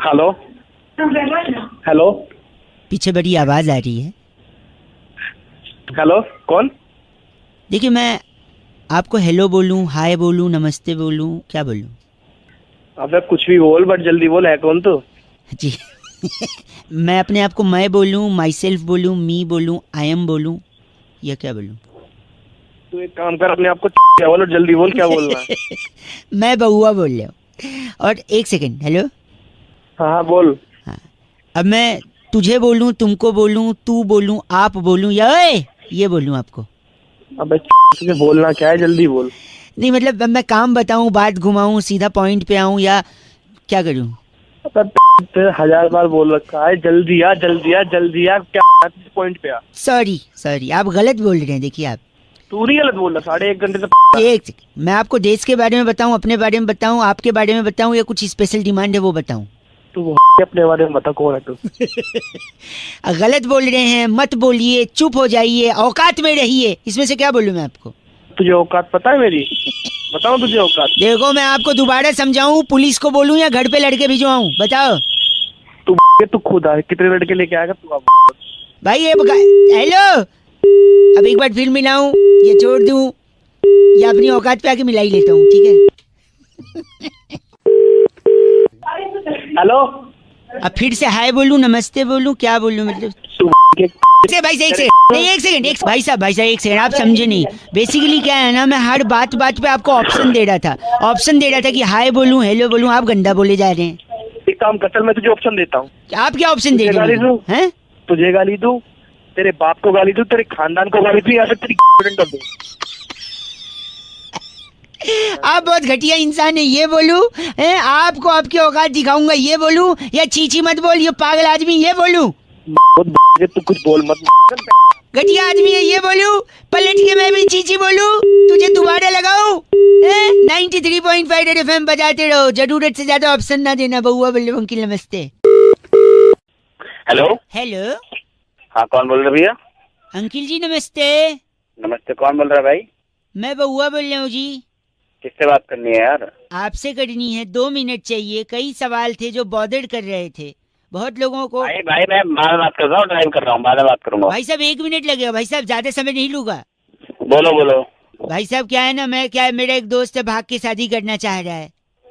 Hello hello पीछे बड़ी आवाज आ रही है। हेलो कौन? देखिए, मैं आपको हेलो बोलूं, हाय बोलूं, नमस्ते बोलूं, क्या बोलूं? अबे कुछ भी बोल, बट जल्दी बोल, है कौन तू? जी मैं अपने आप को मैं बोलूं, माई सेल्फ बोलूं, मी बोलूं, आई एम बोलूं, या क्या बोलूं? तू एक काम कर, अपने आप को क्या बोल, और जल्दी बोल, क्या बोलना है? मैं बउआ बोल रहा हूँ। और एक सेकंड, हेलो। हाँ बोल। हाँ, अब मैं तुझे बोलूं, तुमको बोलूं, तू बोलूं, आप बोलूं, या ओए ये बोलूं आपको? अबे तुझे बोलना क्या है, जल्दी बोल। नहीं मतलब, अब मैं काम बताऊं, बात घुमाऊं, सीधा पॉइंट पे आऊं, या क्या करूं? अबे तेरे 1000 बार बोल रखा है, जल्दी आ जल्दी आ जल्दी आ, क्या पॉइंट पे आ। सॉरी सॉरी, आप गलत बोल रहे हैं। देखिए, आप तू नहीं गलत बोल रहा, 1.5 घंटे से एक सेकंड, मैं आपको देश के बारे में बताऊं, अपने बारे में बताऊं, आपके बारे में बताऊं, या कुछ स्पेशल डिमांड है वो बताऊं? तू अपने बारे में बता, कौन है तू? गलत बोल रहे हैं, मत बोलिए, चुप हो जाइए, औकात में रहिए। इसमें से क्या बोलूं मैं आपको? तुझे औकात पता है मेरी? बताऊं तुझे औकात? देखो, मैं आपको दोबारा समझाऊं, पुलिस को बोलूं या घर पे लड़के भिजवाऊं, बताओ? तू खुद आ, कितने लड़के लेके आएगा तू? आप भाई ये हेलो, अब एक बार फिर मिलाऊं, ये छोड़ दूं, या अपनी औकात पे आके मिला ही लेता हूँ, ठीक है? हेलो, अब फिर से हाय बोलूं, नमस्ते बोलूं, क्या बोलूं मतलब? भाई एक सेकंड, नहीं एक सेकंड, भाई साहब एक सेकंड, आप समझे नहीं। बेसिकली क्या है ना, मैं हर बात पे आपको ऑप्शन दे रहा था कि हाय बोलूं, हेलो बोलूं, आप गंदा बोले जा रहे हैं। एक काम कर, चल मैं तुझे ऑप्शन देता हूँ। आप क्या ऑप्शन दे रहे हैं? तुझे गाली दूं, तेरे बाप को गाली दूं, तेरे खानदान को गाली दूं, या फिर तेरी कर दूं? आप बहुत घटिया इंसान है, ये बोलूं? आपको आपकी औकात दिखाऊंगा, ये बोलूं? या चीची मत बोल, ये पागल आदमी, ये बोलूं? तू कुछ बोल मत। घटिया आदमी है, ये बोलूं? पलट के मैं भी चीची बोलूं? तुझे दोबारा लगाऊं? 93.5 रेड एफएम बजाते रहो, जरूरत से ज्यादा ऑप्शन ना देना। बउआ बोले अंकिल नमस्ते। हेलो हेलो, हाँ कौन बोल रहे भैया? अंकिल जी नमस्ते। नमस्ते, कौन बोल रहा है भाई? मैं बउआ बोल रहा हूँ जी। किससे बात करनी है यार? आपसे करनी है, 2 मिनट चाहिए। कई सवाल थे जो बॉदर कर रहे थे बहुत लोगों को। भाई मैं बाद में बात कर रहा हूँ, ड्राइव कर रहा हूँ, बाद में बात करूंगा। भाई साहब 1 मिनट लगेगा भाई साहब, ज्यादा समय नहीं लूंगा। बोलो बोलो। भाई साहब क्या है ना, मेरा एक दोस्त है, भाग के शादी करना चाह रहा है।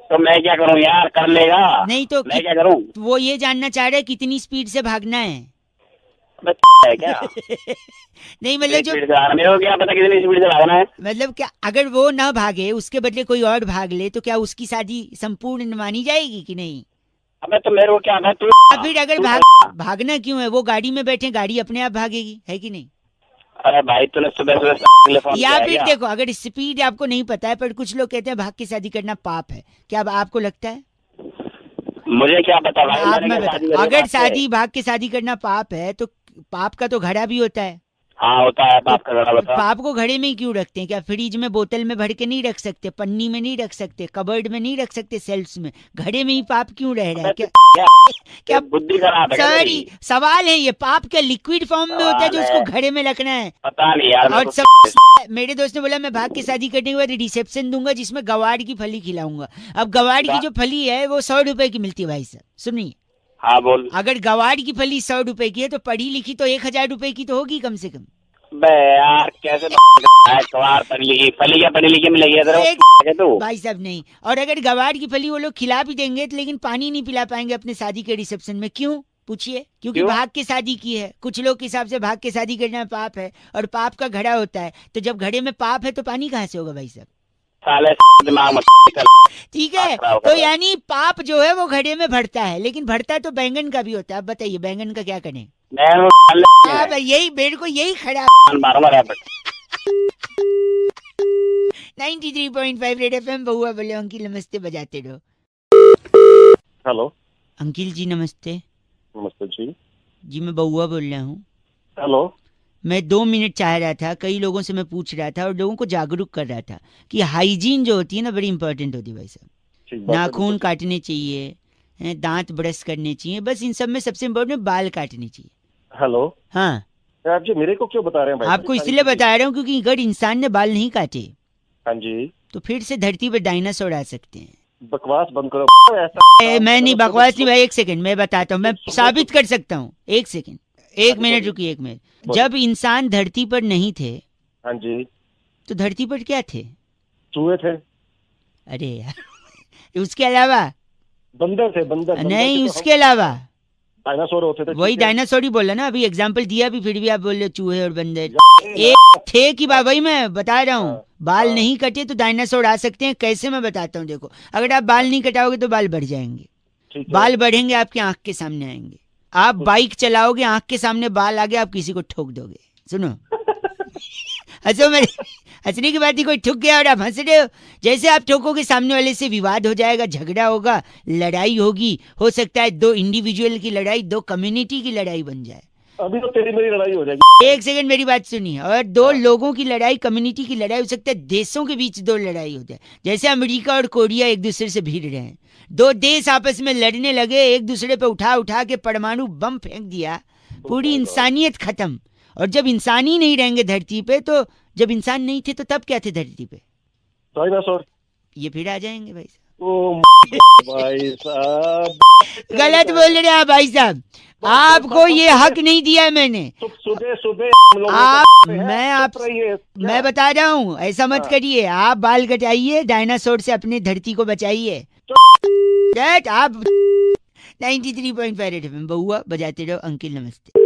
तो मैं क्या करूँ यार, कर लेगा? नहीं तो मैं क्या करूँ? वो ये जानना चाह रहा है कितनी स्पीड से भागना है। है क्या? नहीं मतलब जो मेरे को क्या पता कितनी स्पीड से भागना है? मतलब क्या, अगर वो ना भागे, उसके बदले कोई और भाग ले, तो क्या उसकी शादी संपूर्ण मानी जाएगी कि नहीं? अबे तो मेरे को क्या है, तू फिर अगर भागना क्यों है? वो गाड़ी में बैठे, गाड़ी अपने आप भागेगी, है कि नहीं? अरे भाई तूने सुबह सुबह फोन या किया फिर क्या? देखो, अगर स्पीड आपको नहीं पता है, पर कुछ लोग कहते हैं भाग के शादी करना पाप है, क्या अब आपको लगता है? मुझे क्या पता भाई, आप मैंने मैं क्या बता, शादी करी अगर बात है? शादी भाग के शादी करना पाप है, तो पाप का तो घड़ा भी होता है। हाँ होता है, बाप का घड़ा बता। पाप को घड़े में ही क्यों रखते हैं? क्या फ्रिज में बोतल में भर के नहीं रख सकते? पन्नी में नहीं रख सकते? कबर्ड में नहीं रख सकते? सेल्फ्स में? घड़े में ही पाप क्यों रह रहा है? क्या बुद्धि खराब है क्या सॉरी, तेरी? सवाल है ये, पाप क्या लिक्विड फॉर्म में होता है जो उसको घड़े में रखना है? पता नहीं यार। और सब मेरे दोस्त ने बोला मैं भाग के शादी करने के बाद रिसेप्शन दूंगा जिसमें गवार की फली खिलाऊंगा। अब गवार की जो फली है वो 100 रुपए की मिलती है भाई साहब, सुनिए। हाँ बोल। अगर गवार की फली 100 रुपए की है, तो पढ़ी लिखी तो 1000 रुपए की तो होगी कम से कम। बे यार कैसे गवार फली क्या पढ़ी लिखी मिलेगी इधर तू? भाई साहब नहीं, और अगर गवार की फली वो लोग खिला भी देंगे, तो लेकिन पानी नहीं पिला पाएंगे अपने शादी के रिसेप्शन में। क्यों पूछिए? क्योंकि भाग के शादी की है। कुछ लोग के हिसाब से भाग के शादी करना पाप है, और पाप का घड़ा होता है। तो जब घड़े में पाप है तो पानी कहाँ से होगा भाई साहब? साले दिमाग मत ठीक है, तो यानी पाप जो है वो घड़े में भरता है, लेकिन भरता तो बैंगन का भी होता है। अब बताइए बैंगन का क्या करें? यही मेरे को यही खड़ा 93.5 रेड एफएम बउआ बोले अंकिल नमस्ते बजाते रहो। हेलो अंकिल जी नमस्ते। नमस्ते जी। जी मैं बउआ बोल रहा हूँ। हेलो। मैं 2 मिनट चाह रहा था, कई लोगों से मैं पूछ रहा था और लोगों को जागरूक कर रहा था कि हाइजीन जो होती है ना, बड़ी इंपॉर्टेंट होती है भाई साहब। नाखून काटने चाहिए, दांत ब्रश करने चाहिए, बस इन सब में सबसे इम्पोर्टेंट बाल काटने चाहिए। हेलो। हाँ आप जी मेरे को क्यों बता रहे हैं भाई? आपको इसलिए बता रहा हूँ क्योंकि अगर इंसान ने बाल नहीं काटे, हाँ जी, तो फिर से धरती पर डायनासोर आ सकते हैं। बकवास बंद करो ऐसा। मैं नहीं बकवास नहीं भाई, एक सेकंड मैं बताता हूँ, मैं साबित कर सकता हूँ। एक सेकंड, एक मिनट रुकिए, एक मिनट। जब इंसान धरती पर नहीं थे, हाँ जी, तो धरती पर क्या थे? चूहे थे। अरे यार उसके अलावा? बंदर थे, बंदर नहीं, उसके अलावा डायनासोर होते थे। वही डायनासोर ही बोला ना, अभी एग्जाम्पल दिया भी, फिर भी आप बोल रहे हो चूहे और बंदर। एक थे कि वही मैं बता रहा हूँ, बाल नहीं कटे तो डायनासोर आ सकते हैं। कैसे मैं बताता हूँ, देखो अगर आप बाल नहीं कटाओगे तो बाल बढ़ जाएंगे, बाल बढ़ेंगे, आपके आंख के सामने आएंगे। आप बाइक चलाओगे, आंख के सामने बाल आ गए, आप किसी को ठोक दोगे। सुनो हंसो, मेरे हंसने की बात ही, कोई ठुक गया और आप हंस रहे हो। जैसे आप ठोकोगे, सामने वाले से विवाद हो जाएगा, झगड़ा होगा, लड़ाई होगी, हो सकता है दो इंडिविजुअल की लड़ाई, दो कम्युनिटी की लड़ाई बन जाए। अभी तो तेरी मेरी लड़ाई हो जाएगी। एक सेकंड मेरी बात सुनिए। और दो लोगों की लड़ाई, कम्युनिटी की लड़ाई हो सकता है, देशों के बीच दो लड़ाई हो जाए। जैसे अमेरिका और कोरिया एक दूसरे से भिड़ रहे हैं, दो देश आपस में लड़ने लगे, एक दूसरे पे उठा उठा के परमाणु बम फेंक दिया, पूरी इंसानियत खत्म। और जब इंसान ही नहीं रहेंगे धरती पे, तो जब इंसान नहीं थे तो तब क्या थे धरती पे? डायनासोर। ये फिर आ जाएंगे भाई साहब। ओ भाई साहब, गलत बोल रहे हैं भाई साहब, आपको ये हक नहीं दिया है मैंने। सुबह सुबह आप मैं बता रहा हूँ, ऐसा मत करिए। आप बाल कटाइए, डायनासोर से अपने धरती को बचाइए। आप 93.5 FM बहुआ बजाते रहो। अंकिल नमस्ते।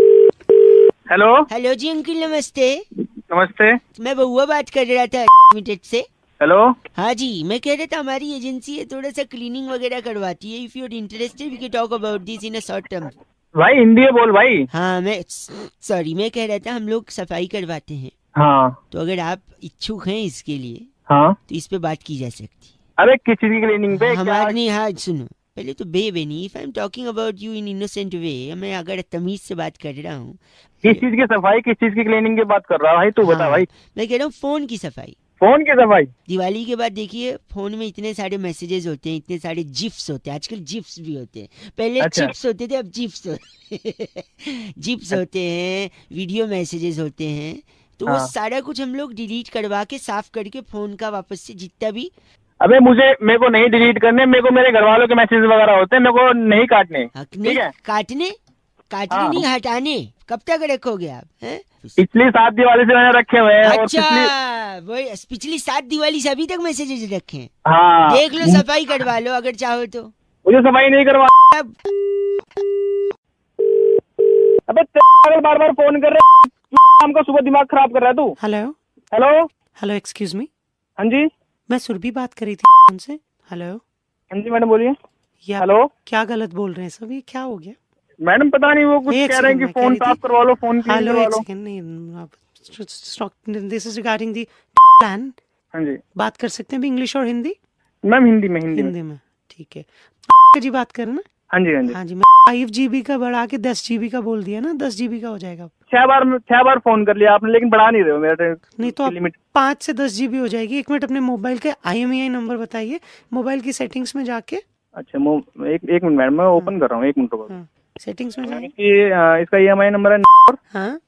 हेलो। हेलो जी अंकिल नमस्ते। नमस्ते। मैं बहुआ बात कर रहा था लिमिटेड से। हेलो। हाँ जी, मैं कह रहा था हमारी एजेंसी है, थोड़ा सा क्लीनिंग वगैरह करवाती है। If you are interested we can talk about this in a short term. भाई हिंदी है बोल भाई। हाँ मैं सॉरी, मैं कह रहा था हम लोग सफाई करवाते हैं। हाँ। तो अगर आप इच्छुक हैं इसके लिए, हाँ तो इस पे बात की जा सकती है। अरे किस चीज की क्लीनिंग पे? हमारे नहीं, हाँ सुनो पहले तो बेबेनी, if I am talking about you in innocent way, मैं अगर तमीज से बात कर रहा हूँ। किस चीज की सफाई, किस चीज की क्लीनिंग की बात कर रहा है भाई? तू बता भाई। मैं कह रहा हूँ फोन की सफाई। फोन की सफाई? दिवाली के बाद देखिए फोन में इतने सारे मैसेजेस होते हैं, इतने सारे जिप्स होते हैं, आजकल जिप्स भी होते हैं, पहले चिप्स होते थे, अब जिप्स जिप्स होते हैं, वीडियो मैसेजेस होते हैं। तो वो सारा कुछ हम लोग डिलीट करवा के, साफ करके फोन का वापस से जितना भी। अबे मेरे को नहीं डिलीट करने, मेरे को मेरे घर वालों के मैसेज वगैरह होते हैं, मेरे को नहीं काटने। ठीक है? काटने नहीं, हटाने। कब तक रखोगे आप? पिछली 7 दिवाली से मैंने रखे हुए हैं। अच्छा, वही पिछली 7 दिवाली से अभी तक मैसेजेस रखे हैं। हाँ देख लो, सफाई करवा लो अगर चाहो तो। मुझे सफाई नहीं करवा। अबे बार बार फोन कर रहे, शाम को सुबह दिमाग खराब कर रहा है तू। Hello hello. Hello excuse me. हाँ जी, मैं सुरभि बात कर रही थी उनसे। हेलो। हाँ जी मैडम बोलिए। हेलो। क्या गलत बोल रहे हैं सब, ये क्या हो गया? मैडम पता नहीं, वो कुछ कह रहे हैं कि फोन साफ करवा लो, फोन क्लीन करवा लो। This is regarding the plan. हाँ जी बात कर सकते हैं भी, इंग्लिश और हिंदी? मैम हिंदी में। हिंदी में ठीक है जी, बात करना। हाँ जी हाँ जी। हाँ जी, मैं 5 GB का बढ़ा के 10 GB का बोल दिया ना, 10 GB का हो जाएगा। 6 बार फोन कर लिया आपने, लेकिन बढ़ा नहीं रहे हो मेरा नहीं तो लिमिट। 5 से 10 GB हो जाएगी। 1 मिनट अपने मोबाइल के IMEI नंबर बताइए, मोबाइल की सेटिंग्स में जाके। अच्छा एक मिनट मैडम, मैं ओपन कर रहा हूँ, 1 मिनट रुको। सेटिंग्स में जाइए। इसका EMI नंबर है। हाँ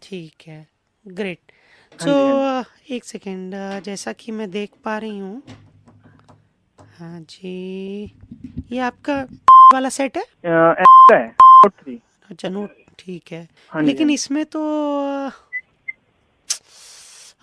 ठीक है, ग्रेट। तो 1 सेकेंड, जैसा कि मैं देख पा रही हूँ, हाँ जी, ये आपका वाला सेट है? नोट 3। अच्छा नोट, ठीक है। हाँ लेकिन इसमें तो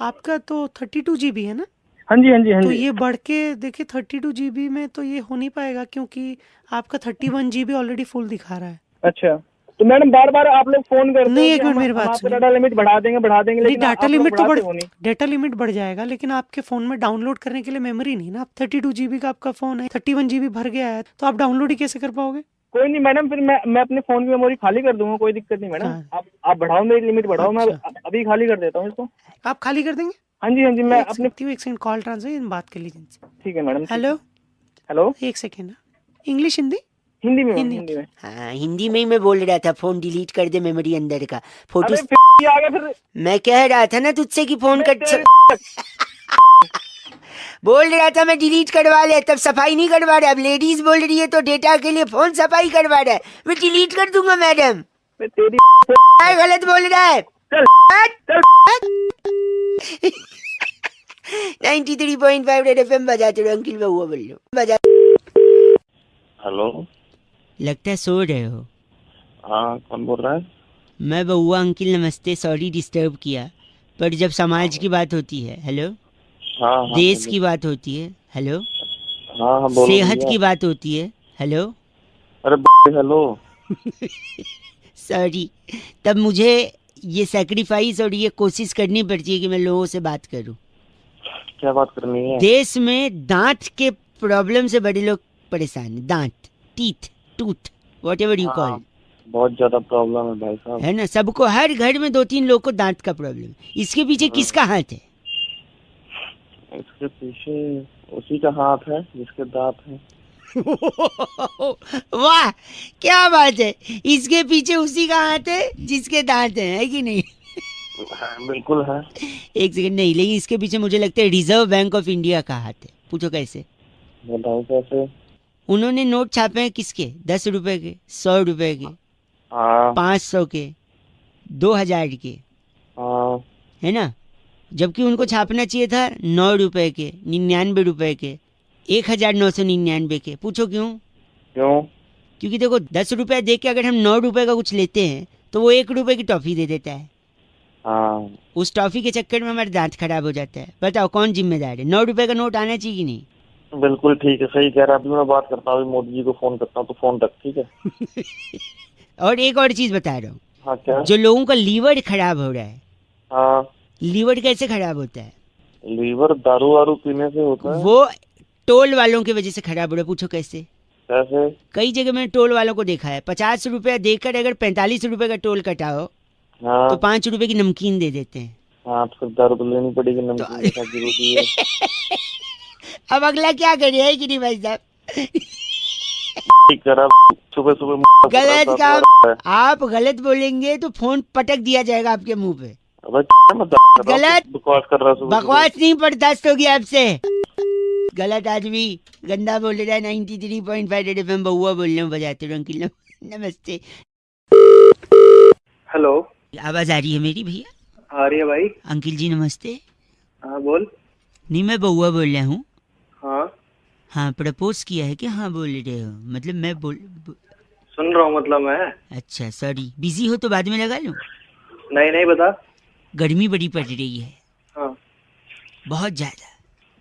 आपका तो 32 GB है ना? हाँ जी हाँ जी हाँ तो जी। ये बढ़ के देखिए 32 GB में तो ये हो नहीं पाएगा, क्योंकि आपका 31 GB ऑलरेडी फुल दिखा रहा है। अच्छा, तो मैडम बार बार आप लोग फोन करते नहीं, हैं। एक मिनट मेरी बात सुनिए। डाटा लिमिट बढ़ा देंगे लेकिन डाटा लिमिट बढ़ जाएगा, लेकिन आपके फोन में डाउनलोड करने के लिए मेमोरी नहीं ना। 32 GB का आपका फोन है, 31 GB भर गया है, तो आप डाउनलोड ही कैसे कर पाओगे? कोई नहीं मैडम, फिर मैं अपने फोन की मेमोरी खाली कर दूंगा, कोई दिक्कत नहीं मैडम। आप बढ़ाओ, मेरी लिमिट बढ़ाओ। मैं अभी खाली कर देता हूँ इसको। आप खाली कर देंगे? हाँ जी मैं अपने 1 सेकंड कॉल ट्रांसफर बात कर लीजिए। ठीक है madam. Hello 1 second, English Hindi? Hindi में। हाँ हिंदी में ही मैं बोल रहा था, फोन डिलीट कर दे मेमोरी अंदर का। फोटो आ गया फिर। मैं कह रहा था ना तुझसे कि फोन कर बोल रहा था मैं डिलीट करवा ले, तब सफाई नहीं करवा रहा। अब लेडीज बोल रही है तो डेटा के लिए फोन सफाई करवा रहा है, मैं डिलीट कर दूंगा मैडम। तेरी गलत बोल रहा है। चल 93.5 रेड एफएम बजाते रहो अंकिल बउआ बोल लो बजा। हेलो, लगता है सो रहे हो। हाँ कौन बोल रहा है? मैं बउआ अंकिल नमस्ते, सॉरी डिस्टर्ब किया, पर जब समाज की बात होती है, हेलो, हाँ हाँ देश बोलो। की बात होती है, हेलो, हाँ हाँ बोलो सेहत भैया। की बात होती है, हेलो, अरे हेलो। सॉरी, तब मुझे ये सैक्रिफाइस और ये कोशिश करनी पड़ती है कि मैं लोगों से बात करूं। क्या बात करनी है? देश में दांत के प्रॉब्लम से बड़े लोग परेशान हैं। दांत, teeth, tooth, what ever you call, बहुत ज्यादा प्रॉब्लम है भाई साहब। है ना। सबको, हर घर में 2-3 लोग को दांत का प्रॉब्लम है। इसके पीछे किसका हाथ है? इसके पीछे उसी का हाथ है जिसके दांत है। वाह, क्या बात है। इसके पीछे उसी का हाथ है जिसके दांत है कि नहीं? हाँ, बिल्कुल है। एक सेकंड, नहीं, लेकिन इसके पीछे मुझे लगता है रिजर्व बैंक ऑफ इंडिया का हाथ है। पूछो कैसे? बताओ कैसे? उन्होंने नोट छापे हैं किसके? 10 रुपए के, 100 रुपए के, हाँ 500 के, 2000 के, हाँ। है ना। जबकि उनको छापना चाहिए था 9 रुपए के, 99 रुपए के, 1999 के। पूछो क्यों? क्यों? क्योंकि देखो, 10 रुपए दे के अगर हम 9 रुपए का कुछ लेते हैं तो वो 1 रुपए की टॉफी दे देता है। हाँ उस टॉफी के चक्कर में हमारा दांत खराब हो जाता है। बताओ कौन जिम्मेदार है? 9 रुपए का नोट आना चाहिए कि नहीं? बिल्कुल ठीक है, सही कह रहा है। अभी मैं बात करता हूँ, अभी मोदी जी को फोन करता हूँ, तो फोन रख, ठीक है। और एक और चीज बता रहा हूँ, हाँ क्या? जो लोगों का लीवर खराब हो रहा है, हाँ, लीवर कैसे खराब होता है? लीवर दारू वारू पीने से होता है। वो टोल वालों की वजह से खराब हो रहा है। पूछो कैसे? कैसे? कई जगह मैंने टोल वालों को देखा है, 50 रुपया देकर अगर 45 रुपए का टोल कटाओ हाँ तो 5 रुपए की नमकीन दे देते हैं। हाँ, तो फिर दारू तो लेनी पड़ेगी, नमकीन के साथ जरूरी है। अब अगला क्या करे है कि नहीं भाई साहब? ठीक करा, सुबह सुबह गलत काम। आप गलत बोलेंगे तो फोन पटक दिया जाएगा आपके मुंह पे। गलत बकवास कर रहा हूँ। बकवास नहीं, बर्दाश्त होगी आपसे। गलत आदमी गंदा बोल रहा है। 93.5 रेड एफएम बउआ बोल रहे हूँ, बजाते रहो अंकिल नमस्ते। हेलो, आवाज आ रही है मेरी भैया? आ रही है भाई। अंकिल जी नमस्ते। हाँ बोल। नहीं, मैं बउआ बोल रहा हूँ। हाँ हाँ, प्रपोज किया है क्या? हाँ बोल रहे हो, मतलब मैं सुन रहा हूँ, मतलब मैं। अच्छा सॉरी, बिजी हो तो बाद में लगा लूँ? नहीं नहीं, बता। गर्मी बड़ी पड़ रही है। हाँ बहुत ज्यादा।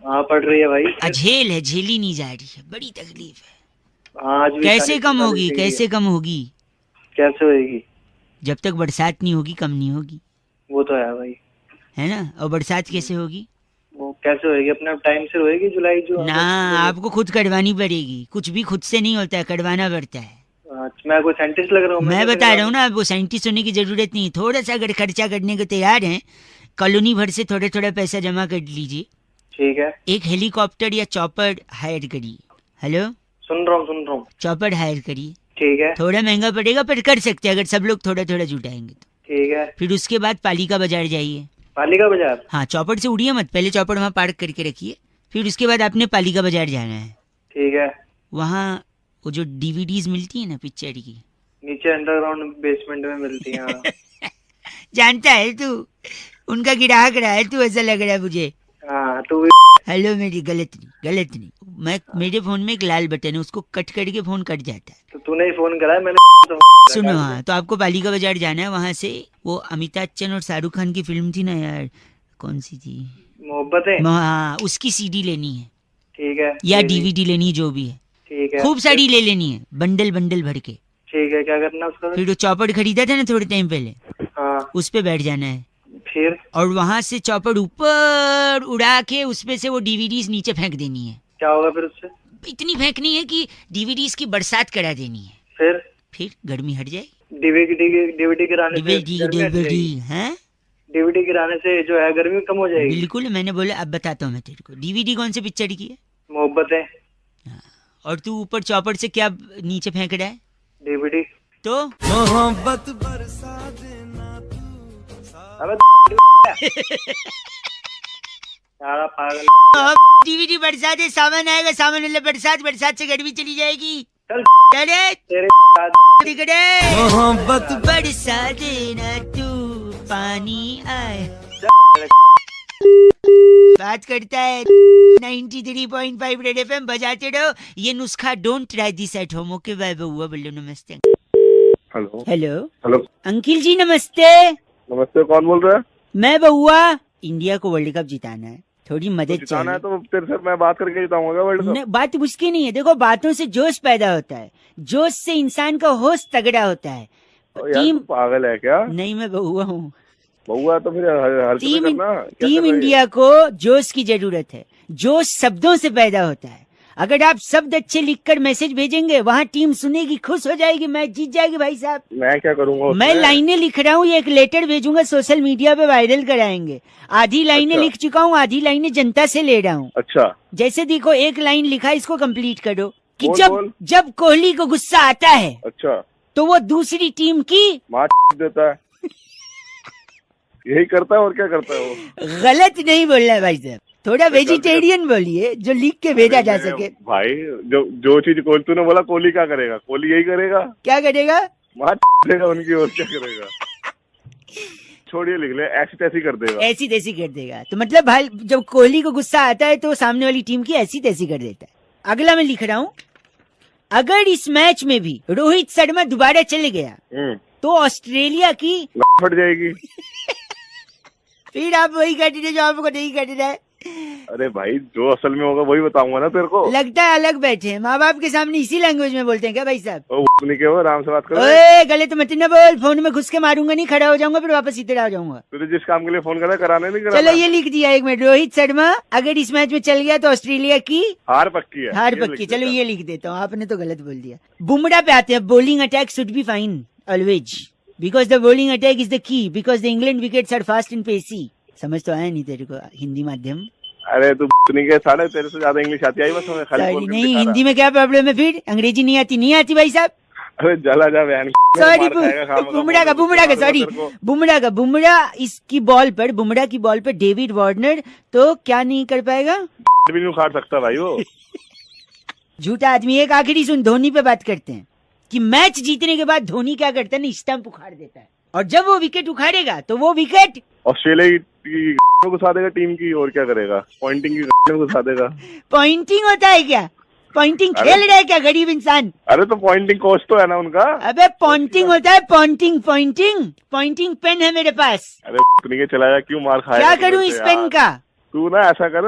हाँ, पड़ रही है भाई। अझेल है, झेली नहीं जा रही है, बड़ी तकलीफ है। हाँ, आज भी कैसे 40 कम होगी? डिग्री है। कैसे कम होगी? कैसे होएगी? जब तक बरसात नहीं होगी कम नहीं होगी, वो तो है भाई। है ना। और बरसात कैसे होगी? वो कैसे होएगी? अपने टाइम से होएगी, जुलाई जो ना, आपको खुद करवानी पड़ेगी। कुछ भी खुद से नहीं होता है, करवाना पड़ता है। मैं कोई साइंटिस्ट लग रहा हूँ? मैं बता रहा हूँ ना, वो साइंटिस्ट होने की जरूरत नहीं। थोड़ा सा अगर खर्चा करने को तैयार हैं, कॉलोनी भर से थोड़ा थोड़ा पैसा जमा कर लीजिए। ठीक है। एक हेलीकॉप्टर या चॉपर हायर करिए। हेलो, सुन रहा हूँ। चॉपर हायर करिए। ठीक है। थोड़ा महंगा पड़ेगा पर कर सकते हैं, अगर सब लोग थोड़ा थोड़ा जुटाएंगे तो। ठीक है। फिर उसके बाद पालिका बाजार जाइए। पालिका बाजार? हाँ, चौपड़ से उड़िए मत, पहले चौपड़ वहाँ पार्क करके रखिए। फिर उसके बाद आपने पालिका बाजार जाना है। ठीक है। वहाँ वो जो डीवीडीज मिलती है ना पिक्चर की, नीचे अंडरग्राउंड बेसमेंट में मिलती है। हाँ। जानता है तू? उनका ग्राहक रहा है तू, ऐसा लग रहा है मुझे। हाँ तू। हेलो, मेरी गलत नहीं। मैं, मेरे फोन में एक लाल बटन है, उसको कट करके फोन कट जाता है। तो तूने ही फोन करा है, मैंने सुनो, हाँ, तो आपको पालिका बाजार जाना है। वहाँ से वो अमिताभ बच्चन और शाहरुख खान की फिल्म थी ना यार, कौन सी थी? मोहब्बतें। हाँ, उसकी सीडी लेनी है। ठीक है। या डीवीडी लेनी है, जो भी है। ठीक है। खूब सारी ले लेनी है, बंडल बंडल भर के। ठीक है, क्या करना है उसका? फिर वो चौपड़ खरीदा था ना थोड़े टाइम पहले, हाँ। उस पे बैठ जाना है। फिर? और वहां से चौपड़ ऊपर उड़ा के उसपे से वो डीवीडीज नीचे फेंक देनी है। क्या होगा फिर उससे? इतनी फेंकनी है कि डीवीडीज की बरसात करा देनी है। फिर गर्मी हट जाएगी। डीवीडी गिराने से डीवीडी गिराने से जो है गर्मी कम हो जाएगी। बिल्कुल, मैंने बोला अब बताता हूँ मैं तेरे को। डीवीडी कौन से पिक्चर की है? मोहब्बतें। और तू ऊपर चौपड़ से क्या नीचे फेंक रहा है? डीवीडी। तो मोहब्बत बरसा देना तू। सारा पागल। डीवीडी बरसात है, सावन आएगा, सावन वाला बरसात से गर्मी चली जाएगी। चल चले तेरे मोहब्बत बरसा देना तू, पानी आए। बात करता है 93.5 रेड एफएम बजाते रहो। ये नुस्खा don't try this at home. Okay bye बउआ, बोलो नमस्ते। Hello hello hello uncle ji नमस्ते। नमस्ते, कौन बोल रहा है? मैं बउआ, इंडिया को वर्ल्ड कप जिताना है, थोड़ी मदद जिताना है चाहिए। तो तेरे से मैं बात करके जिताऊंगा वर्ल्ड कप। बात उसकी नहीं है, देखो बातों से जोश पैदा होता है, जोश से इंसान का होश तगड़ा होता है। यार टीम तू पागल है क्या? नहीं, मैं बउआ हूँ। बहुआ तो फिर हर टीम करना क्या टीम कर रही है? इंडिया को जोश की जरूरत है। जोश शब्दों से पैदा होता है। अगर आप शब्द अच्छे लिखकर मैसेज भेजेंगे, वहाँ टीम सुनेगी, खुश हो जाएगी, मैच जीत जाएगी भाई साहब। मैं क्या करूंगा मैं उसमें? लाइनें लिख रहा हूँ, ये एक लेटर भेजूंगा, सोशल मीडिया पे वायरल कराएंगे। आधी लाइनें अच्छा। लिख चुका हूँ, आधी लाइनें जनता से ले रहा हूँ। अच्छा, जैसे देखो, एक लाइन लिखा, इसको कंप्लीट करो कि बोल, जब बोल। जब कोहली को गुस्सा आता है अच्छा, तो वो दूसरी टीम की मार देता है। यही करता है और क्या करता है वो? गलत नहीं बोलना है भाई साहब, थोड़ा वेजिटेरियन बोलिए जो लिख के भेजा जा अरे सके। भाई, जो चीज तूने बोला कोहली क्या करेगा? कोहली यही करेगा, क्या करेगा? मार देगा उनकी, और क्या करेगा? छोड़िए, लिख ले, ऐसी तैसी कर देगा। ऐसी तैसी कर देगा। तो मतलब भाई, जब कोहली को गुस्सा आता है तो सामने वाली टीम की ऐसी तैसी कर देता है। अगला मैं लिख रहा हूँ, अगर इस मैच में भी रोहित शर्मा दोबारा चले गया तो ऑस्ट्रेलिया की फट जाएगी। फिर आप वही कट रहे जो आपको नहीं कट रहा है। अरे भाई, जो असल में होगा वही बताऊंगा ना तेरे को। लगता है अलग बैठे हैं, माँ बाप के सामने इसी लैंग्वेज में बोलते हैं क्या भाई साहब? नहीं के वो आराम से बात करो। ओए गलत मत न बोल, फोन में घुस के मारूंगा नहीं, खड़ा हो जाऊंगा, फिर वापस इधर आ जाऊंगा। तुझे जिस काम के लिए फोन करा कराने नहीं करा। चलो ये लिख दिया, एक मिनट। रोहित शर्मा अगर इस मैच में चल गया तो ऑस्ट्रेलिया की हार पक्की है। हार ये पक्की। लिख चलो देता। ये लिख देता हूँ, आपने तो गलत बोल दिया। बुमराह पे आते हैं। Bowling attack should be fine always because the bowling attack is the key because the England wickets are fast and pacey. समझ तो आया नहीं तेरे को हिंदी माध्यम? अरे तू नहीं के साढ़े, तेरे से ज्यादा इंग्लिश आती है बस हमें, खाली बोल के नहीं, दिखा हिंदी में क्या प्रॉब्लम है फिर? अंग्रेजी नहीं आती? नहीं आती भाई साहब? रहा। अरे जला जा बहन। सॉरी, बुमराह का बुमराह इसकी बॉल पर, बुमराह की बॉल पर डेविड वार्नर तो क्या नहीं कर पाएगा? भी नहीं उखाड़ सकता भाई वो। झूठा आदमी। एक आखिरी सुन, धोनी पे बात करते हैं कि मैच जीतने के बाद धोनी क्या करता है ना, स्टंप उखाड़ देता है, और जब वो विकेट उखाड़ेगा तो वो विकेट ऑस्ट्रेलिया की में घुसा देगा टीम की, और क्या करेगा? पॉइंटिंग की में घुसा देगा। पॉइंटिंग होता है क्या? पॉइंटिंग अरे- खेल रहा है क्या गरीब इंसान? अरे तो पॉइंटिंग कोच तो है ना उनका। अबे पॉइंटिंग होता है, पॉइंटिंग पॉइंटिंग पॉइंटिंग पेन है मेरे पास। अरे नहीं के चला जा, क्यों मार खाया? क्या करूं इस पेन का? तू ना ऐसा कर।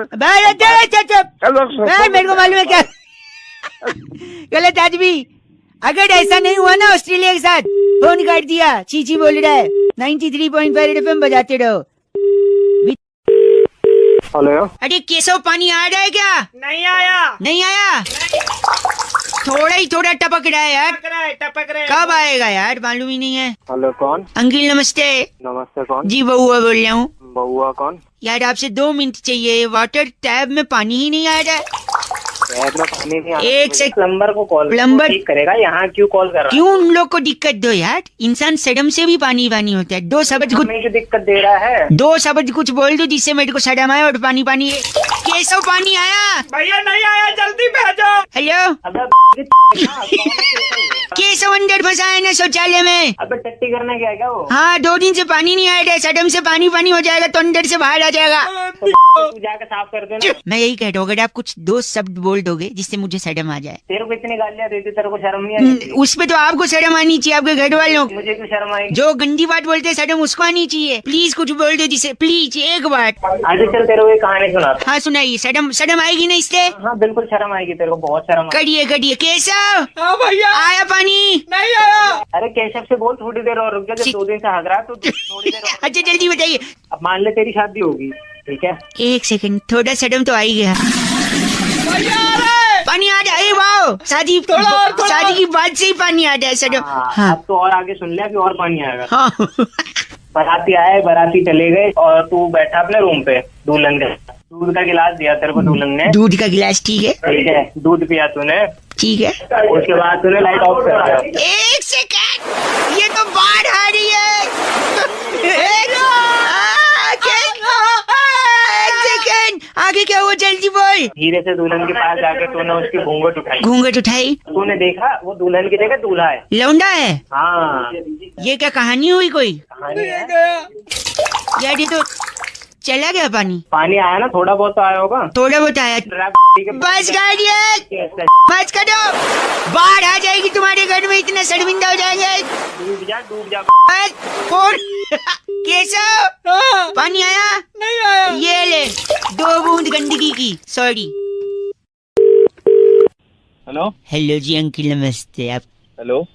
मेरे को मालूम है क्या गलत आदमी। अगर ऐसा नहीं हुआ ना ऑस्ट्रेलिया के साथ, फोन काट दिया, चीची बोल रहा है। 93.5 एफएम बजाते रहो। हेलो, अरे केशव, पानी आ रहा है क्या? नहीं आया। नहीं आया? थोड़ा ही थोड़ा टपक रहा है यार। टपक रहा है। कब आएगा यार, मालूम ही नहीं है। हेलो कौन? अंकिल नमस्ते। नमस्ते, कौन? जी बउआ बोल रहा हूँ। बउआ कौन? यार आपसे 2 मिनट चाहिए, वाटर टैब में पानी ही नहीं आ रहा है। एक से प्लम्बर को कॉल प्लम्बर ठीक करेगा, यहाँ क्यों कॉल कर रहा क्यों उन लोग को दिक्कत दो यार? इंसान शर्म से भी पानी पानी होता है। दो शब्द कुछ, है? जो दिक्कत दे रहा है, 2 शब्द कुछ बोल दो जिससे मेरे को शर्म आए और पानी पानी है। केशव पानी आया? भैया नहीं आया, जल्दी भेजो। हेलो अबे केशव अंदर फंसा है ना शौचालय में। अबे टट्टी करने गया क्या वो? हाँ 2 दिन से पानी नहीं आया है, शर्म से पानी पानी हो जाएगा तो अंदर से बाहर आ जाएगा। तू जाकर साफ कर दो ना। मैं यही कह रहा हूँ, अगर आप कुछ 2 शब्द बोल दोगे जिससे मुझे शर्म आ जाए। तेरे को इतनी गालियां देती, तेरे को शर्म नहीं आती? उस पे तो आपको शर्म आनी चाहिए, आपके घर वालों को। मुझे क्यों शर्म आएगी? जो गंदी बात बोलते हैं शर्म उसको आनी चाहिए। प्लीज कुछ बोल दो जिसे, प्लीज एक बात। आज चल तेरे को एक कहानी सुनाता हाँ सुनाइए। शर्म आएगी ना इससे? हूँ। हाँ बिल्कुल शर्म आएगी, तेरे को बहुत शर्म आएगी। करिए करिए। केशव हाँ भैया। आया पानी? नहीं आया। अरे केशव से बोल थोड़ी देर और रुक जा, जब 2 दिन से हग रहा है तो थोड़ी देर और। अच्छा जल्दी बताइए। अब मान ले तेरी शादी होगी, ठीक है? 1 सेकंड, थोड़ा शर्म तो आ ही गया। भैया आ रहा है। पानी आ जाए। वाओ, शादी शादी की बात से ही पानी आ जाए शर्म। हाँ अब तो और आगे सुन ले, अभी और पानी आएगा। हाँ बाराती आए, बाराती चले गए और तू बैठा अपने रूम पे दुल्हन के साथ। दूध का गिलास दिया तेरे को दुल्हन ने, दूध का गिलास, ठीक है ठीक है? दूध पिया तूने, ठीक है। उसके बाद तूने लाइट ऑफ कर दिया। 1 सेकंड, ये तो बाढ़ आ रही है। 1 सेकंड, आगे क्या हुआ जल्दी बोल। धीरे से दुल्हन के पास जाके तूने उसकी घूंघट उठाई। घूंघट उठाई, तूने देखा वो दुल्हन की जगह दूल्हा है। लौंडा है। हाँ ये क्या कहानी हुई कोई? कहानी है। यार ये तो चला गया पानी? पानी आया ना, थोड़ा बहुत तो आया होगा। थोड़ा बहुत आया। बस गाड़ी बस कर दो, बाढ़ आ जाएगी तुम्हारे घर में, इतना शर्मिंदा हो जाएंगे। डूब जा। फोन केशव, पानी आया? नहीं आया। ये ले 2 बूंद गंदगी की, सॉरी। हेलो हेलो जी अंकिल, नमस्ते। आप हेलो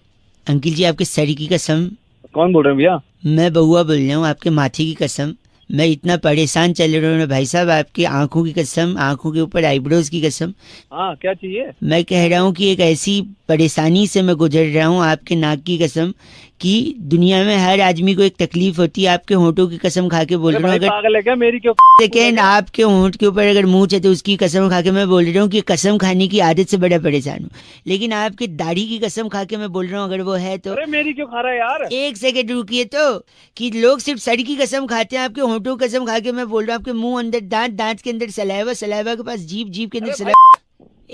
अंकिल जी, आपके सर की कसम। कौन बोल रहे हैं भैया? मैं बउआ बोल रहा हूँ, आपके माथे की कसम। मैं इतना परेशान चल रहा हूँ भाई साहब, आपकी आंखों की कसम, आंखों के ऊपर आईब्रोज की कसम। हाँ, क्या चाहिए? मैं कह रहा हूँ कि एक ऐसी परेशानी से मैं गुजर रहा हूँ, आपके नाक की कसम, कि दुनिया में हर आदमी को एक तकलीफ होती है। आपके होंठों की कसम खा के बोल रहा हूँ, अगर पागल है क्या? मेरी क्यों सेकेंड आपके होंठ के ऊपर अगर मूंछ है तो उसकी कसम खा के मैं बोल रहा हूँ कि कसम खाने की आदत से बड़ा परेशान हूँ। लेकिन आपकी दाढ़ी की कसम खा के मैं बोल रहा हूँ, अगर वो है तो। अरे मेरी क्यों खा रहा है यार? एक सेकंड रुकिए तो, कि लोग सिर्फ सर की कसम खाते हैं, आपके होंठों की कसम खा के मैं बोल रहा हूँ, आपके मुंह अंदर दांत, दांत के अंदर सलाइवा, सलाइवा के पास जीभ, जीभ के अंदर सलाइवा।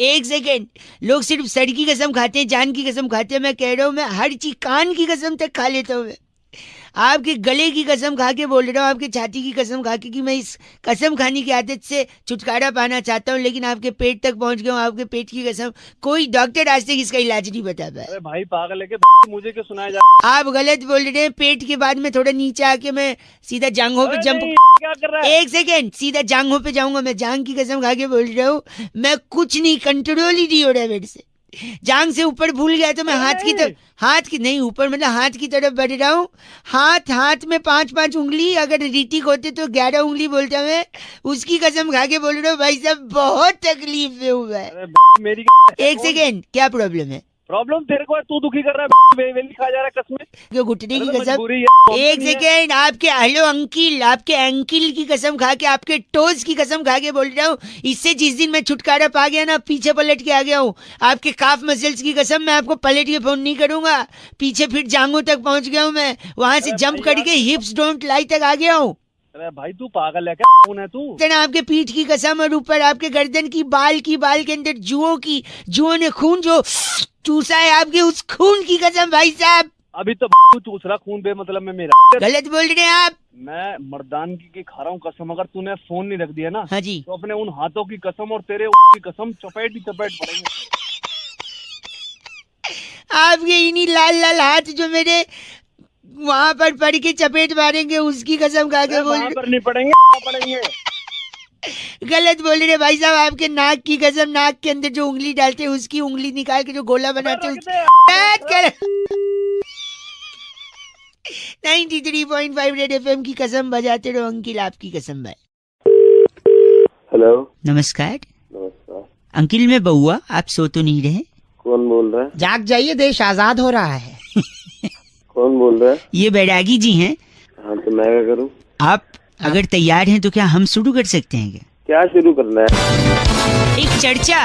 एक सेकेंड, लोग सिर्फ सर की कसम खाते हैं, जान की कसम खाते हैं। मैं कह रहा हूँ मैं हर चीज, कान की कसम तक खा लेता हूँ मैं। आपके गले की कसम खा के बोल रहा हूँ, आपके छाती की कसम खा के, कि मैं इस कसम खाने की आदत से छुटकारा पाना चाहता हूँ, लेकिन आपके पेट तक पहुंच गया हूँ। आपके पेट की कसम, कोई डॉक्टर आज तक इसका इलाज नहीं बता पाया। अरे भाई पागल है क्या? मुझे क्यों सुनाया जा? आप गलत बोल रहे हैं। पेट के बाद में थोड़ा नीचे आके मैं सीधा जांघों पे जंप। क्या कर रहा है? एक सेकेंड, सीधा जांघों पे जाऊंगा मैं। जांघ की कसम खा के बोल रहा हूँ, मैं कुछ नहीं, कंट्रोल ही नहीं हो रहा है मेरे से। जांघ से ऊपर भूल गया तो मैं हाथ की तरफ, हाथ की नहीं ऊपर, मतलब हाथ की तरफ बढ़ रहा हूँ। हाथ में 5-5 उंगली, अगर रीतिक होते तो 11 उंगली बोलता मैं। उसकी कसम खा के बोल रहा हूँ भाई साहब, बहुत तकलीफ में हुआ है। मेरी एक सेकेंड, क्या प्रॉब्लम है? प्रॉब्लम तेरे को है, तू दुखी कर रहा है। वेली खा जा रहा है कसमें, क्यों घुटने की कसम? है। एक सेकेंड, आपके हेलो अंकिल, आपके एंकिल की कसम खा के, आपके टोज की कसम खा के बोल रहा हूँ, इससे जिस दिन मैं छुटकारा पा गया ना, पीछे पलट के आ गया हूँ। आपके काफ मसल्स की कसम, मैं आपको पलट के फोन नहीं करूंगा। पीछे फिर जांघों तक पहुंच गया हूँ मैं, वहां से जंप करके हिप्स डोंट लाई तक आ गया हूँ। अरे भाई तू पागल है क्या? कौन है तू? आपके पीठ की कसम, और ऊपर आपके गर्दन की बाल के अंदर जुओं ने खून जो चूसा है, आपके उस खून की कसम भाई साहब। अभी तो तू चूस रहा खून बेमतलब में मेरा। गलत बोल रहे हैं आप। मैं मर्दानगी की खा रहा हूँ कसम। अगर तूने फोन नहीं रख दिया ना, हाँ जी, तो अपने उन हाथों की कसम और तेरे की कसम चपेट ही चपेट पड़ेंगे। आपके इन्हीं लाल लाल हाथ जो मेरे वहां पर पड़ के चपेट मारेंगे, उसकी कसम खा के बोल। वहां पर नहीं पड़ेंगे, पड़ेंगे। गलत बोल रहे भाई साहब। आपके नाक की कसम, नाक के अंदर जो उंगली डालते हैं, उसकी उंगली निकाल के जो गोला बनाते हैं, 93.5 रेड एफएम की कसम बजाते रहो अंकिल, आपकी कसम भाई। हेलो नमस्कार। नमस्कार। अंकिल मैं बउआ, आप सो तो नहीं रहे? कौन बोल रहा है? जाग जाइए, देश आजाद हो रहा है। कौन बोल रहा है? ये बैरागी जी हैं। हाँ, तो मैं क्या करूँ? आप अगर तैयार हैं तो क्या हम शुरू कर सकते हैं? क्या शुरू करना है? एक चर्चा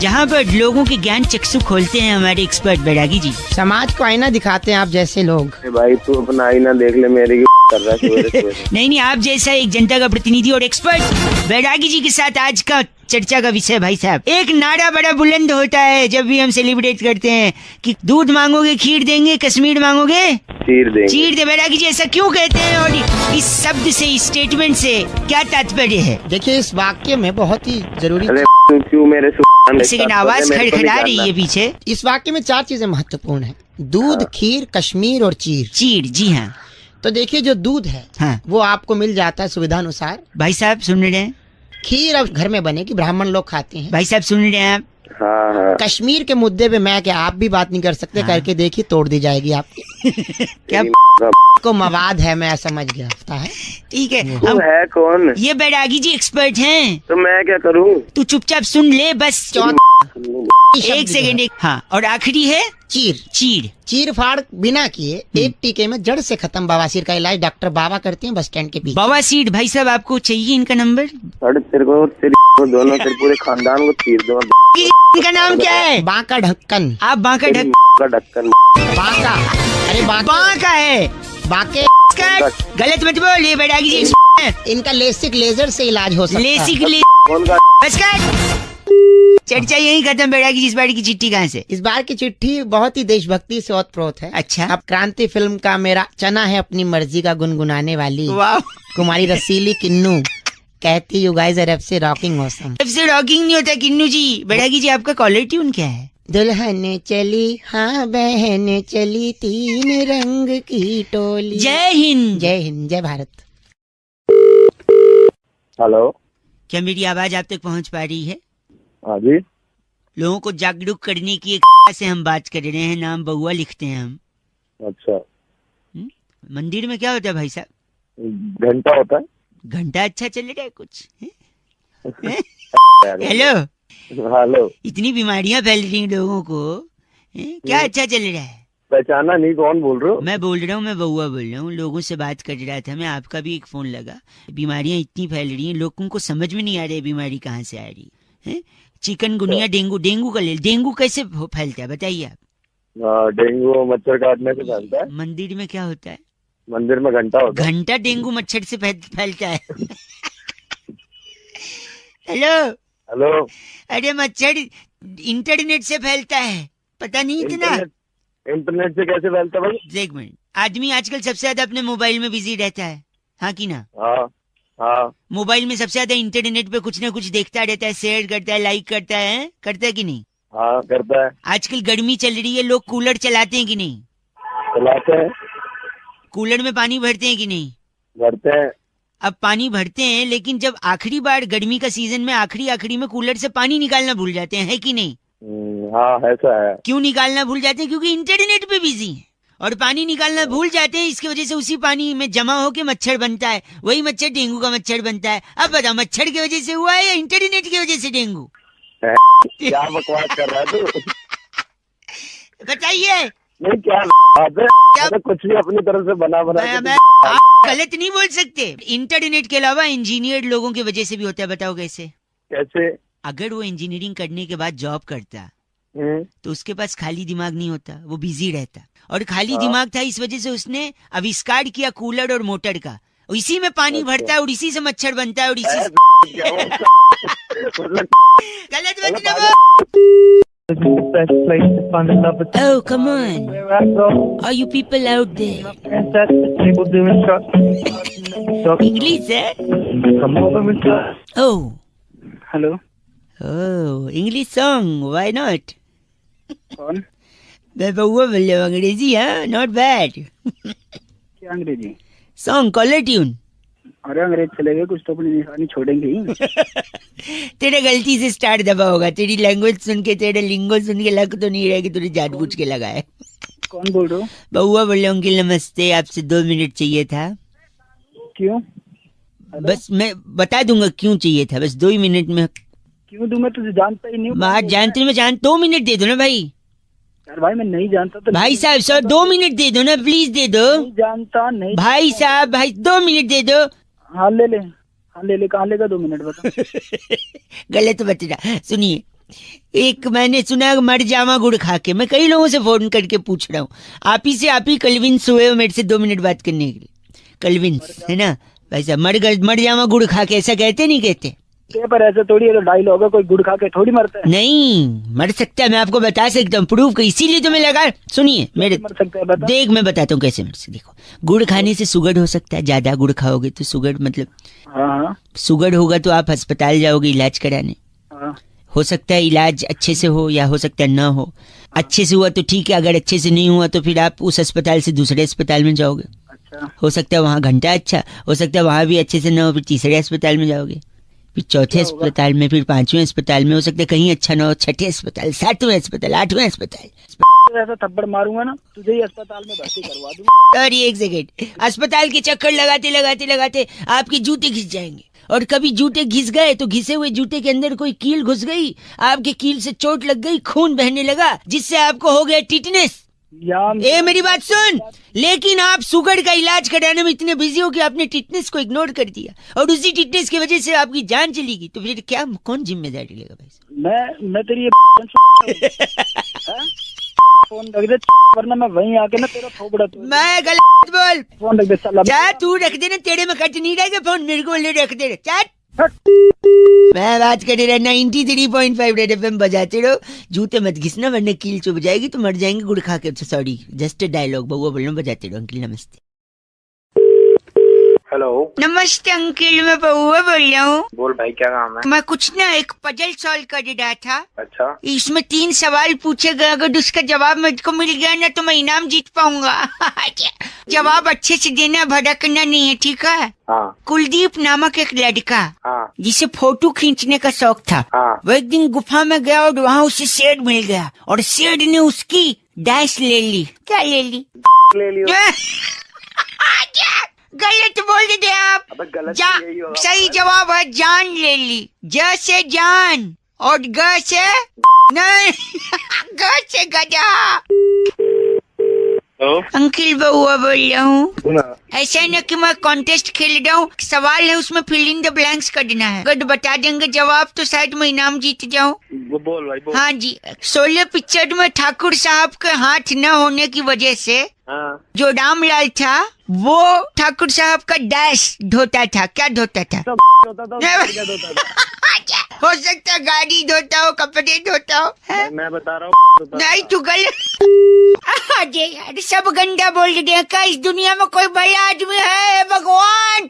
जहाँ पर लोगों के ज्ञान चक्षु खोलते हैं हमारे एक्सपर्ट बैरागी जी। समाज को आईना दिखाते हैं आप जैसे लोग। भाई तू अपना आईना देख ले, मेरे कर रहा है। नहीं, आप जैसा एक जनता का प्रतिनिधि और एक्सपर्ट बैरागी जी के साथ आज का चर्चा का विषय भाई साहब, एक नारा बड़ा बुलंद होता है जब भी हम सेलिब्रेट करते हैं कि दूध मांगोगे खीर देंगे, कश्मीर मांगोगे चीर देंगे। चीर दे। बैरागी जी ऐसा क्यों कहते हैं, और इस शब्द से, इस स्टेटमेंट से क्या तात्पर्य है? देखिए, इस वाक्य में बहुत ही जरूरी, क्यों मेरे सेकंड आवाज खड़खड़ा रही है पीछे। इस वाक्य में 4 चीजें महत्वपूर्ण है: दूध, खीर, कश्मीर और चीर। चीर, जी हाँ। तो देखिए, जो दूध है हाँ, वो आपको मिल जाता है सुविधा अनुसार। भाई साहब सुन रहे हैं? खीर अब घर में बनेगी, ब्राह्मण लोग खाते हैं। भाई साहब सुन रहे हैं आप? हाँ हाँ। कश्मीर के मुद्दे पे मैं क्या, आप भी बात नहीं कर सकते। हाँ। करके देखिए, तोड़ दी जाएगी आपकी। क्या को मवाद है, मैं समझ गया है। ठीक है। हम है कौन? ये बैरागी जी एक्सपर्ट हैं। तो मैं क्या करूँ? तू चुपचाप सुन ले बस। एक सेकेंड। हाँ, और आखिरी है चीर। चीर, चीर फाड़ बिना किए एक टीके में जड़ से खत्म बवासीर का इलाज डॉक्टर बाबा करते हैं बस स्टैंड के पीछे। बवासीर। भाई साहब आपको चाहिए इनका नंबर? तेरे को दोनों तेरे पूरे खानदान को चीर दो। इनका नाम क्या है? बांका ढक्कन। आप बांका ढक्कन। बांका, अरे बांका है, बांके। गलत मत बोल। ये बैरागी जी इनका लेसिक लेजर से इलाज हो सकता है। लेसिक कौन का? बस कर। चर्चा यही खत्म बेटा की इस बार की चिट्ठी कहाँ से? इस बार की चिट्ठी बहुत ही देशभक्ति से ओतप्रोत है। अच्छा। अब क्रांति फिल्म का मेरा चना है अपनी मर्जी का गुनगुनाने वाली वाह। कुमारी रसीली किन्नू कहती यू गाइस आर एफसी रॉकिंग ऑसम। सबसे रॉकिंग नहीं होता किन्नू जी। बेटा की जी आपका कॉलर ट्यून क्या है? दुल्हन चली हाँ बहन चली तीन रंग की टोली। जय हिंद। जय हिंद जय भारत। हेलो, क्या मेरी आवाज आप तक पहुंच पा रही है? हाँ जी। लोगों को जागरूक करने की एक से हम बात कर रहे हैं। नाम बउआ लिखते हैं हम। अच्छा, मंदिर में क्या होता है भाई साहब? घंटा होता है। घंटा अच्छा चल रहा है कुछ? हेलो, हेलो, इतनी बीमारियां फैल रही हैं लोगों को, क्या अच्छा चल रहा है? पहचाना नहीं, कौन बोल रहे हो? मैं बोल रहा हूँ, मैं बउआ बोल रहा हूँ। लोगों से बात कर रहा था मैं, आपका भी एक फोन लगा। बीमारियां इतनी फैल रही हैं, लोगों को समझ में नहीं आ रही बीमारी कहाँ से आ रही है। Chikungunya, dengue. डेंगू का ले, डेंगू कैसे फैलता है बताइए आप? डेंगू मच्छर काटने से फैलता है। मंदिर में क्या होता है? मंदिर में घंटा होता है। घंटा डेंगू मच्छर से फैलता है। हेलो हेलो, अरे मच्छर इंटरनेट से फैलता है, पता नहीं इतना? इंटरनेट से कैसे फैलता है भाई? एक मिनट, आदमी आजकल सबसे ज्यादा अपने मोबाइल में बिजी रहता है, हाँ की ना? हाँ हाँ। मोबाइल में सबसे ज्यादा इंटरनेट पे कुछ ना कुछ देखता रहता है, शेयर करता है, लाइक करता है कि नहीं? हाँ करता है। आजकल गर्मी चल रही है, लोग कूलर चलाते हैं कि नहीं? चलाते हैं। कूलर में पानी भरते हैं कि नहीं? भरते हैं। अब पानी भरते हैं, लेकिन जब आखिरी बार गर्मी का सीजन में आखिरी में कूलर से पानी निकालना भूल जाते हैं, है कि नहीं? हाँ ऐसा है। क्यों निकालना भूल जाते हैं? क्योंकि इंटरनेट पे बिजी है और पानी निकालना भूल जाते हैं। इसकी वजह से उसी पानी में जमा होके मच्छर बनता है, वही मच्छर डेंगू का मच्छर बनता है। अब बताओ, मच्छर की वजह से हुआ है या इंटरनेट की वजह से डेंगू? क्या बकवास कर रहा है तू? बताइए। नहीं, क्या बात है? तो कुछ भी अपनी तरफ से बना मैं आप गलत नहीं बोल सकते। इंटरनेट के अलावा इंजीनियर लोगों की वजह से भी होता है। बताओ कैसे? कैसे? अगर वो इंजीनियरिंग करने के बाद जॉब करता तो उसके पास खाली दिमाग नहीं होता, वो बिजी रहता। और खाली दिमाग था, इस वजह से उसने आविष्कार किया कूलर और मोटर का। इसी में पानी भरता है और इसी से मच्छर बनता है और इसी से गलत मत ना बोल। Oh, come on. Are you people out there? English, eh? Oh. Hello. Oh, English song. Why not? कौन? मैं बउआ बोल रहा हूँ, अंग्रेजी। हाँ, नॉट बैड। क्या अंग्रेजी? Song, caller tune. अरे अंग्रेज चले गए, कुछ तो अपनी निशानी छोड़ेंगे ही। तेरे गलती से स्टार्ट दबा होगा। तेरी लैंग्वेज सुन के, तेरे लिंगो सुन के लग तो नहीं रहा कि तूने जानबूझ के लगाया। कौन बोल रहे हो? बउआ बोल रहा हूँ कि नमस्ते, आपसे 2 मिनट चाहिए था। क्यों? बस मैं बता दूंगा क्यों चाहिए था, बस 2 ही मिनट में। क्यों दूं? मैं तुझे जानता ही नहीं हूँ। बात जानते मैं 2 मिनट दे दो ना भाई। यार भाई मैं नहीं जानता तो भाई साहब सर 2 मिनट दे दो ना, प्लीज दे दो। नहीं जानता नहीं। भाई साहब, भाई 2 मिनट दे दो। हाँ ले ले, हाँ ले ले। कहाँ लेगा? 2 मिनट बता। गलत बता। सुनिए, एक मैंने सुना मर जावा गुड़ खा के। मैं कई लोगों से फोन करके पूछ रहा हूँ, आप ही कलविंस हुए हो मेरे से 2 मिनट बात करने के लिए। कलविंस है ना भाई साहब? मर जावा गुड़ खा के, ऐसा कहते नहीं कहते? पर ऐसा थोड़ी है, तो डायलॉग है, कोई गुड़ खा के थोड़ी मरता है। नहीं मर सकता है, मैं आपको बता सकता हूँ, प्रूफ कर, इसीलिए तो मैं लगा। सुनिए मेरे, मर सकता है, बता। देख मैं बताता हूँ कैसे मर सकता। देखो, गुड़ खाने से शुगर हो सकता है, ज्यादा गुड़ खाओगे तो शुगर, मतलब हाँ शुगर होगा तो आप अस्पताल जाओगे इलाज कराने। हाँ। हो सकता है इलाज अच्छे से हो या हो सकता है ना हो। अच्छे से हुआ तो ठीक है, अगर अच्छे से नहीं हुआ तो फिर आप उस अस्पताल से दूसरे अस्पताल में जाओगे। अच्छा। हो सकता है वहाँ घंटा अच्छा, हो सकता है वहाँ भी अच्छे से ना हो, फिर तीसरे अस्पताल में जाओगे, फिर चौथे अस्पताल में, फिर 5वें अस्पताल में। हो सकता है कहीं अच्छा ना हो, 6ठे अस्पताल, 7वें अस्पताल, 8वें अस्पताल। ऐसा थप्पड़ मारूंगा ना, तुझे ही अस्पताल में भर्ती करवा दूंगा। अरे एक सेकेंड, अस्पताल के चक्कर लगाते लगाते लगाते आपके जूते घिस जाएंगे, और कभी जूते घिस गए तो घिसे हुए जूते के अंदर कोई कील घुस गई, आपके कील से चोट लग गई, खून बहने लगा, जिससे आपको हो गया टिटनेस। ए मेरी बात सुन, लेकिन आप शुगर का इलाज कराने में इतने बिजी हो कि आपने टिटनेस को इग्नोर कर दिया, और उसी टिटनेस की वजह से आपकी जान चली गई, तो फिर क्या, कौन जिम्मेदारी लेगा भाई? मैं तेरी ये फोन रख दे, वरना मैं वहीं आके ना तेरा थोबड़ा तोड़। मैं गलत बोल, फोन रख दे, जा तू रख दे ना, तेरे में कट नहीं रहेगा फोन, मेरे को ले रख दे। मैं बात कर रहा 93.5 रेड एफएम बजाते रहो, जूते मत घिसना वरना कील चुभ जाएगी तो मर जाएंगे गुड़ खा के। सॉरी, जस्ट डायलॉग बउआ बोल रहा हूँ, बजाते रहो। अंकल नमस्ते। हेलो नमस्ते अंकल, मैं बउआ बोल रहा हूँ। बोल भाई, क्या काम है? मैं कुछ ना एक पजल सॉल्व कर रहा था। अच्छा, इसमें 3 सवाल पूछे गए, अगर उसका जवाब मुझको मिल गया ना तो मैं इनाम जीत पाऊंगा। जवाब अच्छे से देना, भड़कना नहीं है, ठीक है? हाँ कुलदीप नामक एक लड़का हाँ जिसे फोटो खींचने का शौक था, हाँ। वो एक दिन गुफा में गया और वहाँ उसे शेर मिल गया और शेर ने उसकी डैश ले ली। क्या ले ली? ले लियो। गलत बोल दे आप। अबे गलत जा, यही होगा। सही जवाब है जान ले ली। ज से जान और ग से नहीं, ग से गजा। अंकिल बउआ बोल रहा हूँ। ऐसा है ना कि मैं कॉन्टेस्ट खेल रहा हूँ, सवाल है उसमें फिल इन द ब्लैंक्स करना है। अगर बता देंगे जवाब तो शायद मैं इनाम जीत जाऊँ। बोल भाई बोल। हाँ जी, 16 पिक्चर में ठाकुर साहब के हाथ न होने की वजह से हाँ। जो रामलाल था वो ठाकुर साहब का डैश धोता था। क्या धोता था? हो सकता है गाड़ी धोता हो, कपड़े धोता हो। मैं बता रहा हूँ। नहीं तू गलत। अरे यार, सब गंदा बोल दिया। क्या इस दुनिया में कोई बड़ा आदमी है? भगवान।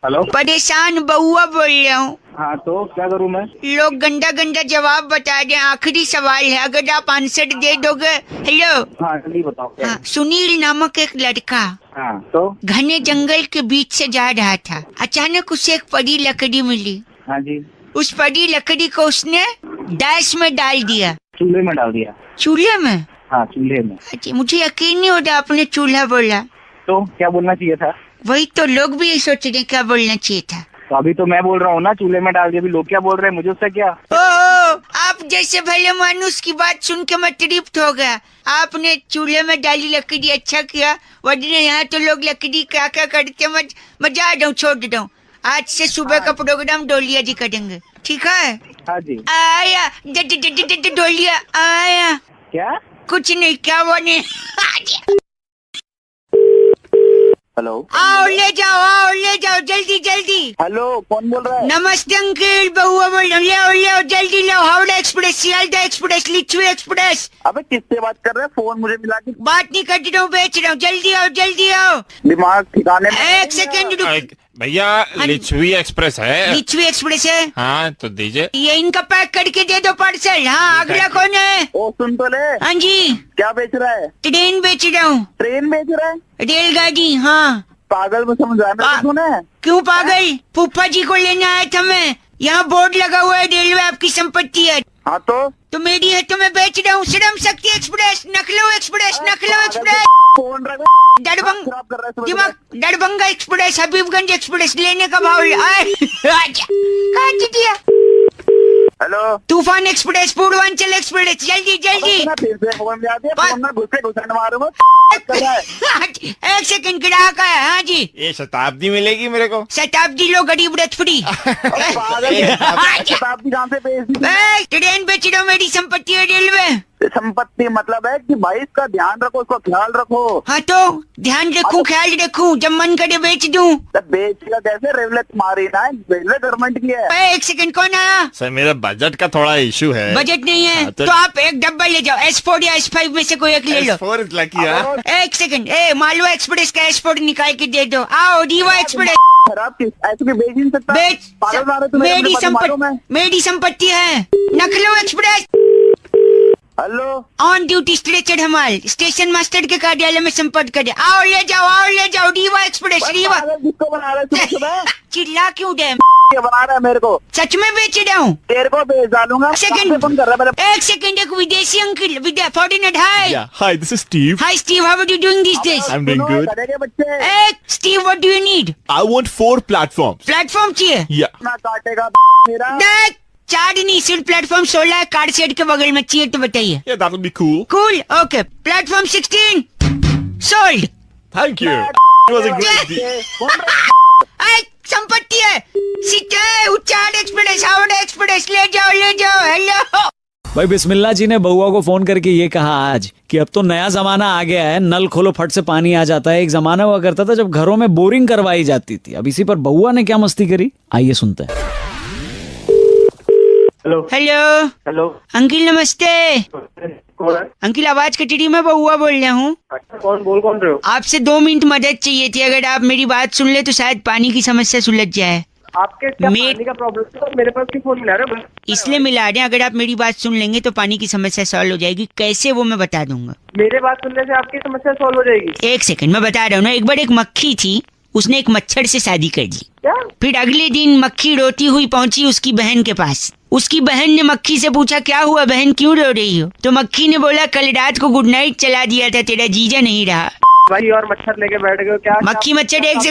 हेलो, परेशान बउआ बोल रहा हूँ। हाँ तो क्या करूँ मैं? लोग गंदा गंदा जवाब बता दे। आखिरी सवाल है, अगर आप आंसर दे दोगे। हेलो। हाँ जल्दी बताओ क्या? हाँ, सुनील नामक एक लड़का हाँ तो? घने जंगल के बीच से जा रहा था। अचानक उसे एक पड़ी लकड़ी मिली। हाँ जी। उस पड़ी लकड़ी को उसने डैश में डाल दिया। चूल्हे में डाल दिया? चूल्हे में? हाँ चूल्हे में। अच्छा, मुझे यकीन नहीं होता आपने चूल्हा बोला। तो क्या बोलना चाहिए था? वही तो लोग भी यही सोच रहे क्या बोलना चाहिए था। तो अभी तो मैं बोल रहा हूँ ना चूल्हे में डाल दिया, अभी लोग क्या बोल रहे हैं मुझे उससे क्या? ओ, आप जैसे भले मानुस की बात सुन के मैं तृप्त हो गया। आपने चूल्हे में डाली लकड़ी, अच्छा किया, वरना यहाँ तो लोग लकड़ी क्या क्या करते। मैं जा रहा हूँ, छोड़ रहा हूँ। आज से सुबह का प्रोग्राम डोलिया जी करेंगे, ठीक है? हाँ जी। आया डोलिया आया। क्या? कुछ नहीं, क्या बने? हेलो, आओ ले जाओ जल्दी जल्दी। हेलो, कौन बोल रहा है? नमस्ते अंकल, बउआ बोल रहा हूँ। ले जल्दी लो। Howrah express, Sealdah express, Lichchhavi express. अबे किससे बात कर रहे हैं? फोन मुझे मिला के। बात नहीं कर रहा हूँ, बेच रहा हूँ। जल्दी आओ। दिमाग ठिकाने में। एक सेकंड रुक। भैया लिच्छवी एक्सप्रेस है। लिच्छवी एक्सप्रेस है? हाँ तो दीजिए। ये इनका पैक करके दे दो पार्सल। हाँ, अगला कौन है? ओ सुन तो ले। हाँ जी। क्या बेच रहा है? ट्रेन बेच रहा हूँ। ट्रेन बेच रहा है? रेलगाड़ी। हाँ। पागल में समझ रहा है मेरे को सुने? क्यों पागल? फूफा जी को लेने आया था मैं। यहाँ बोर्ड लगा हुआ है, रेलवे आपकी संपत्ति है। हाँ तो मेरी है तो मैं बेच रहा हूँ। Shram Shakti express, नखलऊ express, नखलऊ express, phone रख। खराब कर रहा है दिमाग, दरभंगा एक्सप्रेस, हबीबगंज एक्सप्रेस। लेने का भाव दिया। हेलो, तूफान एक्सप्रेस, पूर्वांचल एक्सप्रेस। जल्दी फिर से फोन में आती है, फोन में घुसे मारूंगा। एक सेकंड, ग्राहक आया। हाँ जी। ये शताब्दी मिलेगी मेरे को? शताब्दी लो, गरीब रथ फ्री। शताब्दी कहाँ से बेच दी? ट्रेन बेच रहा हूँ, मेरी संपत्ति है रेलवे। संपत्ति मतलब है कि भाई इसका ध्यान रखो, उसका ख्याल रखो। हाँ तो ध्यान रखूं, ख्याल रखूं, जब मन करे बेच दूं। बेचेगा कैसे? रेलवे तुम्हारी ना, रेलवे गवर्नमेंट की है। एक सेकंड, कौन आया? सर मेरा बजट का थोड़ा इशू है। बजट नहीं है? हाँ, तो आप एक डब्बा ले जाओ, S4 या S5 में से कोई एक ले लो। S4 is lucky, हाँ? एक सेकंड, मालवा एक्सप्रेस का S4 निकाल के दे दो। आओ, रीवा एक्सप्रेस। खराब किस ऐसे भी बेच नहीं सकता। मेरी संपत्ति है। नखलऊ express. Hello, on duty stretcher हमाल, स्टेशन मास्टर के कार्यालय में संपर्क करें। आओ ले जाओ, रीवा एक्सप्रेस, रीवा। जिसको बना रहे सुबह चिल्ला क्यों दे? बना रहा है मेरे को। सच में बेच रहा हूँ। तेरे को बेच डालूंगा। सेकंड, फोन कर रहा है मेरे। एक सेकंड, एक विदेशी uncle, foreigner. Hi Hi, this is Steve. Hi Steve, how are you doing this days? I'm doing good. गधे के बच्चे एक Steve, what do you need? I want 4 platforms. Platform चाहिए? Yeah. ना काटेगा मेरा। देख, 4 नहीं, सिर्फ प्लेटफॉर्म 16 है, कार शेड के बगल में। चाहिए तो बताइए। Yeah, that will be cool. Cool, okay. Platform 16 sold. Thank you. It was a great deal. संपत्ति है। उच्चार एक्सप्रेस, हावड़ा एक्सप्रेस। ले जाओ। हेलो। भाई बिस्मिल्लाह जी ने बउआ को फोन करके ये कहा आज कि अब तो नया जमाना आ गया है, नल खोलो फट से पानी आ जाता है। एक जमाना हुआ करता था जब घरों में बोरिंग करवाई जाती थी। अब इसी पर बउआ ने क्या मस्ती करी, आइए सुनते हैं। हेलो हेलो हेलो अंकिल नमस्ते। कौन है? अंकिल आवाज कटी रही, मैं बउआ बोल रहा हूँ। अच्छा, कौन रहे हो? आपसे 2 मिनट मदद चाहिए थी, अगर आप मेरी बात सुन ले तो शायद पानी की समस्या सुलझ जाए। आपके क्या पानी का प्रॉब्लम है? मेरे पास की फोन मिला रहे हो? इसलिए मिला रहे हैं, अगर आप मेरी बात सुन लेंगे तो पानी की समस्या सॉल्व हो जाएगी। कैसे वो मैं बता दूंगा। मेरे बात सुनने से आपकी समस्या सॉल्व हो जाएगी? 1 सेकंड मैं बता रहा हूँ ना। एक बार एक मक्खी थी, उसने एक मच्छर से शादी कर ली। क्या? फिर अगले दिन मक्खी रोती हुई पहुंची उसकी बहन के पास। उसकी बहन ने मक्खी से पूछा क्या हुआ बहन, क्यों रो रही हो? तो मक्खी ने बोला कल रात को गुड नाइट चला दिया था, तेरा जीजा नहीं रहा। भाई और मच्छर लेके बैठ गए क्या? मक्खी मच्छर एक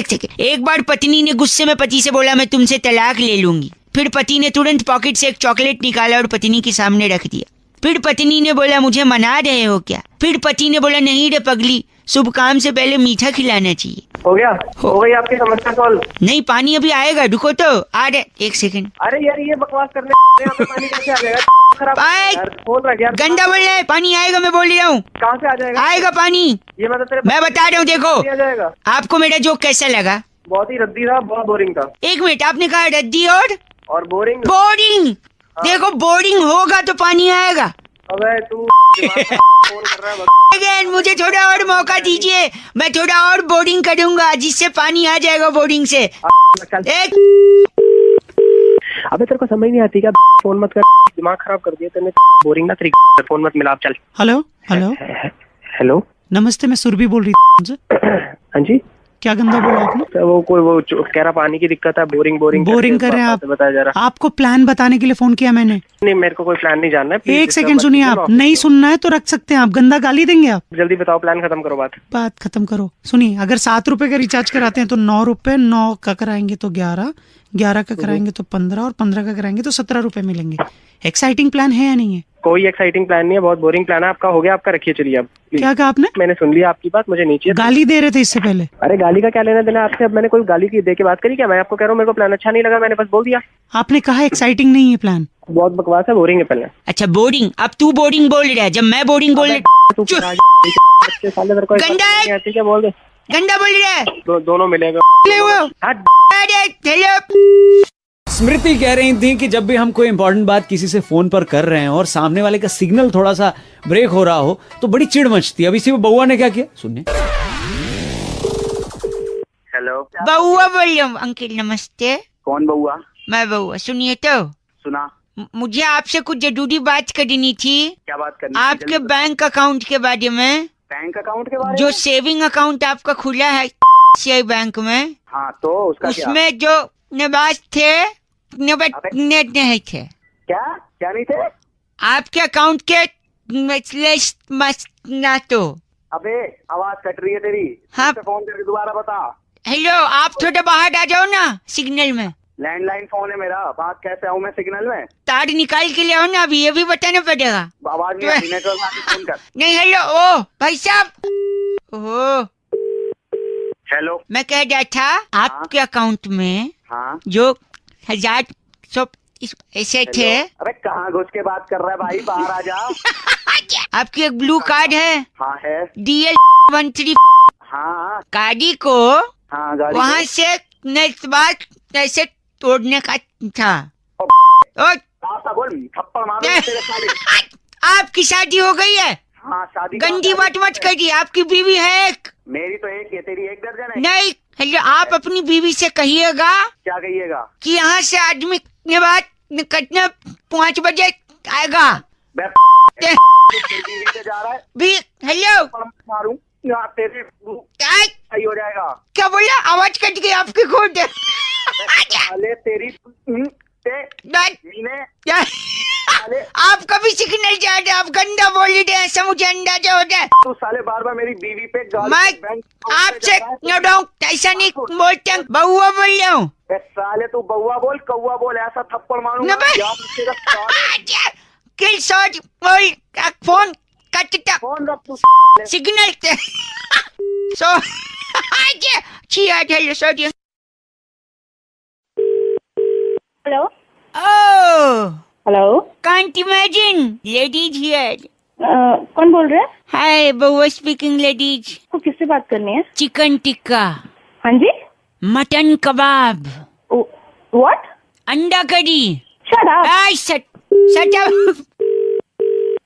सेकंड। एक बार पत्नी ने गुस्से में पति से बोला मैं तुमसे तलाक ले लूंगी। फिर पति ने तुरंत पॉकेट से एक चॉकलेट निकाला और पत्नी के सामने रख दिया। फिर पत्नी ने बोला मुझे मना रहे हो क्या? फिर पति ने बोला नहीं रे पगली, शुभ काम से पहले मीठा खिलाना चाहिए। हो गया? हो गई आपकी समस्या सॉल्व? नहीं पानी अभी आएगा, रुको तो आ रहे। 1 सेकंड। अरे यार ये बकवास करने यहाँ पे पानी कैसे आ जाएगा? खराब यार, फोन रख यार। गंदा बोल रहा है, पानी आएगा मैं बोल रहा हूँ। कहाँ से आ जाएगा? आएगा पानी, ये मैं बता रहा हूँ। देखो आ जाएगा। आपको मेरा जोक कैसा लगा? बहुत ही रद्दी था, बहुत बोरिंग था। 1 मिनट, आपने कहा रद्दी और बोरिंग। देखो बोरिंग होगा तो पानी आएगा। अबे तू फोन कर रहा है। अगेन मुझे थोड़ा और मौका दीजिए, मैं थोड़ा और बोरिंग करूंगा जिससे पानी आ जाएगा बोरिंग से। अबे तेरे को समझ नहीं आती क्या? फोन मत कर, दिमाग खराब कर दिया तेने। बोरिंग ना तरीके फोन मत मिला। आप चल। हेलो हेलो हेलो नमस्ते, मैं सुरभि बोल रही थी। हाँ जी, क्या गंदा बोला आपने? तो वो कह रहा पानी की दिक्कत है, बोरिंग कर रहे हैं आप। बताया जा रहा। आपको प्लान बताने के लिए फोन किया मैंने। नहीं मेरे को कोई प्लान नहीं जानना है। 1 सेकंड सुनिए, आप नहीं सुनना है तो रख सकते हैं। आप गंदा गाली देंगे आप? जल्दी बताओ, प्लान खत्म करो। बात खत्म करो। सुनिए, अगर 7 रुपए का रिचार्ज कराते हैं तो 9 रुपए, 9 का कराएंगे तो 11, 11 का कराएंगे तो 15 और 15 का कराएंगे तो 17 रुपए मिलेंगे। एक्साइटिंग प्लान है या नहीं है? कोई एक्साइटिंग प्लान नहीं है, बहुत बोरिंग प्लान है आपका। हो गया आपका, रखिए चलिए आप। क्या कहा आपने? मैंने सुन लिया आपकी बात, मुझे नीचे गाली दे रहे थे इससे पहले। अरे गाली का क्या लेना देना आपसे? अब मैंने कोई गाली की दे के बात करी क्या? मैं आपको कह रहा हूँ मेरे को प्लान अच्छा नहीं लगा, मैंने बस बोल दिया। आपने कहा एक्साइटिंग नहीं है प्लान। बहुत बकवास है, बोरिंग है पहले। अच्छा बोरिंग, अब तू बोरिंग बोल रहा है जब मैं बोरिंग बोल क्या बोल दे? गंदा बोल रहा है। दोनों मिलेगा। स्मृति कह रही थी कि जब भी हम कोई इंपॉर्टेंट बात किसी से फोन पर कर रहे हैं और सामने वाले का सिग्नल थोड़ा सा ब्रेक हो रहा हो तो बड़ी चिढ़ मचती है। अब इसी में बउआ ने क्या किया, सुनिए। हेलो बउआ बोल रहा हूँ। अंकिल नमस्ते। कौन बउआ? मैं बउआ। सुनिए तो, सुना। मुझे आपसे कुछ जरूरी बात करनी थी। क्या बात करनी? आपके बैंक अकाउंट के बारे में। बैंक अकाउंट के बारे जो में? सेविंग अकाउंट आपका खुला है CI बैंक में। हाँ तो उसका उसमें जो नवाज थे नहीं थे। क्या नहीं थे? आपके अकाउंट के ना तो। अबे आवाज कट रही है तेरी। हाँ फोन करके दोबारा बता। हेलो, आप थोड़ा बाहर आ जाओ ना सिग्नल में। लैंडलाइन फोन है मेरा, बात कैसे आऊँ मैं सिग्नल में? तार निकाल के ले आओ ना, अभी ये भी बताना पड़ेगा। आवाज नहीं आती, नेटवर्क आके फोन कर। नहीं हेलो, ओ भाई साहब। ओहो हेलो, मैं कह रहा था आपके अकाउंट में हाँ जो 1000 ऐसे थे। अरे कहाँ घुस के बात कर रहा है भाई, बाहर आ जा। आपकी एक ब्लू कार्ड है। हाँ है। DL 13। हाँ गाड़ी को हाँ गाड़ी वहाँ से नेक्स्ट बार कैसे तोड़ने का था। बोल, थप्पड़ मारो तेरे साले। आपकी शादी हो गई है? हाँ शादी। गंदी बात मत करिए, आपकी बीवी है एक। मेरी तो एक है, तेरी 1 दर्जन है। नहीं हेलो, आप अपनी बीवी से कहिएगा। क्या कहिएगा? कि यहाँ से आदमी ने बात निकटने 5 बजे आएगा। बीवी से जा रहा है भी हेलो मारूं यहाँ तेरे सही हो जाएगा। क्या बोला? आवाज कट गई आपकी खुद। अरे तेरी आप कभी सिग्नल जा रहे, आप गंदा बोल रहे हैं, ऐसा मुझे अंदाजा हो रहा है। तू साले बार बार मेरी बीवी पे मैं आपसे नो डाउट ऐसा नहीं बोलते, बउआ बोल रहा हूँ। साले तू बउआ बोल कौआ बोल, ऐसा थप्पड़ मारूंगा। किल शॉट बोल, फोन कटता, फोन रख तू signal so hello. Oh hello, can't imagine ladies here. कौन बोल रहे हैं? हाय बउआ स्पीकिंग लेडीज। को किससे बात करनी है? चिकन टिक्का, हाँ जी, मटन कबाब, व्हाट? अंडा करी। Shut up. Shut up.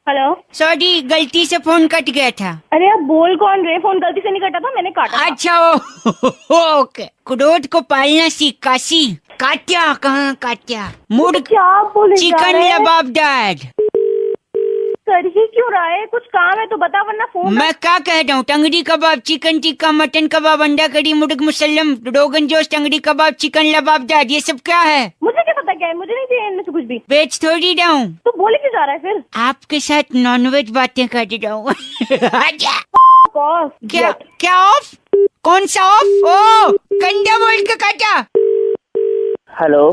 Hello, sorry गलती से फोन कट गया था। अरे आप बोल कौन रहे? फोन गलती से नहीं कटा था, मैंने काटा था। अच्छा ओके। क्रोध को पालना सीख काशी। काट्या कहाँ काट्या? मुड़ क्या बोले जा चिकन रहे हैं? लबाबदार। कर ही क्यों रहा है? कुछ काम है तो बता, वरना फोन। मैं क्या कह रहा हूँ? टंगड़ी कबाब, चिकन टिक्का, मटन कबाब, अंडा करी, मुर्ग मुसल्लम, रोगन जोश, टंगड़ी कबाब, चिकन लबाबदार, ये सब क्या है? मुझे क्या पता क्या है? मुझे नहीं चाहिए इनमें से कुछ भी। बेच थोड़ी रहा हूँ। तो बोले क्यों जा रहा है फिर? आपके साथ नॉनवेज बातें कर रहा हूँ। क्या क्या ऑफ? कौन सा ऑफ? ओ कंडा बोल के काटा। हेलो,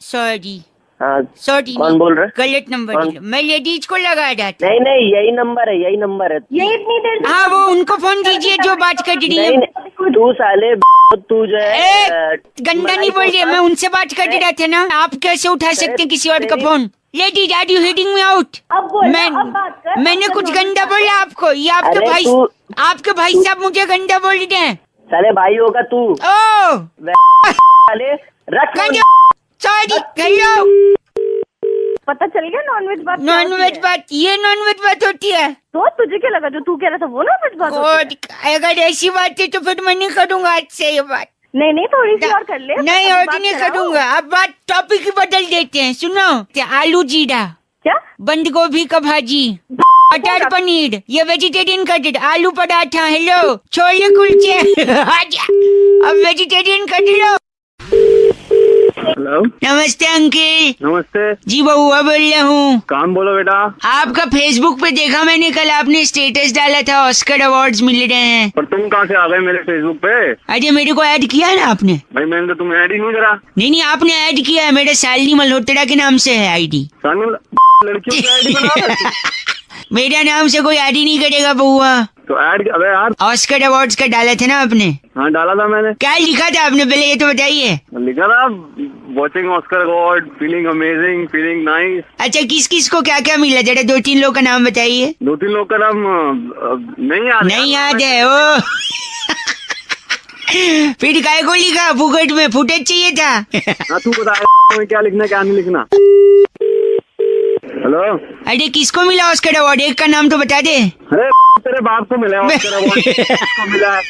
सॉरी हाँ सॉरी, कौन बोल रहे? गलत नंबर दिया। मैं लेडीज को लगा रहा था। नहीं नहीं, यही नंबर है, यही नंबर है। यही इतनी देर से- हाँ वो उनको फोन कीजिए जो बात कर रही है। नहीं, तू साले तू जो है गंदा नहीं बोल रही है, मैं उनसे बात कर रहा था ना। आप कैसे उठा सकते हैं किसी और का phone? Ladies are you hitting me out? अब बोल, अब बात कर। मैंने कुछ गंदा बोला आपको? ये आपके अरे भाई, तू- आपके भाई साहब मुझे गंदा बोल रहे हैं। साले भाई होगा तू। ओ साले रख। Sorry hello. पता चल गया नॉनवेज बात? नॉनवेज बात, ये नॉनवेज बात होती है? तो तुझे क्या लगा जो तू कह रहा था वो नॉनवेज बात होती है? अगर ऐसी बात है तो फिर मैं नहीं करूँगा आज से ये बात। नहीं थोड़ी सी और कर ले। नहीं और नहीं करूँगा। अब बात टॉपिक ही बदल देते हैं। सुनो, आलू जीरा, क्या? बंद गोभी का भाजी, मटर पनीर, ये वेजिटेरियन का डिश। आलू पराठा, हेलो, छोले कुलचे। अब वेजिटेरियन का लो। हेलो, नमस्ते अंकिल। नमस्ते जी बउआ बोल रहा हूँ। काम बोलो बेटा। आपका फेसबुक पे देखा मैंने, कल आपने स्टेटस डाला था ऑस्कर अवार्ड्स मिल रहे हैं। पर तुम कहाँ से आ गए मेरे फेसबुक पे? अरे मेरे को ऐड किया है ना आपने? भाई मैंने तो तुम्हें ऐड ही नहीं करा। नहीं आपने ऐड किया है, मेरे शालिनी मल्होत्रा के नाम से है आईडी। लड़कियों की ऐड बना। मेरा नाम से कोई ऐड ही नहीं करेगा बउआ। तो ऐड अबे यार, ऑस्कर अवार्ड्स का डाला था ना आपने? हाँ डाला था मैंने। क्या लिखा था आपने पहले ये तो बताइए। लिखा था watching Oscar award, feeling amazing, feeling nice. अच्छा किस किस को क्या क्या मिला? जरा 2-3 लोग का नाम बताइए। 2-3 लोग का नाम नहीं याद है ओ। फिर काय को लिखा? फुकट में फुटेज चाहिए था। हाँ तू बता क्या लिखना क्या नहीं लिखना। हेलो, अरे किसको मिला ऑस्कर अवार्ड? एक का नाम तो बता दे। अरे तेरे बाप को मिला ऑस्कर अवार्ड। किसको मिला है?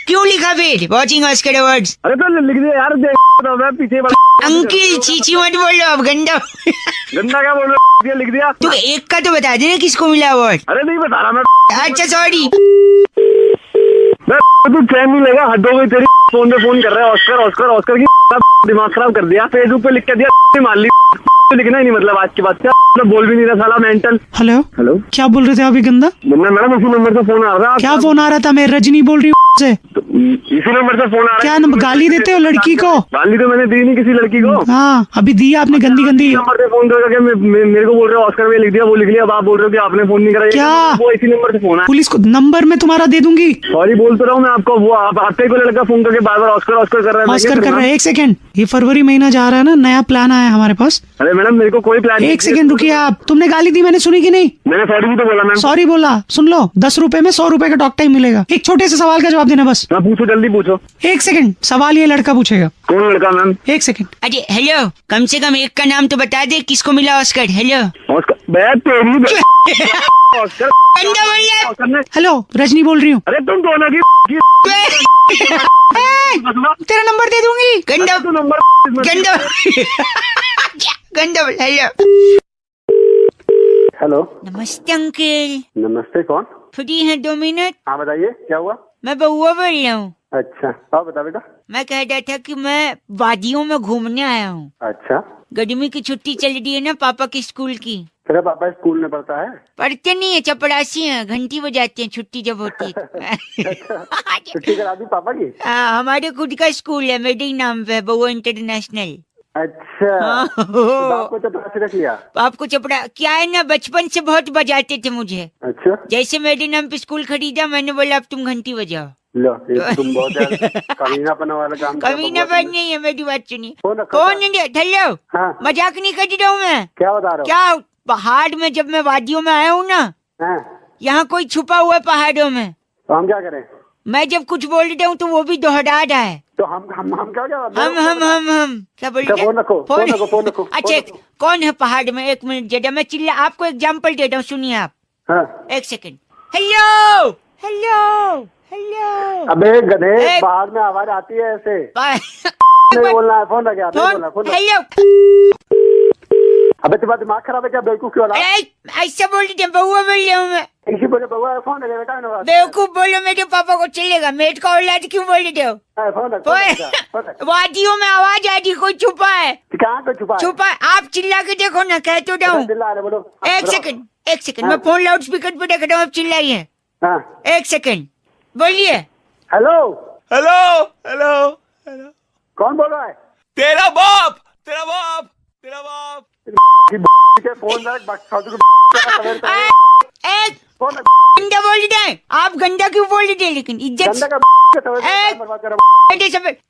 क्यों लिखा फिर वॉचिंग ऑस्कर अवार्ड्स? अरे तो लिख दिया यार, देख पीछे। अंकिल चीची मत बोलो अब, गंदा गंदा क्या बोल रहे? लिख दिया। तो एक का तो बता दे ना किसको मिला अवार्ड। अरे नहीं बता रहा मैं। अच्छा सॉरी। तू चैन नहीं लेगा, हद हो गई तेरी। फोन पे फोन कर रहा है ऑस्कर ऑस्कर ऑस्कर की। दिमाग खराब कर दिया। फेसबुक पे लिख के दिया, मान ली। लिखना ही नहीं मतलब आज के बाद। क्या मतलब बोल भी नहीं रहा साला मेंटल। हेलो हेलो, क्या बोल रहे थे आप? गंदा मैडम उसी नंबर से फोन आ रहा था। क्या फोन आ रहा था? मैं रजनी बोल रही हूँ से। तो इसी नंबर से फोन आ रहा है। क्या नंबर? गाली देते हो लड़की को? गाली तो मैंने दी नहीं किसी लड़की को। हाँ अभी दी आपने, गंदी गंदी नंबर से फोन करके मेरे को बोल रहे हो ऑस्कर में लिख दिया, वो लिख लिया। अब आप बोल रहे हो कि आपने फोन नहीं करा। क्या? वो इसी नंबर से फोन है। पुलिस को नंबर में तुम्हारा दे दूंगी। सॉरी बोल तो रहा हूँ मैं आपको। वो आपके को लड़का फोन करके बार बार ऑस्कर ऑस्कर कर रहा है। ऑस्कर कर रहा है। एक सेकंड, ये फरवरी महीना जा रहा है ना, नया प्लान आया हमारे पास। अरे मैडम मेरे को कोई प्लान। एक सेकंड रुकिए आप। तुमने गाली दी, मैंने सुनी कि नहीं? मैंने सॉरी भी तो बोला मैम। सॉरी बोला, सुन लो। 10 रुपए में 100 रुपए का टॉक टाइम मिलेगा। एक छोटे से सवाल का जवाब देना बस। हाँ पूछो, जल्दी पूछो। एक सेकंड, सवाल ये लड़का पूछेगा। कौन लड़का मैम? एक सेकंड। अरे हेलो, कम से कम एक का नाम तो बता दे किसको मिला Oscar. Hello Oscar. Hello Rajni बोल रही हूँ। अरे तुम दोनों की तेरा नंबर दे दूंगी। गंदा तो नंबर गंदा गंदा। हेलो हेलो, नमस्ते अंकल। नमस्ते। कौन? फ्री है 2 मिनट? हाँ बताइए क्या हुआ? मैं बउआ बोल रहा हूँ। अच्छा हाँ बता बेटा। मैं कह रहा था कि मैं वादियों में घूमने आया हूँ। अच्छा, गर्मी की छुट्टी चल रही है ना पापा की स्कूल की। तेरा पापा स्कूल में पढ़ता है? पढ़ते नहीं है, चपरासी हैं, घंटी बजाते हैं छुट्टी जब होती है। छुट्टी करा दी पापा की? हाँ हमारे खुद का स्कूल है, मेरे ही नाम पे, बउआ इंटरनेशनल। अच्छा तो बाप को चपरासी रख लिया? आपको चपड़ा क्या है ना, बचपन से बहुत बजाते थे मुझे। अच्छा, जैसे मेरे नाम पे स्कूल खरीदा, मैंने बोला अब तुम घंटी बजाओ। लो ये तुम बहुत ज्यादा कमीनापना वाला काम कर रहे हो। कमीनापन नहीं है, मेरी बात सुनिए। फोन रखो। फोन नहीं हेलो, हाँ। मजाक नहीं कर रहा हूँ मैं। क्या बता रहे हो? क्या पहाड़ में जब मैं वादियों में आया हूँ ना, हाँ। यहाँ कोई छुपा हुआ है पहाड़ों में। तो हम क्या करें? मैं जब कुछ बोल रहा हूँ तो वो भी दोहरा रहा है। तो हम क्या क्या हम क्या बोल रहे हैं? फोन रखो। अच्छा कौन है पहाड़ में? एक मिनट जरा मैं चिल्ला, आपको एग्जाम्पल देता हूँ, सुनिए आप। हाँ। एक सेकंड। Hello hello hello. अबे गधे, बाहर में आवाज आती है ऐसे नहीं बोलना है। फोन रख यार, फोन हेलो। अबे तुम्हारा दिमाग खराब है क्या? बेवकूफ क्यों? ऐसा बोल रही बउआ बोल रहा हूँ मैं। इसी बोले बउआ फोन लगे बेटा। बेवकूफ बोलो मेरे पापा को चलेगा, मेट का औलाद क्यों बोल रहे हो? फोन वादियों में आवाज आ रही, कोई छुपा है। कहाँ पे छुपा है? आप चिल्ला के देखो ना, कह तो रहा हूँ। एक सेकंड मैं फोन लाउड स्पीकर पे रख रहा हूँ, आप चिल्लाइए। एक सेकंड बोलिए। Hello hello hello hello. कौन बोल रहा है? तेरा बाप तेरा बाप तेरा बाप। फोन गंदा बोल रहे हैं आप। गंदा क्यों बोल रहे थे? लेकिन इज्जत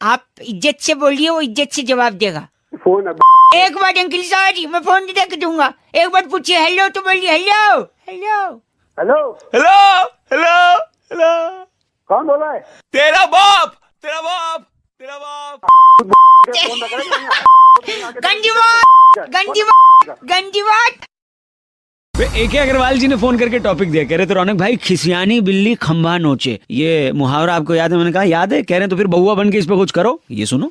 आप इज्जत से बोलिए, वो इज्जत से जवाब देगा। फोन एक बार अंकिल सॉरी, मैं फोन रख दूंगा। एक बार पूछिए हेलो तो बोलिए hello hello hello hello hello hello. कौन बोल रहा है? तेरा बाप तेरा बाप तेरा बाप। गंदी बात। AK अग्रवाल जी ने फोन करके टॉपिक दिया, कह रहे थे रौनक भाई खिसियानी बिल्ली खंभा नोचे, ये मुहावरा आपको याद है? मैंने कहा याद है। कह रहे हैं तो फिर बहुआ बन के इस पे कुछ करो। ये सुनो।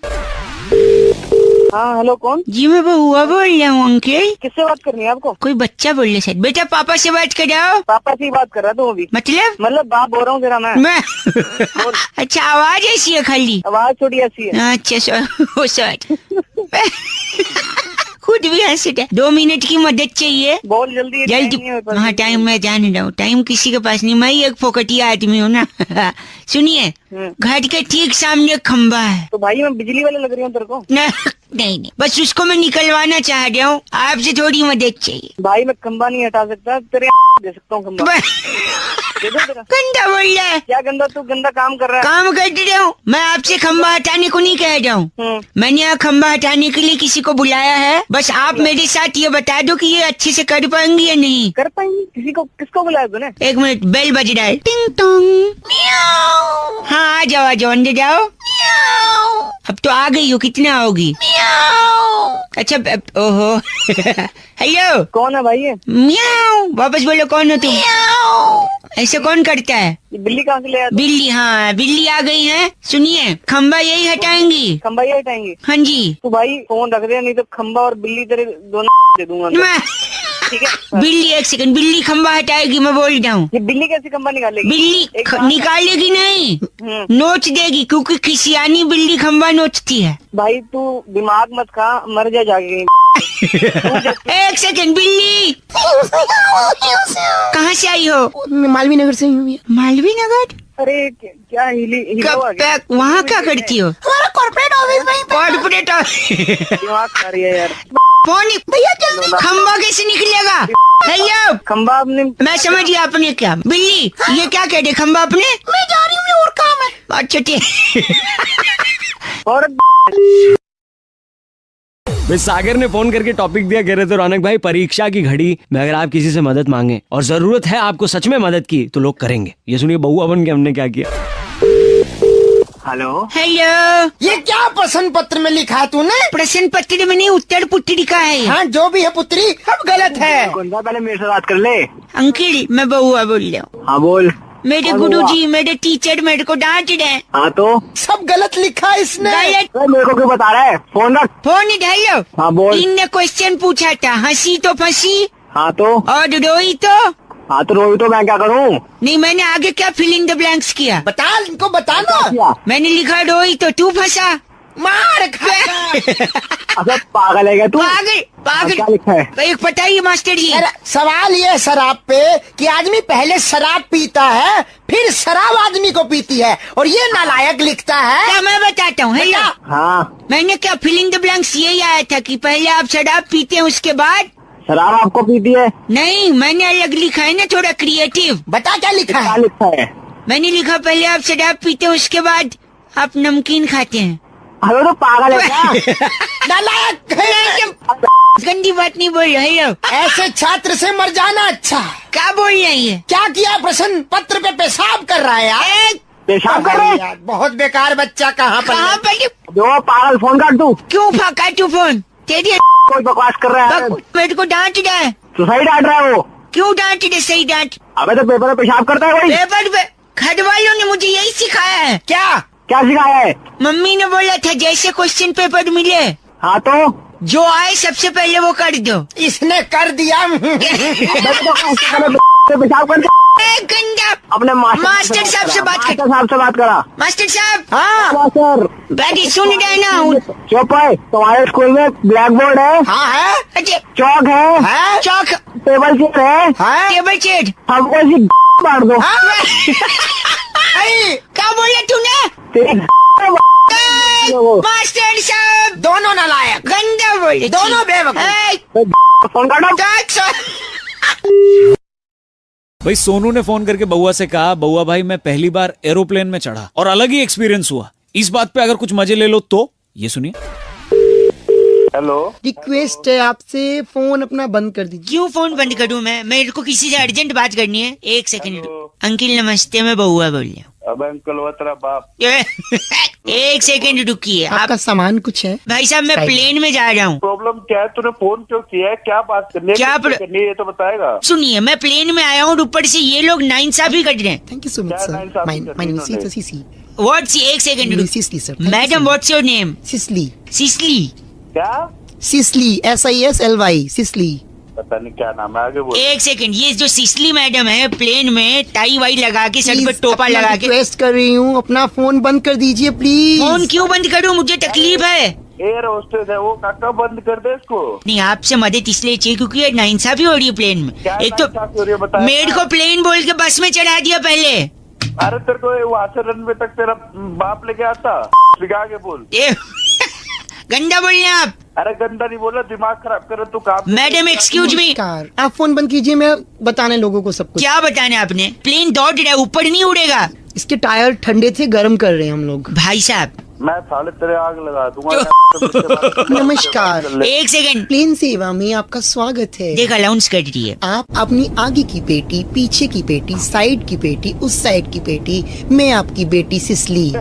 हाँ हेलो कौन? जी मैं बहुआ बोल रहा हूँ अंकल। किससे बात करनी है आपको? कोई बच्चा बोल रहे शायद। बेटा पापा से बात कराओ। पापा से बात कर रहा था अभी। मतलब बाप बोल रहा हूँ तेरा मैं। अच्छा आवाज ऐसी है खाली? आवाज थोड़ी ऐसी है। अच्छा सर खुद भी हंसे। 2 मिनट की मदद चाहिए। बोल जल्दी। हाँ टाइम मैं जान रहा हूँ, टाइम किसी के पास नहीं, मैं ही एक फोकटिया आदमी हूँ ना। सुनिए, घर के ठीक सामने खंबा है। तो भाई मैं बिजली वाले लग रही हूँ तेरे को? नहीं बस उसको मैं निकलवाना चाह रहा हूँ, आपसे थोड़ी मदद चाहिए। भाई मैं खंबा नहीं हटा सकता, तेरे दे सकता हूँ खंबा। गंदा बोल रहा है। क्या गंदा? तू गंदा काम कर रहा है। काम कर रहा हूँ मैं, आपसे खंबा हटाने को नहीं कह रहा हूँ। मैंने यहाँ खंबा हटाने के लिए किसी को बुलाया है। बस आप मेरे साथ ये बता दो कि ये अच्छे से कर पाएंगे या नहीं। कर पाएंगे? किसको बुलाया तूने? 1 मिनट, बेल बज रहा है। टिंग टोंग। हाँ आ जाओ अंदर जाओ। अब तो आ गई हो, कितना आओगी? अच्छा ओहो हेलो कौन है भाई ये? म्याऊ। वापस बोलो कौन हो तुम? ऐसे कौन करता है? बिल्ली कहाँ से ले आया? बिल्ली? हाँ बिल्ली आ गई है। सुनिए, खंबा यही हटाएंगी। खंबा यही हटाएंगी? हाँ जी। तो भाई फोन रख दे, नहीं तो खंबा और बिल्ली तेरे दोनों दे दूंगा। ठीक है बिल्ली 1 सेकंड, बिल्ली खंबा हटाएगी, मैं बोल रहा हूँ। ये बिल्ली कैसे खंबा निकालेगी? बिल्ली निकालेगी नहीं, नोच देगी, क्योंकि खिसियानी बिल्ली खंबा नोचती है। भाई तू दिमाग मत खा, मर जा जाके। 1 सेकंड, बिल्ली कहाँ से आई हो? मालवीय नगर से ही। मालवीय नगर? अरे क्या वहाँ क्या करती हो? हमारा कॉर्पोरेट ऑफिस में। Corporate office? दिमाग खा रही है यार। फोन भैया जल्दी। खंबा कैसे निकलेगा? भैया खंबा अपने। मैं समझ गया आपने क्या। बिल्ली ये क्या कह रहे? खंबा अपने? मैं जा रही हूँ, और काम है। अच्छा ठीक। और सागर ने फोन करके टॉपिक दिया, कह रहे थे रौनक भाई परीक्षा की घड़ी में अगर आप किसी से मदद मांगे और जरूरत है आपको सच में मदद की तो लोग करेंगे। ये सुनिए बहुआ बन के हमने क्या किया। Hello hello. ये क्या प्रश्न पत्र में लिखा है तूने? प्रश्न पत्र में नहीं, उत्तर पुत्रिका है। हाँ जो भी है पुत्री, अब गलत है। पहले मेरे से बात कर ले। अंकिल मैं बहुआ बोल रहा हूँ। हाँ बोल। मेरे गुरुजी, मेरे टीचर मेरे को डांट रहे। हाँ तो सब गलत लिखा है इसने। मेरे को क्यों बता रहा है? फोन रख। Phone hello. हाँ बोल। इनने क्वेश्चन पूछा था, हंसी तो फंसी। हाँ तो? और रोई तो? हाँ तो रोई तो मैं क्या करूँ? नहीं मैंने आगे क्या फिल इन द ब्लैंक्स किया? बता, इनको बताना। मैंने लिखा रोई तो तू फंसा। मार खा। अबे पागल है क्या तू? पागल क्या लिखा है? एक बताइए मास्टर जी। सवाल ये शराब पे कि आदमी पहले शराब पीता है, फिर शराब आदमी को पीती है, और ये नालायक लिखता है। क्या मैं बताता हूँ? हाँ मैंने क्या फिल इन द ब्लैंक्स यही आया था कि पहले आप शराब पीते हैं, उसके बाद शराब आपको पीती है? नहीं, मैंने अलग लिखा है ना, थोड़ा क्रिएटिव। बता क्या लिखा है? क्या लिखा है? मैंने लिखा पहले आप शराब पीते हैं उसके बाद आप नमकीन खाते हैं। हेलो तो पागल है क्या? नालायक है। गंदी बात नहीं बोल रहे हो। ऐसे छात्र से मर जाना अच्छा। क्या बोल रही है? क्या किया प्रश्न पत्र पे पेशाब कर रहा है यार। पेशाब कर रहे यार बहुत बेकार बच्चा। कहाँ पर जो पागल फोन काट दू। क्यों काटू फोन? तेरी कोई बकवास कर रहा है। मेरे को डांट रहा है। तो सही डांट रहा है वो। क्यों डांट रहे? सही डांट। अबे तो पेपर में पेशाब करता है कोई। पेपर पे घर वालों ने मुझे यही सिखाया है। क्या सिखाया है? मम्मी ने बोला था जैसे क्वेश्चन पेपर मिले हाँ तो जो आए सबसे पहले वो कर दो। इसने कर दिया। पेशाब कर गंदा। अपने मास्टर साहब से बात कर। साहब से बात करा। मास्टर साहब। हाँ सर बैठी सुन रहे ना। चुप है। तुम्हारे स्कूल में ब्लैक बोर्ड है? हाँ है। अच्छा चौक है? चौक। टेबल चेयर है? Table chair. हमको ऐसी मार दो। क्या बोला तूने? मास्टर साहब दोनों नालायक गंदा बोले। दोनों बेवकूफ। फोन काटो। भाई सोनू ने फोन करके बउआ से कहा, बउआ भाई मैं पहली बार एरोप्लेन में चढ़ा और अलग ही एक्सपीरियंस हुआ। इस बात पे अगर कुछ मजे ले लो तो ये सुनिए। हेलो, रिक्वेस्ट है आपसे फोन अपना बंद कर दीजिए। क्यों फोन बंद करूं मैं? मेरे को किसी से अर्जेंट बात करनी है। एक सेकंड। अंकिल नमस्ते, मैं बउआ बोल रहा हूँ। अब अंकल वो तेरा बाप। एक सेकंड रुकिए। आपका सामान कुछ है? भाई साहब मैं प्लेन में जा रहा हूँ। प्रॉब्लम क्या है? तूने फोन क्यों किया है? क्या बात करनी है? क्या करनी है ये तो बताएगा। सुनिए मैं प्लेन में आया हूँ और ऊपर से ये लोग नाइंसाफी कर रहे हैं। Thank you so much sir. My name is CC. What's? एक सेकंड। CC sir. Madam what's your name? Sisly. Sisly? क्या? Sisly SISLY Sisly. पता नहीं क्या नाम है, आगे बोल। एक सेकंड। ये जो सिसली मैडम है प्लेन में टाई वाई लगा के सर पे टोपा लगा के। रिक्वेस्ट कर रही हूँ अपना फोन बंद कर दीजिए प्लीज। फोन क्यों बंद करूँ? मुझे तकलीफ है। एयर होस्टेस है वो, काका बंद कर दे इसको। नहीं आपसे मदद इसलिए चाहिए क्योंकि ये नाइंसाफी हो रही है प्लेन में। एक तो मेड को प्लेन बोल के बस में चढ़ा दिया पहले। अरे तेरे को वहाँ से रनवे तक तेरा बाप लेके आता। आगे बोल। गंदा बोल रहे हैं आप। अरे गंदा नहीं बोला, दिमाग खराब करे तू काम। Madam excuse me. आप फोन बंद कीजिए, मैं बताने लोगों को सब कुछ। क्या बताने आपने? प्लेन दौड़ रहा है, ऊपर नहीं उड़ेगा। इसके टायर ठंडे थे, गर्म कर रहे हैं हम लोग। भाई साहब मैं साले तेरे आग लगा दूंगा। नमस्कार। एक सेकंड। प्लेन सेवा में आपका स्वागत है। देख अलाउंस कर रही है। आप अपनी आगे की पेटी, पीछे की पेटी, साइड की पेटी, उस साइड की पेटी, मैं आपकी बेटी सिसली।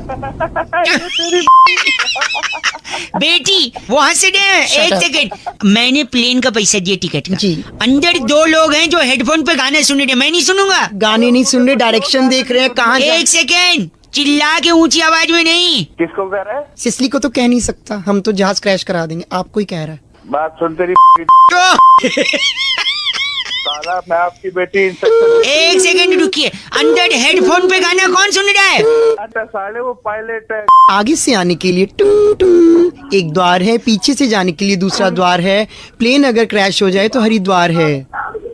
बेटी वो हंस रहे हैं। एक सेकंड। मैंने प्लेन का पैसा दिया टिकट का। जी। अंदर दो लोग हैं जो हेडफोन पे गाने सुन रहे हैं। मैं नहीं सुनूंगा। गाने नहीं सुन रहे, डायरेक्शन देख रहे हैं कहाँ। एक सेकंड। चिल्ला के ऊंची आवाज में नहीं। किसको कह रहा है? सिसली को तो कह नहीं सकता, हम तो जहाज क्रैश करा देंगे। आपको ही कह रहा है। बात सुन तेरी। साला मैं आपकी बेटी। एक सेकंड रुकिए। अंदर हेडफोन पे गाना कौन सुन रहा है? अच्छा साले वो पायलट है। आगे से आने के लिए टुंग टुंग एक द्वार है, पीछे से जाने के लिए दूसरा द्वार है। प्लेन अगर क्रैश हो जाए तो हरिद्वार है।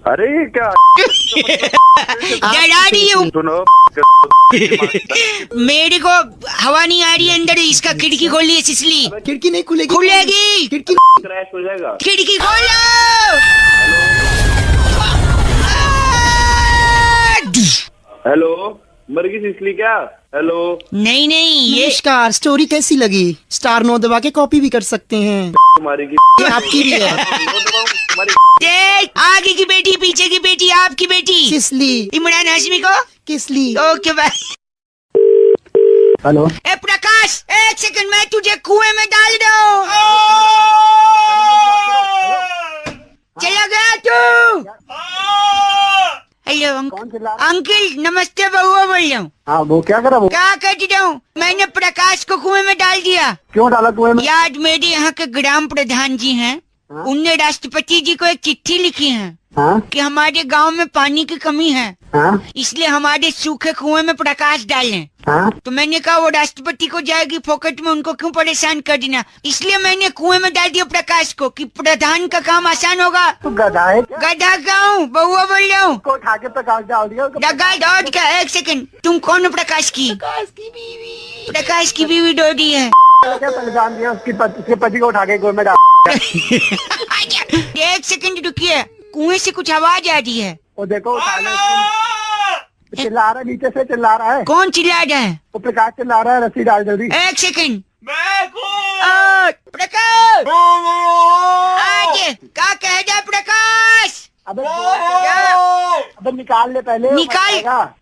अरे ये क्या डरा रही है। सुनो मेरे को हवा नहीं आ रही है अंदर। इसका खिड़की खोल ली है सिसली। खिड़की नहीं खुलेगी। खुलेगी। खिड़की क्रैश हो जाएगा। खिड़की खोलो। हेलो, मर गई सिसली क्या? हेलो। नहीं ये नमस्कार। स्टोरी कैसी लगी? स्टार 9 दबा के कॉपी भी कर सकते हैं। तुम्हारी ये आपकी भी है। देख आगे की बेटी, पीछे की बेटी, आपकी बेटी सिसली। इमरान हाशमी को किसली। Okay bye. हेलो। ए प्रकाश एक सेकंड, मैं तुझे कुएं में डाल दूं। चला गया तू। हेलो अंकल नमस्ते, बउआ बोल रहा हूँ। हाँ वो क्या करा? वो क्या कर रहा हूँ? मैंने प्रकाश को कुएं में डाल दिया। क्यों डाला कुएं में? याद मेरे यहाँ के ग्राम प्रधान जी हैं। उनने राष्ट्रपति जी को एक चिट्ठी लिखी है। हाँ? कि हमारे गांव में पानी की कमी है। हाँ? इसलिए हमारे सूखे कुएं में प्रकाश डालें। हाँ? तो मैंने कहा वो राष्ट्रपति को जाएगी फोकट में, उनको क्यों परेशान कर देना। इसलिए मैंने कुएं में डाल दिया प्रकाश को कि प्रधान का काम आसान होगा। तू गधा है क्या? गधा का हूँ, बउआ बोल रहा हूँ। उठा के प्रकाश डाल दिया। डगा डॉट का। एक सेकंड, तुम कौन हो? प्रकाश की बीवी। प्रकाश की बीवी डोडी है। क्या परेशान दिया उसके पति को उठा के कुएं में डाल। एक सेकंड रुकिए, कुएं से कुछ आवाज आ रही है। वो देखो चिल्ला रहा है, नीचे से चिल्ला रहा है। कौन चिल्ला रहा है? वो प्रकाश चिल्ला रहा है, रस्सी डाल जल्दी। एक सेकंड। प्रकाश क्या कह रहा प्रकाश? अबे निकाल ले पहले। निकाल।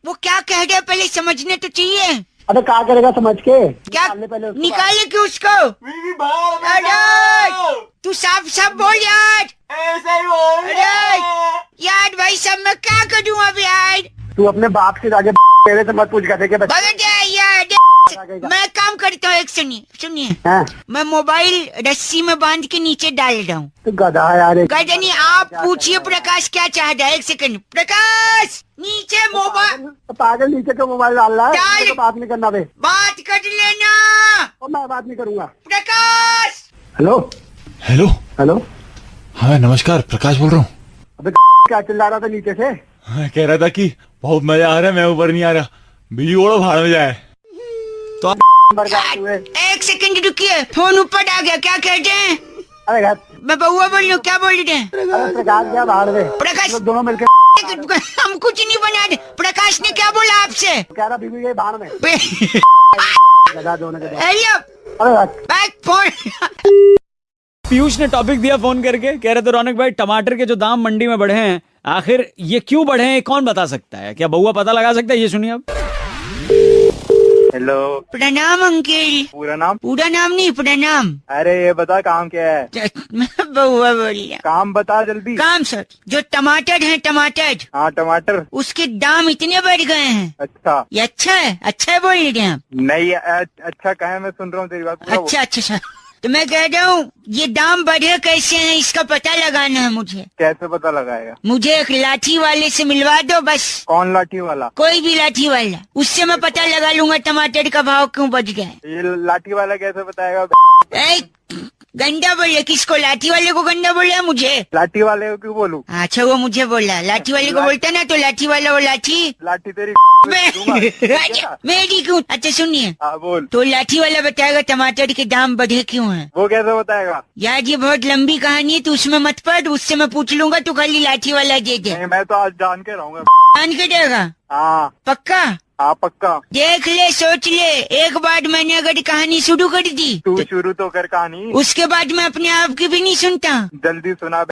वो क्या कह रहा है पहले समझने तो चाहिए। अबे क्या करेगा समझ के? क्या निकाले क्यों उसको? तू साफ साफ बोल यार। यार भाई साहब मैं क्या करूँ अब यार? तू अपने बाप से जाके तेरे से मत पूछ गधे के बच्चे। यार मैं काम करता हूँ। एक सुनिए मैं मोबाइल रस्सी में बांध के नीचे डाल रहा हूँ। तो गधा यार। गधा नहीं, आप पूछिए प्रकाश क्या चाहता है। एक सेकंड प्रकाश नीचे मोबाइल। पागल नीचे तो मोबाइल डाल रहा है। तो बात नहीं करना बे। बात कर लेना। और मैं बात नहीं करूँगा। प्रकाश। Hello hello hello. हाँ नमस्कार, प्रकाश बोल रहा हूँ। अबे क्या चिल्ला रहा था नीचे से? हाँ, कह रहा था कि बहुत मजा आ रहा है, मैं ऊपर नहीं आ रहा, बिजली ओढ़ो भाड़ में जाए। तो एक सेकंड रुकिए, फोन ऊपर आ गया। क्या कहते हैं? अरे मैं बउआ बोल रही हूँ। क्या बोल रहे हैं? प्रकाश क्या भाड़ में? प्रकाश दोनों मिलकर हम कुछ नहीं बना रहे। प्रकाश ने क्या बोला आपसे? कह रहा बीबी गई भाड़ में। दोनों पीयूष ने टॉपिक दिया फोन करके, कह रहे थे रौनक भाई टमाटर के जो दाम मंडी में बढ़े हैं, आखिर ये क्यों बढ़े हैं, कौन बता सकता है? क्या बउआ पता लगा सकता है? ये सुनिए अब। हेलो। प्रणाम अंकिल। पूरा नाम? पूरा नाम नहीं, प्रणाम। अरे ये बता काम क्या है? मैं बउआ बोलिए। काम बता जल्दी। काम सर, जो टमाटर है टमाटर। हाँ टमाटर। उसके दाम इतने बढ़ गए हैं। अच्छा। ये अच्छा है? अच्छा है बोल रहे हैं आप? नहीं अच्छा कहे, मैं सुन रहा हूँ तेरी बात। अच्छा अच्छा सर, तो मैं कह रहा हूँ ये दाम बढ़े कैसे हैं इसका पता लगाना है मुझे। कैसे पता लगाएगा? मुझे एक लाठी वाले से मिलवा दो बस। कौन लाठी वाला? कोई भी लाठी वाला, उससे मैं पता लगा लूंगा टमाटर का भाव क्यों बढ़ गया। ये लाठी वाला कैसे बताएगा? गंदा बोले? किसको? लाठी वाले को गंदा बोला? मुझे लाठी वाले को क्यों बोलूं? अच्छा वो मुझे बोला। लाठी वाले को बोलता ना तो लाठी वाला वो लाठी तेरी मेरी क्यों? अच्छा सुनिए। हाँ बोल। तो लाठी वाला बताएगा टमाटर के दाम बढ़े क्यों हैं। वो कैसे बताएगा? यार ये बहुत लंबी कहानी है, तो उसमें मत पढ़, उससे मैं पूछ लूंगा। तो खाली लाठी वाला दे दे। मैं तो आज जान के रहूंगा। जान के देगा? हाँ पक्का? हाँ पक्का। देख ले, सोच ले, एक बार मैंने अगर कहानी शुरू कर दी तू शुरू तो कर कहानी, उसके बाद मैं अपने आप की भी नहीं सुनता। जल्दी सुना।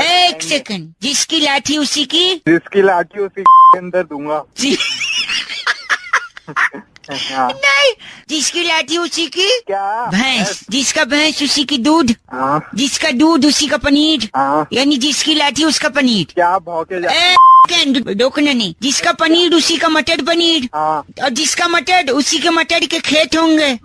एक सेकंड। जिसकी लाठी उसी की, जिसकी लाठी उसी के अंदर दूंगा। नहीं, जिसकी लाठी उसी की क्या भैंस, जिसका भैंस उसी की दूध, जिसका दूध उसी का पनीर, यानी जिसकी लाठी उसका पनीर। क्या भौके रोकना नहीं। जिसका पनीर उसी का मटर पनीर, और जिसका मटर उसी के मटर के खेत होंगे।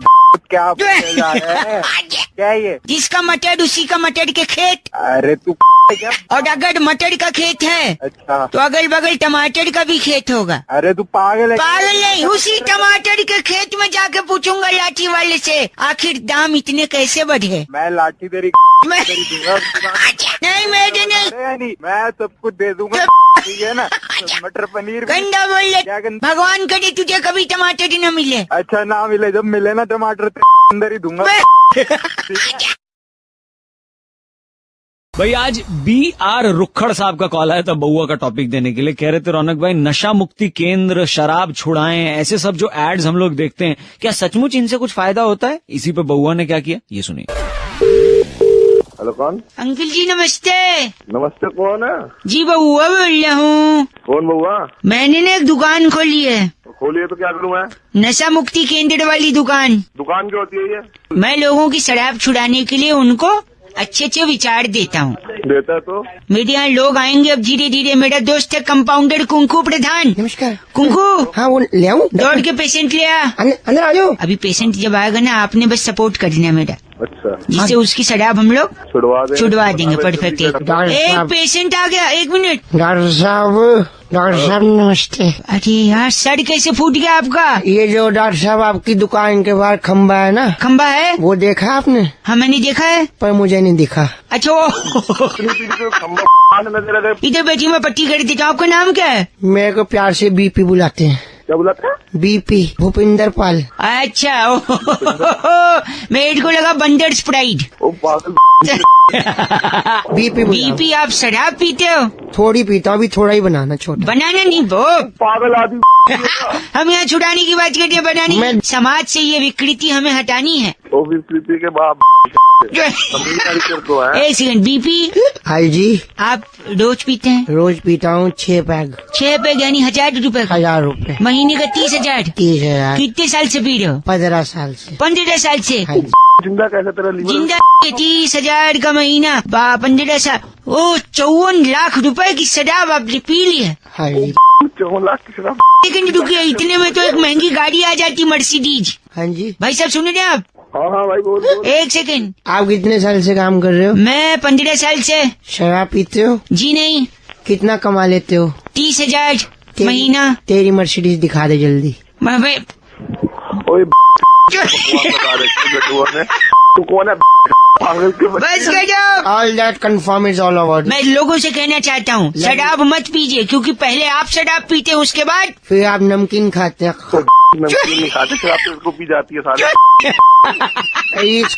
क्या क्या ये? जिसका मटर उसी का मटर के खेत। अरे तू क्या? और अगर मटर का खेत है अच्छा तो अगल बगल टमाटर का भी खेत होगा। अरे तू पागल है? पागल नहीं, उसी टमाटर के खेत में जाके पूछूंगा लाठी वाले से आखिर दाम इतने कैसे बढ़े। मैं लाठी तेरी दूंगा। नहीं मेरे नहीं, मैं सब कुछ दे दूंगा। ठीक है ना? मटर पनीर। गंदा बोल ले। भगवान करे तुझे कभी टमाटर न मिले। अच्छा ना मिले, जब मिले ना टमाटर अंदर ही दूंगा। भाई आज BR रुखड़ साहब का कॉल आया था बउआ का टॉपिक देने के लिए। कह रहे थे रौनक भाई नशा मुक्ति केंद्र, शराब छुड़ाएं, ऐसे सब जो एड्स हम लोग देखते हैं, क्या सचमुच इनसे कुछ फायदा होता है? इसी पे बउआ ने क्या किया ये सुनिए। हेलो कौन? अंकल जी नमस्ते। नमस्ते, कौन है? जी बउआ बोल रहा हूँ। कौन बउआ? मैंने ना एक दुकान खोली है। खोली है तो क्या करूँ मैं? नशा मुक्ति केंद्र वाली दुकान। दुकान क्या होती है ये? मैं लोगों की शराब छुड़ाने के लिए उनको अच्छे अच्छे विचार देता हूँ। देता तो मेरे यहाँ लोग आएंगे अब धीरे धीरे। मेरा दोस्त है कंपाउंडर कुंकू प्रधान। नमस्कार। कुंकू। हाँ वो ले आऊँ? दौड़ के पेशेंट ले आ। अंदर आ जाओ। अभी पेशेंट जब आएगा ना आपने बस सपोर्ट करना है मेरा। अच्छा। जिससे उसकी शराब हम लोग छुड़वा देंगे। परफेक्ट। एक पेशेंट आ गया, 1 मिनट। डॉक्टर साहब नमस्ते। अरे यार सर कैसे फूट गया आपका? ये जो डॉक्टर साहब आपकी दुकान के बाहर खम्बा है ना? खम्बा है वो देखा आपने? हाँ मैंने देखा है, पर मुझे नहीं दिखा। अच्छा इधर बैठी मैं पट्टी कर देता हूँ। आपका नाम क्या है? मेरे को प्यार से BP बुलाते हैं। क्या बोला था? बीपी भूपिंदर पाल। अच्छा मेरे को लगा बंदर स्प्राइट। ओ पागल। बीपी बीपी आप शराब पीते हो? थोड़ी पीता हूँ, अभी थोड़ा ही बनाना छोटा। बनाना नहीं वो पागल आदमी। हम यहाँ छुड़ाने की बात करते हैं, बनाने। समाज से ये विकृति हमें हटानी है। ओ विकृति के बाप। एक सेकंड, बीपी। हाँ जी। आप रोज पीते हैं? रोज पीता हूँ 6 पैग। 6 पैग यानी 1000 रुपए? 1000 रुपए। महीने का 30,000? 30,000। कितने साल से पी रहे हो? 15 साल से। 15 साल से? जिंदा कैसे तेरा लीवर? जिंदा 30,000 का महीना, 15 साल। ओ 54 लाख रुपए की शराब आपने पी ली है? 54 लाख की शराब। लेकिन रुकिए, इतने में तो एक महंगी गाड़ी आ जाती, मर्सिडीज। हाँ जी भाई साहब सुन रहे हैं आप? हाँ भाई बोल। एक सेकंड। आप कितने साल से काम कर रहे हो? मैं 15 साल से। शराब पीते हो? जी नहीं। कितना कमा लेते हो? 30,000 महीना। तेरी मर्सिडीज दिखा दे जल्दी। ओए तू कौन है? बस कर जाओ। All that confirm is all about। मैं लोगों से कहना चाहता हूँ, शराब मत पीजिए, क्योंकि पहले आप शराब पीते हैं, उसके बाद फिर आप नमकीन खाते हैं। नमकीन नहीं खाते, शराब तो इसको पी जाती है सारे।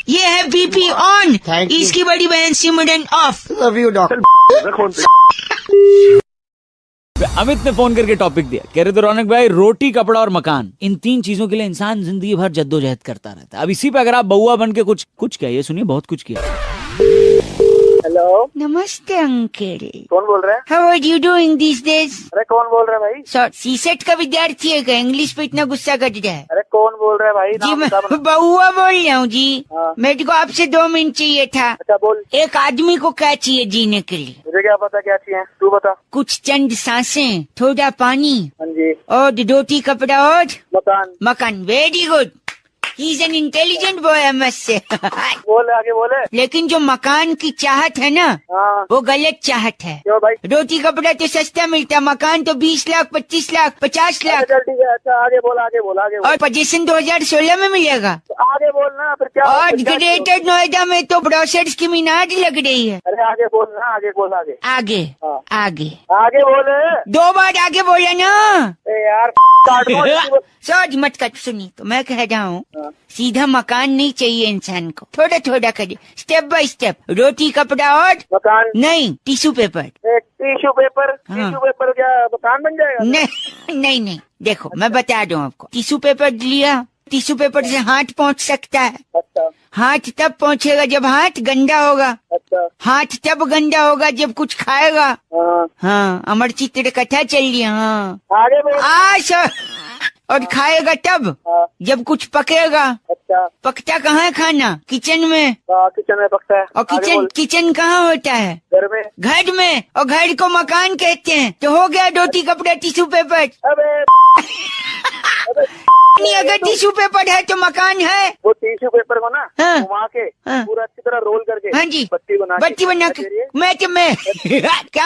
ये है बीपी ऑन, इसकी बड़ी बहन Simran off. Love you doctor. Amit ने फोन करके टॉपिक दिया, कह रहे थे रौनक भाई रोटी कपड़ा और मकान, इन 3 चीजों के लिए इंसान जिंदगी भर जद्दोजहद करता रहता है। अब इसी पे अगर आप बउआ बन के कुछ क्या, ये सुनिए बहुत कुछ किया। हेलो, नमस्ते अंकल। कौन बोल रहे हैं? How are you doing this days? अरे कौन बोल रहे हैं भाई? सीसेट का विद्यार्थी है क्या? इंग्लिश पे इतना गुस्सा कर रहा है। अरे कौन बोल रहे हैं भाई? जी मैं बउआ बोल रहा हूँ जी। हाँ। मेरे को आपसे 2 मिनट चाहिए था। अच्छा बोल। एक आदमी को क्या चाहिए जीने के लिए? मुझे क्या पता क्या चाहिए, तू बता। कुछ चंद सांसें, थोड़ा पानी, हाँ जी, और रोटी कपड़ा और मकान। मकान। Very good, he is an intelligent boy MS से। बोले आगे बोले। लेकिन जो मकान की चाहत है ना, हाँ। वो गलत चाहत है। क्यों भाई? रोटी कपड़ा तो सस्ता मिलता, मकान तो 20 लाख 25 लाख 50 लाख। चल ठीक है, अच्छा आगे बोल आगे बोल आगे बोल। और पोजीशन 2016 में मिलेगा। तो आगे बोल ना, फिर क्या? और ग्रेटर नोएडा में तो ब्रोशर्स की मीनार लग रही है। अरे आगे बोल ना, आगे बोल आगे। आगे हाँ। आगे आगे बोले। 2 बार आगे बोला ना यार। सोच मत कर। सुनी तो मैं कह रहा हूँ, हाँ। सीधा मकान नहीं चाहिए इंसान को, थोड़ा थोड़ा करिए, स्टेप बाय स्टेप। रोटी कपड़ा और मकान नहीं, टिश्यू पेपर। Tissue paper? हाँ। टिश्यू पेपर क्या मकान बन जाएगा? नहीं, देखो मैं बता दूं आपको। टिश्यू पेपर लिया, टिश्यू पेपर से हाथ पहुंच सकता है। अच्छा। हाथ तब पहुंचेगा जब हाथ गंदा होगा। अच्छा। हाथ तब गंदा होगा जब कुछ खाएगा। हाँ, अमर चित्र कथा चल रही है। हाँ आगे बोल। और खाएगा तब जब कुछ पकेगा। अच्छा। पकता कहाँ है खाना? किचन में। किचन में पकता है। और किचन कहाँ होता है? घर में। घर में, और घर को मकान कहते हैं। तो हो गया रोटी कपड़ा टिश्यू पेपर। अबे नहीं, अगर टिश्यू पेपर है तो मकान है। वो टिश्यू पेपर को ना हाँ। घुमा के पूरा अच्छी तरह रोल करके। हाँ जी, बत्ती बना के। मैं क्या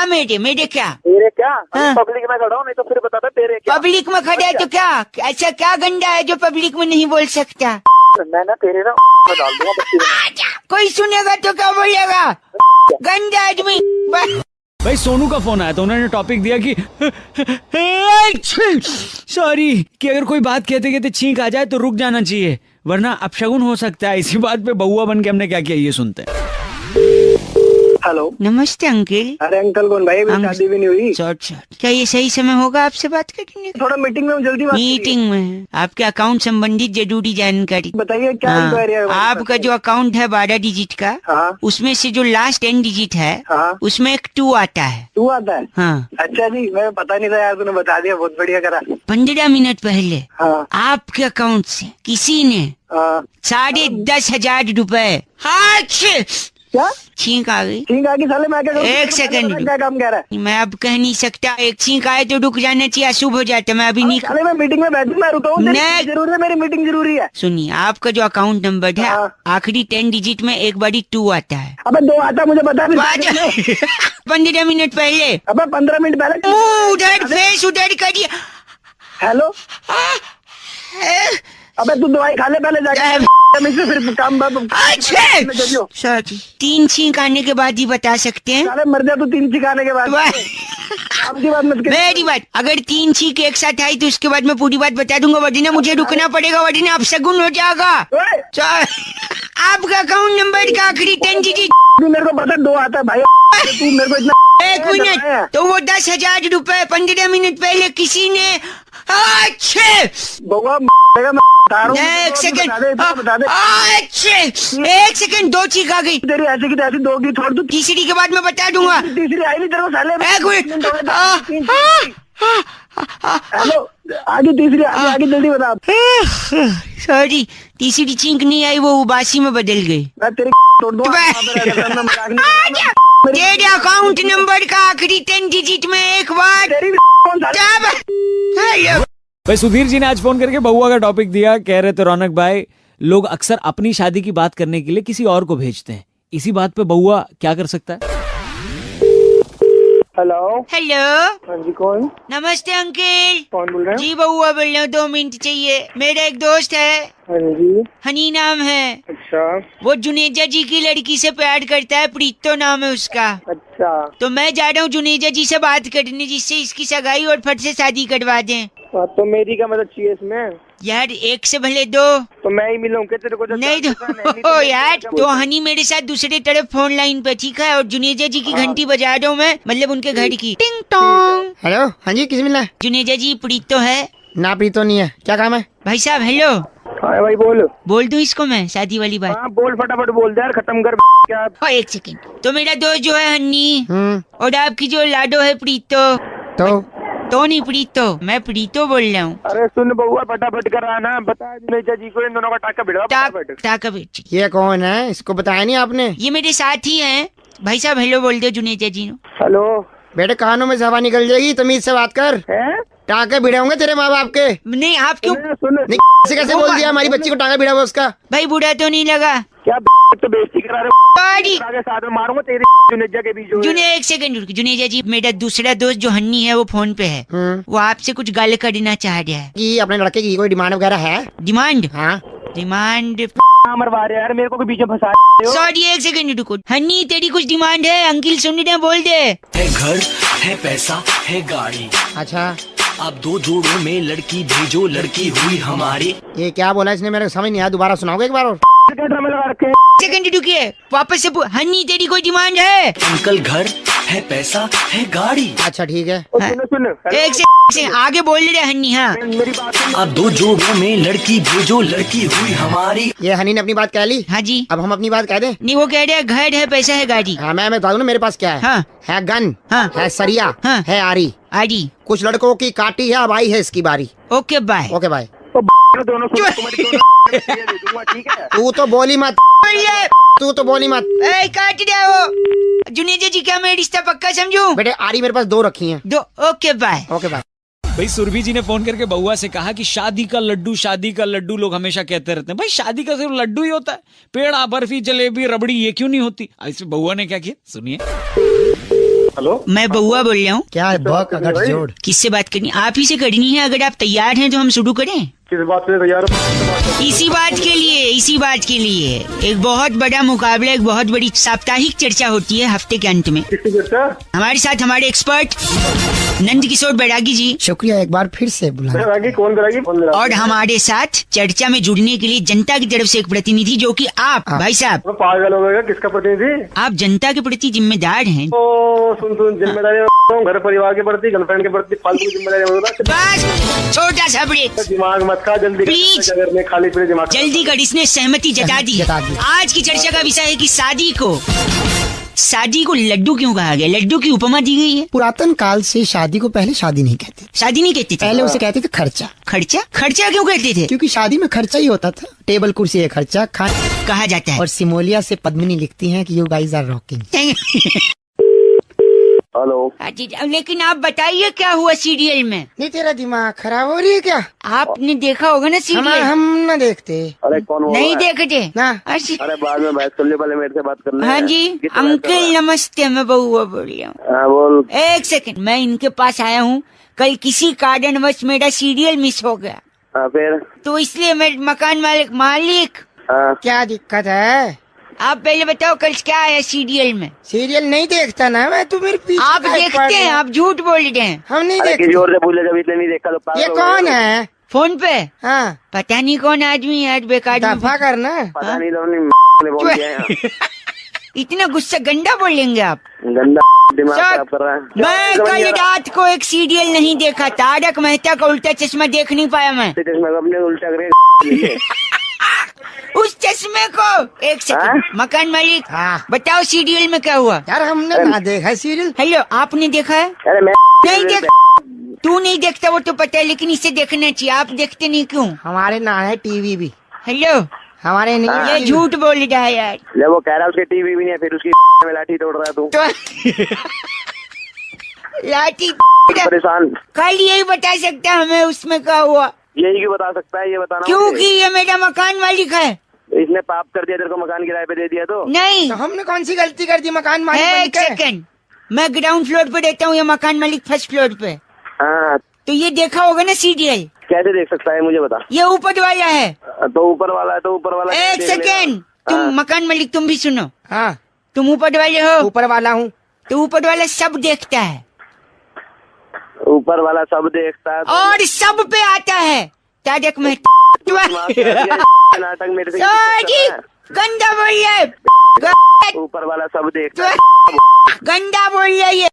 मेरे क्या तेरे क्या? पब्लिक में खड़ा हूँ, नहीं तो फिर बताता तेरे क्या। पब्लिक में खड़ा है तो क्या? ऐसा क्या गंदा है जो पब्लिक में नहीं बोल सकता? मैं ना तेरे ना डाल दूंगा बत्ती बना। कोई सुनेगा तो क्या बोलेगा? गंदा आदमी। भाई सोनू का फोन आया तो उन्होंने टॉपिक दिया कि सॉरी, कि अगर कोई बात कहते कहते छींक आ जाए तो रुक जाना चाहिए, वरना अपशगुन हो सकता है। इसी बात पे बउआ बन के हमने क्या किया, ये सुनते हैं। हेलो, नमस्ते अंकल। अरे अंकल कौन भाई? अभी शादी भी नहीं हुई। क्या ये सही समय होगा आपसे बात करने? थोड़ा मीटिंग में जल्दी बात। मीटिंग में आपके अकाउंट संबंधित जरूरी जानकारी बताइए। क्या इंक्वायरी है? आपका जो अकाउंट है 12 डिजिट का, उसमें से जो लास्ट 10 डिजिट है उसमें एक 2 आता है। 2 आता है? हाँ। अच्छा जी, मैं पता नहीं था यार, तूने बता दिया, बहुत बढ़िया करा। 15 मिनट पहले आपके अकाउंट से किसी ने 10,500 रुपए क्या छींक आ गई? छींक आ गई साले? मैं क्या करूं? एक सेकंड, क्या काम कह रहा है? मैं अब कह नहीं सकता। एक छींक आए तो रुक जाना चाहिए, अशुभ हो जाता। मैं अभी नहीं। साले मैं मीटिंग में बैठू, मैं रुका हूँ। जरूर है, मेरी मीटिंग जरूरी है। सुनिए, आपका जो अकाउंट नंबर है आखिरी 10 डिजिट में एक बारी 2 आता है। अब 2 आता मुझे बता। 15 मिनट पहले। अब 15 मिनट पहले उधर फेस उधर करिए। हेलो, अबे तू दवाई खा ले पहले जाके, फिर काम। अच्छा 3 छींक आने के बाद ही बता सकते हैं। अरे मर जा तू 3 छींक आने के बाद। आपकी बात मत कर। मेरी बात, अगर 3 छींक एक साथ आई तो उसके बाद मैं पूरी बात बता दूंगा, वरना मुझे रुकना पड़ेगा, वरना अब शगुन हो जाएगा। आपका अकाउंट नंबर का आखिरी 10 डिजिट। मेरे को पता 2 आता है भाई, तू मेरे को इतना। 1 मिनट, तो वो 10,000 रुपए 15 मिनट पहले किसी ने। अच्छे बउआ एक सेकंड, अच्छे 1 सेकंड, 2 चीख आ गई तेरी, ऐसी की ऐसी 2 की छोड़, तू तीसरी के बाद मैं बता दूंगा। तीसरी आई नहीं तेरे को साले। 1 मिनट, हेलो आगे तीसरी, आगे जल्दी बता। सॉरी, तीसरी चींक नहीं आई, वो उबासी में बदल गई। तेरी तोड़ दो। तेरे अकाउंट नंबर का आखिरी 10 डिजिट में एक बार। भाई सुधीर जी ने आज फोन करके बउआ का टॉपिक दिया, कह रहे थे रौनक भाई लोग अक्सर अपनी शादी की बात करने के लिए किसी और को भेजते हैं, इसी बात पे बउआ क्या कर सकता है? हेलो हेलो, हाँ जी कौन? नमस्ते अंकल। कौन बोल रहे हैं? जी बउआ बोल रहा हूँ, 2 मिनट चाहिए। मेरा एक दोस्त है, हाँ जी। हनी नाम है। अच्छा। वो जुनेजा जी की लड़की से प्यार करता है, प्रीतो नाम है उसका। अच्छा। तो मैं जा रहा हूँ जुनेजा जी से बात करने, जिससे इसकी सगाई और फट से शादी करवा दें। तो मेरी क्या मदद चाहिए इसमें? यार 1 से भले 2। तो मैं ही मिलूं क्या तेरे को? नहीं तो यार, तो हनी मेरे साथ दूसरे तरफ फोन लाइन पे, ठीक है? और जुनेजा जी की घंटी बजा रहा हूँ मैं, मतलब उनके घर की। टिंग टोंग। हेलो, हाँ जी, किस मिलना है? जुनेजा जी, प्रीतो है ना? प्रीतो नहीं है, क्या काम है? भाई साहब हेलो। हाँ भाई बोल दूं इसको मैं शादी वाली बात? हाँ बोल, फटाफट बोल दे यार, खत्म कर क्या। 1 सेकंड। तो मेरा दोस्त जो है हन्नी, और आपकी जो लाडो है प्रीतो। तो नहीं प्रीतो, मैं प्रीतो बोल रहा हूँ। अरे सुन बउआ, फटाफट कर आना, बता जुनेजा जी को इन दोनों का टाका भिड़वा टाका बेच। ये कौन है? इसको बताया नहीं आपने? ये मेरे साथी हैं। भाई साहब हेलो बोल दो जुनेजा जी। हेलो बेटे, कानों में हवा निकल जाएगी, तमीज से बात कर। टाके भिड़े होंगे तेरे माँ बाप के। नहीं आप क्यों? नहीं कैसे बोल दिया हमारी बच्ची को टाका भिड़ा हुआ उसका? भाई बुरा तो नहीं लगा क्या? तो बेइज्जती करा रहे हो, साथ में मारूंगा तेरी जुनेजा के बीच। जुने 1 सेकंड रुक। जुनेजा जी, मेरा दूसरा दोस्त जो हन्नी है वो फोन पे है, वो आपसे कुछ गाल करना चाह रहा है। कि अपने लड़के की कोई डिमांड वगैरह है? डिमांड? हाँ डिमांड। मरवा रहे यार मेरे को बीच में फंसा। सॉरी 1 सेकंड रुको। हन्नी तेरी कुछ डिमांड है? अंकिल सुन रहे हैं, बोल दे। है घर, है पैसा, है गाड़ी। अच्छा, अब 2 जोड़ों में लड़की भेजो, लड़की हुई हमारी। ये क्या बोला इसने? मेरे समझ नहीं आया, दोबारा सुनाओगे एक बार और? सेकंड रुकिए, वापस से। हन्नी तेरी कोई डिमांड है? अंकल घर, है पैसा, है गाड़ी। अच्छा ठीक है। सुन 1 से आगे बोल रहे हन्नी। हाँ मेरी बात। अब 2 जोड़ों में लड़की भेजो, लड़की हुई हमारी। ये हनी ने अपनी बात कह ली? हाँ जी। अब हम अपनी बात कह दें? नहीं, वो कह रहे हैं घर है पैसा है गाड़ी। हाँ मैं बता दूं ना मेरे पास क्या है। हाँ। है गन, हाँ। है सरिया, हाँ। है आरी। आरी। कुछ लड़कों की काटी है, अब आई है इसकी बारी। Okay bye. Okay bye. दोनों ठीक है। तू तो बोली मत, तू तो बोली मत। काट दिया वो। जुनेजा जी, क्या मैं रिश्ता पक्का समझूं? बेटे आरी मेरे पास 2 रखी हैं। 2। Okay bye. Okay bye. भाई सुरभि जी ने फोन करके बउआ से कहा कि शादी का लड्डू लोग हमेशा कहते रहते हैं। भाई शादी का सिर्फ लड्डू ही होता है, पेड़ा, बर्फी, जलेबी, रबड़ी ये क्यों नहीं होती? इसमें बउआ ने क्या किया, सुनिए। हेलो, मैं बउआ बोल रहा हूँ। क्या है बक अगर जोड़? किससे बात करनी? आप ही से करनी है। अगर आप तैयार हैं तो हम शुरू करें। किस बात से तैयार हो? इसी बात के लिए एक बहुत बड़ा मुकाबला, एक बहुत बड़ी साप्ताहिक चर्चा होती है हफ्ते के अंत में। किसकी चर्चा? हमारे साथ हमारे एक्सपर्ट नंद किशोर बैरागी जी। शुक्रिया, एक बार फिर से बुलाया। कौन? और हमारे साथ चर्चा में जुड़ने के लिए जनता की तरफ से एक प्रतिनिधि, जो कि आप भाई साहब। पागल हो गया, किसका प्रतिनिधि? आप जनता के प्रति जिम्मेदार हैं। सुन जिम्मेदारी, घर परिवार के प्रति, गर्लफ्रेंड के प्रति फालतू की जिम्मेदारी। बस छोटा सा ब्रेक। दिमाग मत खा, जल्दी प्लीज खाली फिर दिमाग जल्दी कर। इसने सहमति जता दी। आज की चर्चा का विषय है कि शादी को लड्डू क्यों कहा गया? लड्डू की उपमा दी गई है। पुरातन काल से शादी को पहले शादी नहीं कहते। शादी नहीं कहते थे? पहले उसे कहते थे खर्चा। खर्चा? खर्चा क्यों कहते थे? क्योंकि शादी में खर्चा ही होता था। टेबल कुर्सी है खर्चा कहा जाता है। और सिमोलिया से पद्मिनी लिखती हैं कि you guys are rocking. Hello. लेकिन आप बताइए क्या हुआ सीरियल में? नहीं तेरा दिमाग खराब हो रही है क्या? आपने देखा होगा ना सीरियल? हम न देखते। अरे कौन? नहीं देखते ना? अरे बाद में बहस कर लियो, पहले मेरे से बात करना। हाँ जी अंकल नमस्ते, मैं बउआ बोल रहा हूँ। हाँ बोल। 1 सेकंड, मैं इनके पास आया हूँ। कल किसी कारणवश मेरा सीरियल मिस हो गया। फिर तो इसलिए मैं मकान मालिक मालिक क्या दिक्कत है? आप पहले बताओ कल क्या आया सीरियल में? सीरियल नहीं देखता ना मैं, तो मेरे पीछे आप देखते हैं, आप झूठ बोल रहे हैं। हम नहीं अरे देखते। किसी और से पूछ ले, जब इसने नहीं देखा तो पागल ये हो कौन गए। है? फोन पे? हाँ, पता नहीं कौन आदमी है, बेकार दफा करना। पता नहीं, ने बोल दिया है। इतना गुस्सा गंदा बोलेंगे आप? गंदा दिमाग खराब कर रहा है। मैं कल रात को एक सीरियल नहीं देखा, तारक मेहता का उल्टा चश्मा देख नहीं पाया मैं। चश्मा को अपने उल्टा करे उस चश्मे को एक सेकंड। मकान मालिक बताओ सीरियल में क्या हुआ? यार हमने ना देखा सीरियल। हेलो, आपने देखा है? अरे मैं नहीं देख, तू नहीं देखता वो तो पता है, लेकिन इसे देखना चाहिए। आप देखते नहीं क्यों? हमारे ना है टीवी भी। हेलो, हमारे नहीं है। ये झूठ बोल रहा है यार। जब वो कह रहा है उसके टीवी भी नहीं है, फिर उसकी में लाठी तोड़ रहा है तू। लाठी परेशान। कल यही बता सकता है हमें उसमें क्या हुआ? यही क्यों बता सकता है, ये बताना। क्योंकि ये मेरा मकान मालिक है। इसने पाप कर दिया, तेरे को मकान किराए पे दे दिया तो? नहीं, तो हमने कौन सी गलती कर दी मकान मालिक एक बनके? सेकंड, मैं ग्राउंड फ्लोर पे रहता हूँ, ये मकान मालिक फर्स्ट फ्लोर पे। हाँ, तो ये देखा होगा ना सीरियल? कैसे देख सकता है मुझे बता। ये ऊपर वाला है। तो ऊपर वाला है तो ऊपर वाला। एक सेकंड, तुम मकान मालिक तुम भी सुनो। हाँ, तुम ऊपर वाले हो? ऊपर वाला हूँ। तो ऊपर वाला सब देखता है, ऊपर वाला सब देखता है और सब पे आता है। तारक मेहता नाटक मेरे से गंदा बोल रहा है, ऊपर वाला सब देखता है। गंदा बोल रहा है ये।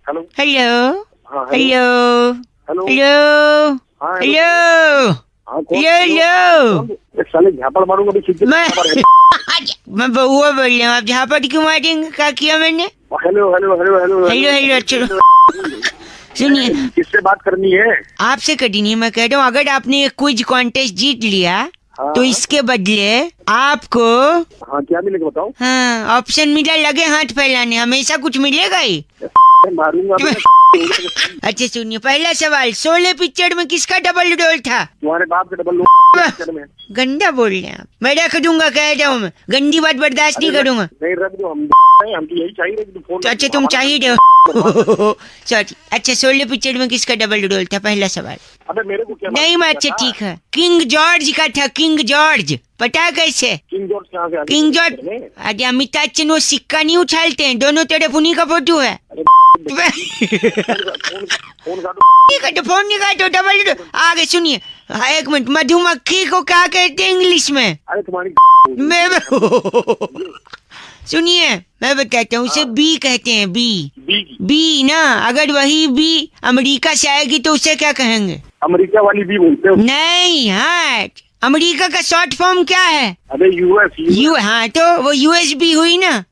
हेलो हेलो हाँ, हेलो हेलो हेलो हाँ, हेलो हेलो। साले झापड़ मारूंगा भी। मैं बउआ बोल रहा हूँ, आप झापड़ क्यों मारेंगे? क्या किया मैंने? Hello hello hello hello hello hello. चलो सुनिए, किससे बात करनी है? आपसे कभी नहीं, मैं कह रहा हूँ अगर आपने एक क्विज कॉन्टेस्ट जीत लिया तो इसके बदले आपको हाँ क्या मिलेगा बताओ? हाँ ऑप्शन मिला, लगे हाथ फैलाने, हमेशा कुछ मिलेगा ही। मारूंगा। अच्छा सुनिए, पहला सवाल, शोले पिक्चर में किसका डबल रोल था? तुम्हारे बाप के डबल में। गंदा बोल रहे हैं आप। मैं रख दूंगा, कह रहा हूँ मैं, गंदी बात बर्दाश्त नहीं करूंगा। नहीं रख दो, हम तो यही चाहिए कि फोन। तो अच्छा तुम चाहिए हो? सॉरी। अच्छा, शोले पिक्चर में किसका डबल रोल था? पहला सवाल। अबे मेरे को क्या नहीं मैं, अच्छा ठीक है, किंग जॉर्ज का था। किंग जॉर्ज पता है कैसे? किंग जॉर्ज कहाँ से आ गया? किंग जॉर्ज, अरे अमिताभ बच्चन वो सिक्का नहीं उछालते हैं, दोनों तरफ उन्हीं का फोटो है। फोन नहीं काटो, डबल। आगे सुनिए, एक मिनट, मधुमक्खी को क्या कहते हैं इंग्लिश में? अरे तुम्हारी मैं सुनिए, मैं बताता हूँ, उसे बी कहते हैं। बी ना, अगर वही बी अमेरिका से आएगी तो उसे क्या कहेंगे? अमेरिका वाली बी बोलते हो? नहीं, हाँ, अमेरिका का शॉर्ट फॉर्म क्या है? अबे यूएस। हाँ, तो वो यूएसबी हुई ना।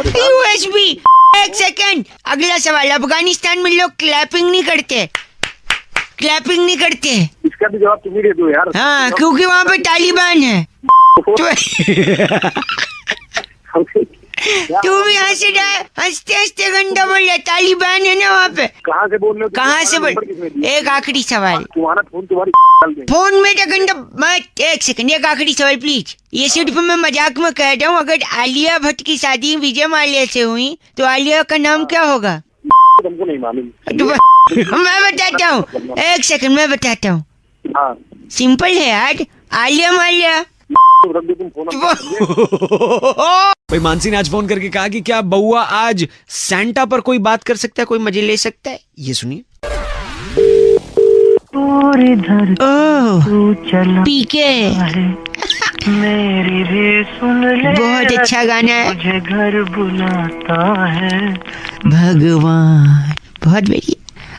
यूएसबी। एक सेकंड, अगला सवाल, अफगानिस्तान में लोग क्लैपिंग नहीं करते। इसका भी जवाब तुम ही दे दो यार। हाँ, क्योंकि वहाँ पे तालिबान है। तू भी हंसते हंसते गंदा बोल रहा, तालिबान है ना वहाँ पे। कहाँ से बोल रहे हो? कहाँ से बोल? एक आखिरी सवाल। तुम्हारा फोन तुम्हारी फोन में तो गंदा मत। एक सेकंड, एक आखिरी सवाल प्लीज। ये सिर्फ मैं मजाक में कह रहा हूँ, अगर आलिया भट्ट की शादी विजय माल्या से हुई तो आलिया का नाम क्या होगा? तुमको नहीं मालूम? मैं बताता हूँ, एक सेकंड मैं बताता हूँ। हाँ सिंपल है यार, आलिया माल्या। भाई मानसी ने आज फोन करके कहा कि क्या बउआ आज सैंटा पर कोई बात कर सकता है, कोई मजे ले सकता है? ये सुनिए। पीके मेरी भी सुन ले, बहुत अच्छा गाना है। मुझे घर बुलाता है भगवान, बहुत बढ़िया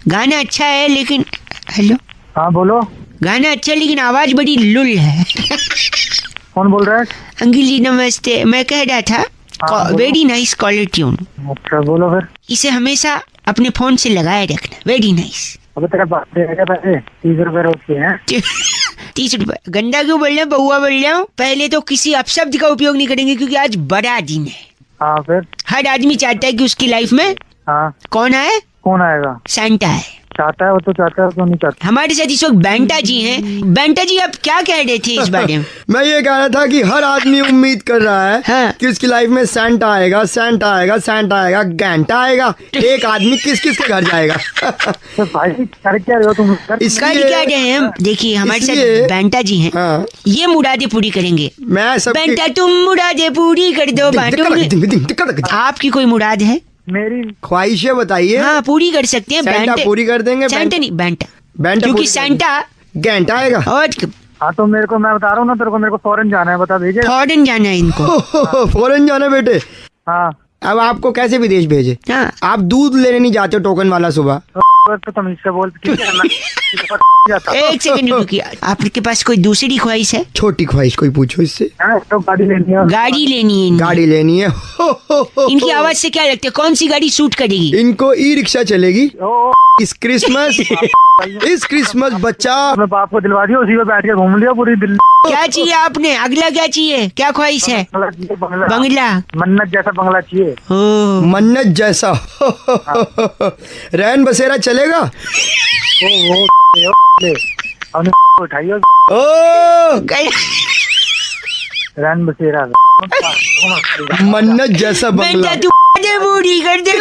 गाना, अच्छा है लेकिन। हेलो हाँ बोलो। गाना अच्छा लेकिन आवाज बड़ी लुल है। कौन बोल रहा है? अंकिल जी नमस्ते, मैं कह रहा था वेरी नाइस कॉलर ट्यून। अच्छा बोलो फिर। इसे हमेशा अपने फोन से लगाए रखना, वेरी नाइस। अबे तेरा पैसे 30 रुपए रोज के हैं। 30 रुपए? गंदा क्यों बोल रहे हैं, बउआ बोल रहा हूँ। पहले तो किसी अपशब्द का उपयोग नहीं करेंगे क्योंकि आज बड़ा दिन है। हाँ फिर? हर आदमी चाहता है कि उसकी लाइफ में हाँ कौन आए? कौन आएगा? सैंटा है। चाहता है वो तो चाहता है, तो नहीं चाहता। हमारे साथ इस वक्त बैंटा जी हैं। बैंटा जी, आप क्या कह रहे थे इस बारे में? मैं ये कह रहा था कि हर आदमी उम्मीद कर रहा है कि उसकी लाइफ में सेंटा आएगा, सेंटा आएगा, सेंटा आएगा, घंटा आएगा। एक आदमी किस किस के घर जाएगा? तो भाई कर क्या रहे हो तुम? कर क्या रहे हैं? देखिए हमारे साथ बैंटा जी हैं। ये मुरादे पूरी करेंगे। मैं सब बैंटा तुम मुरादे पूरी कर दो। आपकी कोई मुराद है? मेरी ख्वाहिशें बताइए। हाँ, पूरी कर सकते हैं। सेंटा पूरी कर देंगे। सेंटा नहीं, बैंटा। बैंटा क्योंकि सेंटा घंटा आएगा। और हाँ तो मेरे को, मैं बता रहा हूँ ना तेरे को, मेरे को फॉरेन जाना है, बता भेजे। फॉरेन जाना है इनको। फॉरेन जाना है बेटे। हाँ। अब आपको कैसे विदेश भेजे? हाँ। आप दूध लेने नहीं जाते टोकन वाला सुबह? तो तुम इससे बोल। एक सेकंड रुकिए, आपके पास कोई दूसरी ख्वाहिश है? छोटी ख्वाहिश कोई पूछो इससे। तो गाड़ी लेनी है। गाड़ी लेनी है। गाड़ी लेनी है। इनकी आवाज से क्या लगता है कौन सी गाड़ी सूट करेगी? इनको ई रिक्शा चलेगी इस क्रिसमस। इस क्रिसमस बच्चा मैं बाप को दिलवा दिया, उसी में बैठ के घूम लिया पूरी दिल्ली। क्या चाहिए आपने? अगला क्या चाहिए? क्या ख्वाहिश है? बंगला। मन्नत जैसा बंगला चाहिए। मन्नत जैसा। रैन बसेरा चलेगा? उठाइए। रैन बसेरा। मन्नत जैसा बंगला। पूरी कर दे।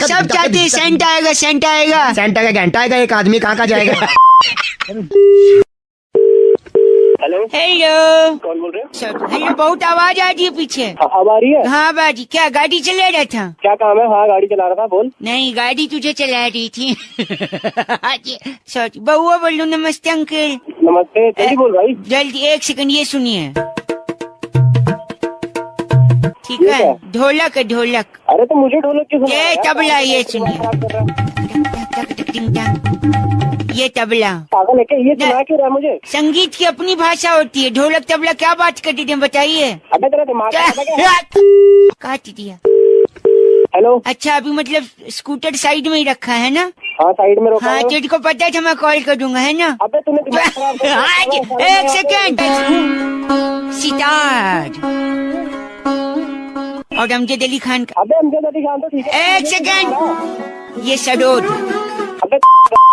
सब चाहते हैं सेंटा आएगा, सेंटा आएगा। सेंटा का घंटा आएगा, एक आदमी कहाँ जाएगा? हेलो हेलो, कौन बोल रहे हैं? हेलो, बहुत आवाज आ रही है पीछे। अब आ रही है? हाँ बाजी, क्या गाड़ी चला रहा था? क्या काम है? हाँ गाड़ी चला रहा था, बोल। नहीं, गाड़ी तुझे चला रही थी। सॉरी, बहुआ बोल। नमस्ते अंकल। नमस्ते, जल्दी बोल भाई। जल्दी, एक सेकंड, ये सुनिए। ठीक है, ढोलक है, ढोलक। अरे तो मुझे ढोलक क्यों सुना? ये तबला, ये सुनिए। ये तबला। पागल है क्या? ये सुना क्यों रहा मुझे? संगीत की अपनी भाषा होती है। ढोलक तबला क्या बात करती थी, बताइए। अबे तेरा दिमाग काट दिया। हेलो। अच्छा, अभी मतलब स्कूटर साइड में ही रखा है ना? हाँ, साइड में रोका। हाँ, तुझको पता था मैं कॉल कर दूंगा, है ना? अबे तूने दिमाग खराब कर दिया। एक सेकंड। सितार और अमजद अली खान का। अबे अमजद अली खान तो ठीक है। एक सेकंड, ये सरोद। अबे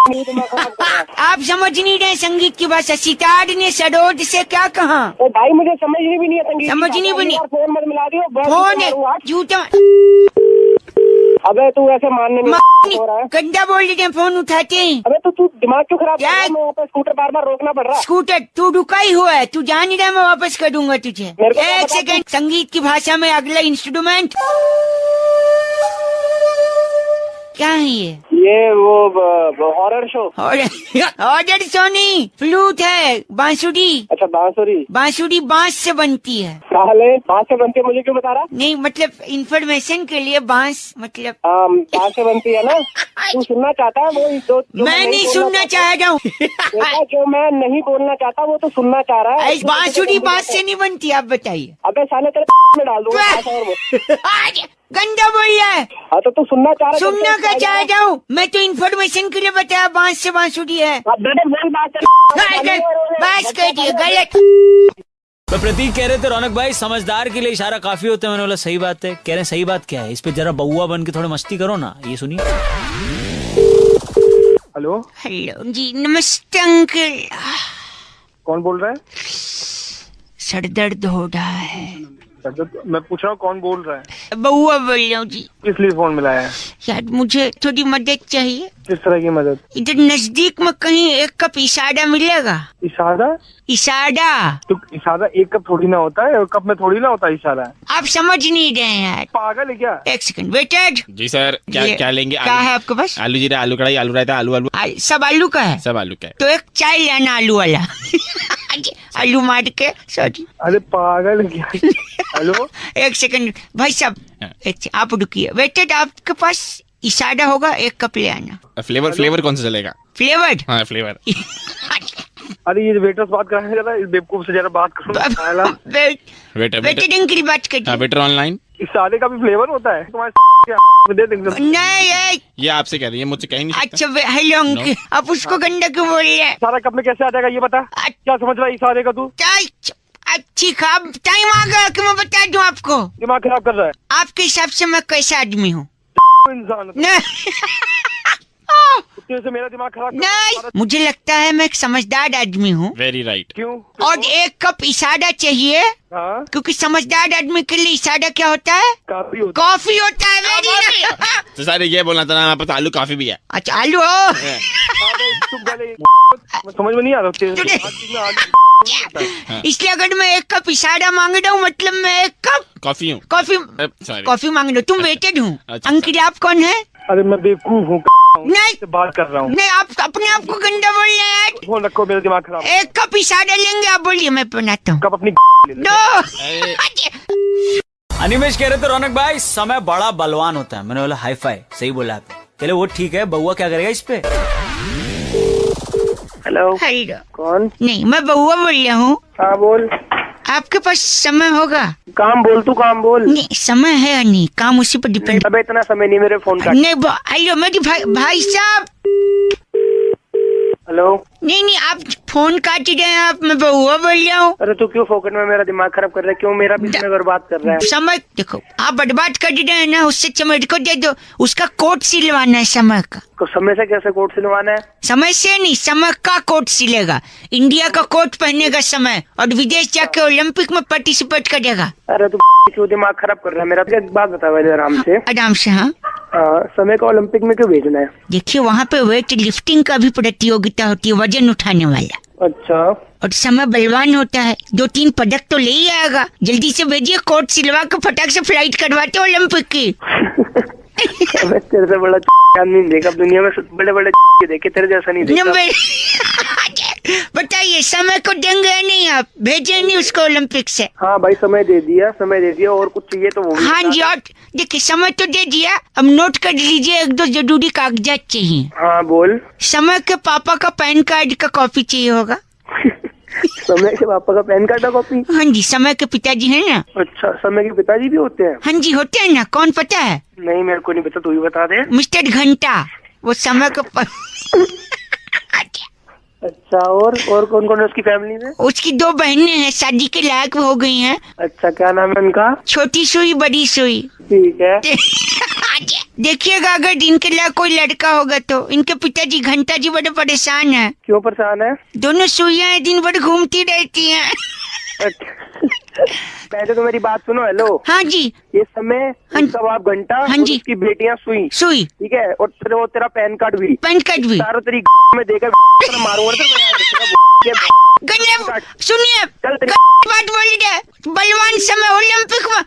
आप समझ नहीं रहे संगीत की भाषा। सितार ने सरोद से क्या कहा? भाई मुझे समझनी भी नहीं है संगीत। समझनी भी नहीं। फोन मत मिला दियो। फोन है झूठा। अबे तू ऐसे मानने नहीं हो रहा है। गंदा बोल रहे हैं, फोन उठाते हैं। अबे तू दिमाग क्यों खराब कर रहा है? मैं वापस स्कूटर बार बार रोकना पड़ रहा है। स्कूटर तू रुका ही हुआ है, तू जान नहीं रहा, मैं वापस कर दूंगा तुझे। एक सेकंड। संगीत की भाषा में अगला इंस्ट्रूमेंट क्या है? ये वो हॉरर शो। हॉरर शो नहीं, फ्लूट है, बांसुरी। अच्छा, बांसुरी। बांसुरी बांस से बनती है। साले बांस से बनती है, मुझे क्यों बता रहा? नहीं, मतलब इन्फॉर्मेशन के लिए। बांस मतलब बांस से बनती है ना? तू सुनना चाहता है वो जो मैं नहीं सुनना चाह रहा हूँ। जो मैं नहीं बोलना चाहता वो तो सुनना चाह रहा है। बांसुरी बांस से नहीं बनती, आप बताइए। अबे साले तेरे में डाल दूंगा। गंदा बोल रहा है। हाँ तो तू सुनना चाह रहा? सुनना का चाह रहा हूँ मैं तो, इन्फॉर्मेशन के लिए बताया बांस से बांसुरी है। बस कर दिया, गलत। तो प्रतीक कह रहे थे रौनक भाई समझदार के लिए इशारा काफी होते हैं। मैंने बोला सही बात है। कह रहे हैं सही बात क्या है? इस पे जरा बउआ बन के थोड़ी मस्ती करो ना। ये सुनिए। हेलो। हेलो जी, नमस्ते अंकल। कौन बोल रहा है? सर दर्द हो रहा है। मैं पूछ रहा हूँ कौन बोल रहा है? बउआ बोल रहा हूँ जी। किस लिए फोन मिलाया है? यार मुझे थोड़ी मदद चाहिए। किस तरह की मदद? इधर नजदीक में कहीं एक कप इशारा मिलेगा? इशारा? इशारा तो इशारा एक कप थोड़ी ना होता है, कप में थोड़ी ना होता है इशारा। आप समझ नहीं रहे हैं यार। पागल है क्या? एक सेकंड वेटेड। जी सर, क्या लेंगे? क्या है आपके पास? आलू जीरा, आलू कढ़ाई, आलू रायता, आलू सब आलू का है? सब आलू का है। तो एक चाय लेना आलू वाला। आलू मार के। सॉरी। अरे पागल है क्या? हेलो। एक सेकंड भाई साहब, आप रुकिए। वेटेड, आपके पास इशारा होगा, एक कप ले आना। फ्लेवर कौन सा चलेगा? फ्लेवर? हाँ, फ्लेवर। अरे ये वेटर से बात कराने जरा, इस बेवकूफ से जरा बात करो। वेटर की बात करते। Waiter online. इशारे का भी फ्लेवर होता है तुम्हारे? दे देंगे। नहीं, ये आपसे कह रही है, मुझसे कह नहीं। अच्छा हेलो अंकल, आप उसको गंदा क्यों बोल रहे हैं? सारा कप में कैसे आ जाएगा ये बता। क्या समझ रहा है इशारे का तू? ठीक है, टाइम आ गया कि मैं बता दूं आपको। दिमाग खराब कर रहा है। आपके हिसाब से मैं कैसा आदमी हूँ? इंसान से मेरा दिमाग खराब नहीं, मुझे लगता है मैं एक समझदार आदमी हूँ। Very right. क्यों? और एक कप इशारा चाहिए। हाँ? क्योंकि समझदार आदमी के लिए इशारा क्या होता है? कॉफी होता है। वेरी तो सारे ये बोलना था ना, हमारे पास आलू काफी भी है। अच्छा आलू हो। समझ में नहीं आ रहा। इसलिए अगर मैं एक कप इशारा मांग रहा हूँ मतलब मैं एक कप कॉफी हूँ। कॉफी मांग रहा हूँ। तुम वेटेड हूँ। अंकित आप कौन है? अरे मैं बेवकूफ हूँ, नहीं बात कर रहा हूँ। नहीं, आप अपने आप को गंदा बोल रहे हैं। फोन रखो, मेरा दिमाग खराब। एक कप इशारा लेंगे, आप बोलिए, मैं बनाता हूँ। कप अपनी अनिमेश कह रहे थे रौनक भाई समय बड़ा बलवान होता है। मैंने बोला हाई फाई, सही बोला आप। चले वो ठीक है, बउआ क्या करेगा इस पे? हेलो। हेलो। कौन? नहीं, मैं बउआ बोल रहा हूँ। हाँ बोल। आपके पास समय होगा? काम बोल, तू काम बोल। नहीं, समय है या नहीं, काम उसी पर डिपेंड। अबे इतना समय नहीं मेरे फोन का। नहीं हेलो मेरी भाई साहब। हेलो। नहीं आप फोन काट रहे हैं। आप, मैं बउआ बोल रहा हूँ। अरे तू क्यों फोकट में मेरा दिमाग खराब कर रहा है? क्यों मेरा भी समय बर्बाद कर रहा है? समय देखो, आप बर्बाद कर रहे हैं ना, उससे समय को दे दो। उसका कोट सिलवाना है समय का। तो समय से कैसे कोट सिलवाना है? समय से नहीं, समय का कोट सिलेगा। इंडिया का कोट पहनेगा समय, और विदेश जाके ओलंपिक में पार्टिसिपेट करेगा। अरे तू क्यों दिमाग खराब कर रहा है मेरा? एक बात बता पहले आराम से। आराम से। हाँ, समय का ओलंपिक में क्यों भेजना है? देखिए वहाँ पे वेट लिफ्टिंग का भी प्रतियोगिता होती है, वजन उठाने वाला। अच्छा। और समय बलवान होता है, 2-3 पदक तो ले ही आएगा। जल्दी से भेजिए, कोट सिलवा के फटाक से फ्लाइट करवाते ओलंपिक की। तेरे से बड़ा आदमी देखा दुनिया में, बड़े बड़े देखे, तेरे जैसा नहीं देखा। बताइए, समय को देंगे या नहीं? आप भेजे नहीं उसको ओलंपिक से? हाँ भाई, समय दे दिया, समय दे दिया। और कुछ चाहिए तो वो? हाँ जी, और देखिए समय तो दे दिया, अब नोट कर लीजिए, 1-2 जरूरी कागजात चाहिए। हाँ बोल। समय के पापा का पैन कार्ड का कॉपी चाहिए होगा। समय के पापा का पैन कार्ड का कॉपी? हाँ जी, समय के पिताजी है ना। अच्छा, समय के पिताजी भी होते हैं? हाँ जी होते हैं ना। कौन पता है? नहीं मेरे को नहीं पता, तू ही बता दे। मिस्टर घंटा, वो समय का अच्छा, और कौन कौन है उसकी फैमिली में? उसकी 2 बहनें हैं, शादी के लायक हो गई हैं। अच्छा, क्या नाम है उनका? छोटी सुई, बड़ी सुई। ठीक है। देखिएगा अगर इनके लिए कोई लड़का होगा तो। इनके पिताजी घंटा जी बड़े परेशान हैं। क्यों परेशान है? दोनों सुइयां दिन भर घूमती रहती हैं। पहले तो मेरी बात सुनो। हेलो। हाँ जी। ये समय, उनका बाप घंटा। हाँ जी। उसकी बेटियां सुई। ठीक है। और तेरा पैन कार्ड भी। सारा तेरी में देकर मारूंगा। सुनिए, बात बोली है, बलवान समय ओलंपिक में।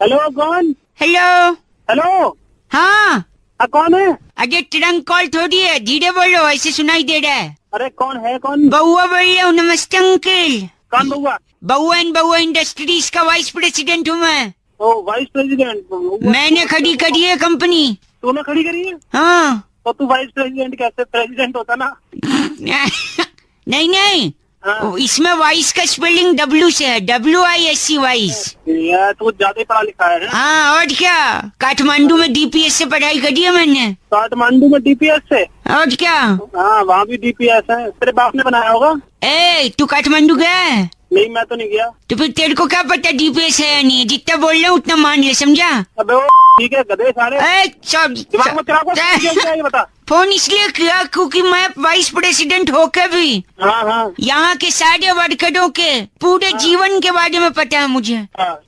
हेलो कौन? हेलो। हाँ कौन है? अरे ट्रंक कॉल थोड़ी है, धीरे बोलो, ऐसे सुनाई दे रहा है। अरे कौन है? कौन? बउआ बोल रहा हूँ। नमस्ते अंकल। कौन बउआ? बउआ इंडस्ट्रीज का वाइस प्रेसिडेंट हूँ मैं। ओ, वाइस प्रेसिडेंट? मैंने खड़ी करी है कंपनी। तूने खड़ी करी है? हाँ। तो तू वाइस प्रेसिडेंट कैसे? प्रेसिडेंट होता ना। नहीं इसमें वाइस का स्पेलिंग W से है, WISC वाइस। तू ज्यादा ही पढ़ा लिखा है। हाँ, और क्या, काठमांडू में DPS से पढ़ाई करी है मैंने। काठमांडू में DPS से? और क्या। हाँ, वहाँ भी DPS है। तेरे बाप ने बनाया होगा। तू काठमांडू गया है? नहीं, मैं तो नहीं गया। तो फिर तेरे को क्या पता DPS है या नहीं? जितना बोल रहा हूँ उतना मान ले, समझा? अबे ठीक है, गधे सारे। दिमाग में तेरा बता। फोन इसलिए किया क्योंकि मैं वाइस प्रेसिडेंट होकर भी यहाँ के सारे वर्करों के पूरे जीवन के बारे में पता है मुझे।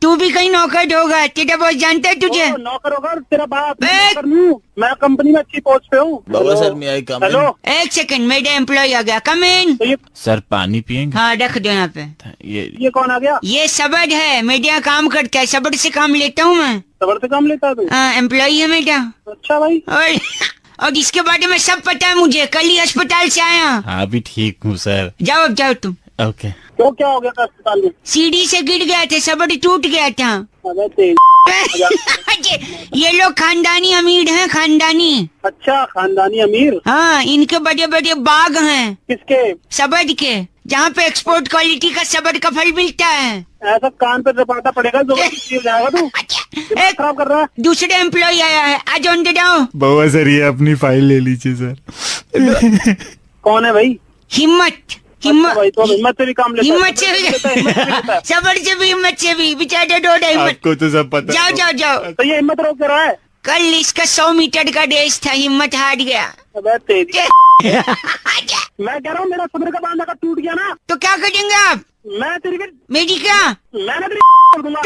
तू भी कहीं नौकर होगा, तेरा बॉस जानता है तुझे। नौकर होगा तेरा बाप। मैं कंपनी में अच्छी पोस्ट पे हूँ। बाबा सर, मैं कम। हेलो, 1 सेकंड, मेरा एम्प्लॉय आ गया। कम इन। सर पानी पियेंगे? हाँ, रख दो यहाँ पे। ये कौन आ गया? ये सबड़ है, मेरे यहाँ काम करता है। सबड़ से काम लेता हूँ मैं। सबड़ से काम लेता है? हाँ, एम्प्लॉय है मेरा। अच्छा भाई। और इसके बारे में सब पता है मुझे, कल ही अस्पताल से आया। हाँ भी ठीक हूँ सर। जाओ अब जाओ तुम। ओके। तो क्या हो गया था अस्पताल में? सीढ़ी से गिर गया था, सबड़ टूट गया था। ये लोग खानदानी अमीर हैं, खानदानी। अच्छा, खानदानी अमीर? हाँ, इनके बड़े बड़े बाग हैं। किसके? सबड़ के, जहाँ पे एक्सपोर्ट क्वालिटी का सबड़ का फल मिलता है। ऐसा कान पे रपाटा पड़ेगा, जाएगा तू। खराब कर रहा है। दूसरे एम्प्लॉय आया है, आज अंदर जाओ। बाबा सर, ये अपनी फाइल ले लीजिए सर। कौन है भाई? हिम्मत से भी काम लेता है। हिम्मत से भी सबर से भी हिम्मत से भी बेचारा डोडा हिम्मत। आपको तो सब पता जाओ जाओ जाओ। तो ये हिम्मत रोक रहा है। कल इसका 100 मीटर का रेस था, हिम्मत हार गया। अबे तेरी मैं कह रहा हूँ मेरा सब्र का बांध अगर टूट गया ना तो क्या करेंगे आप? मैं तेरी मेरी क्या मैंने तेरी कर दूंगा।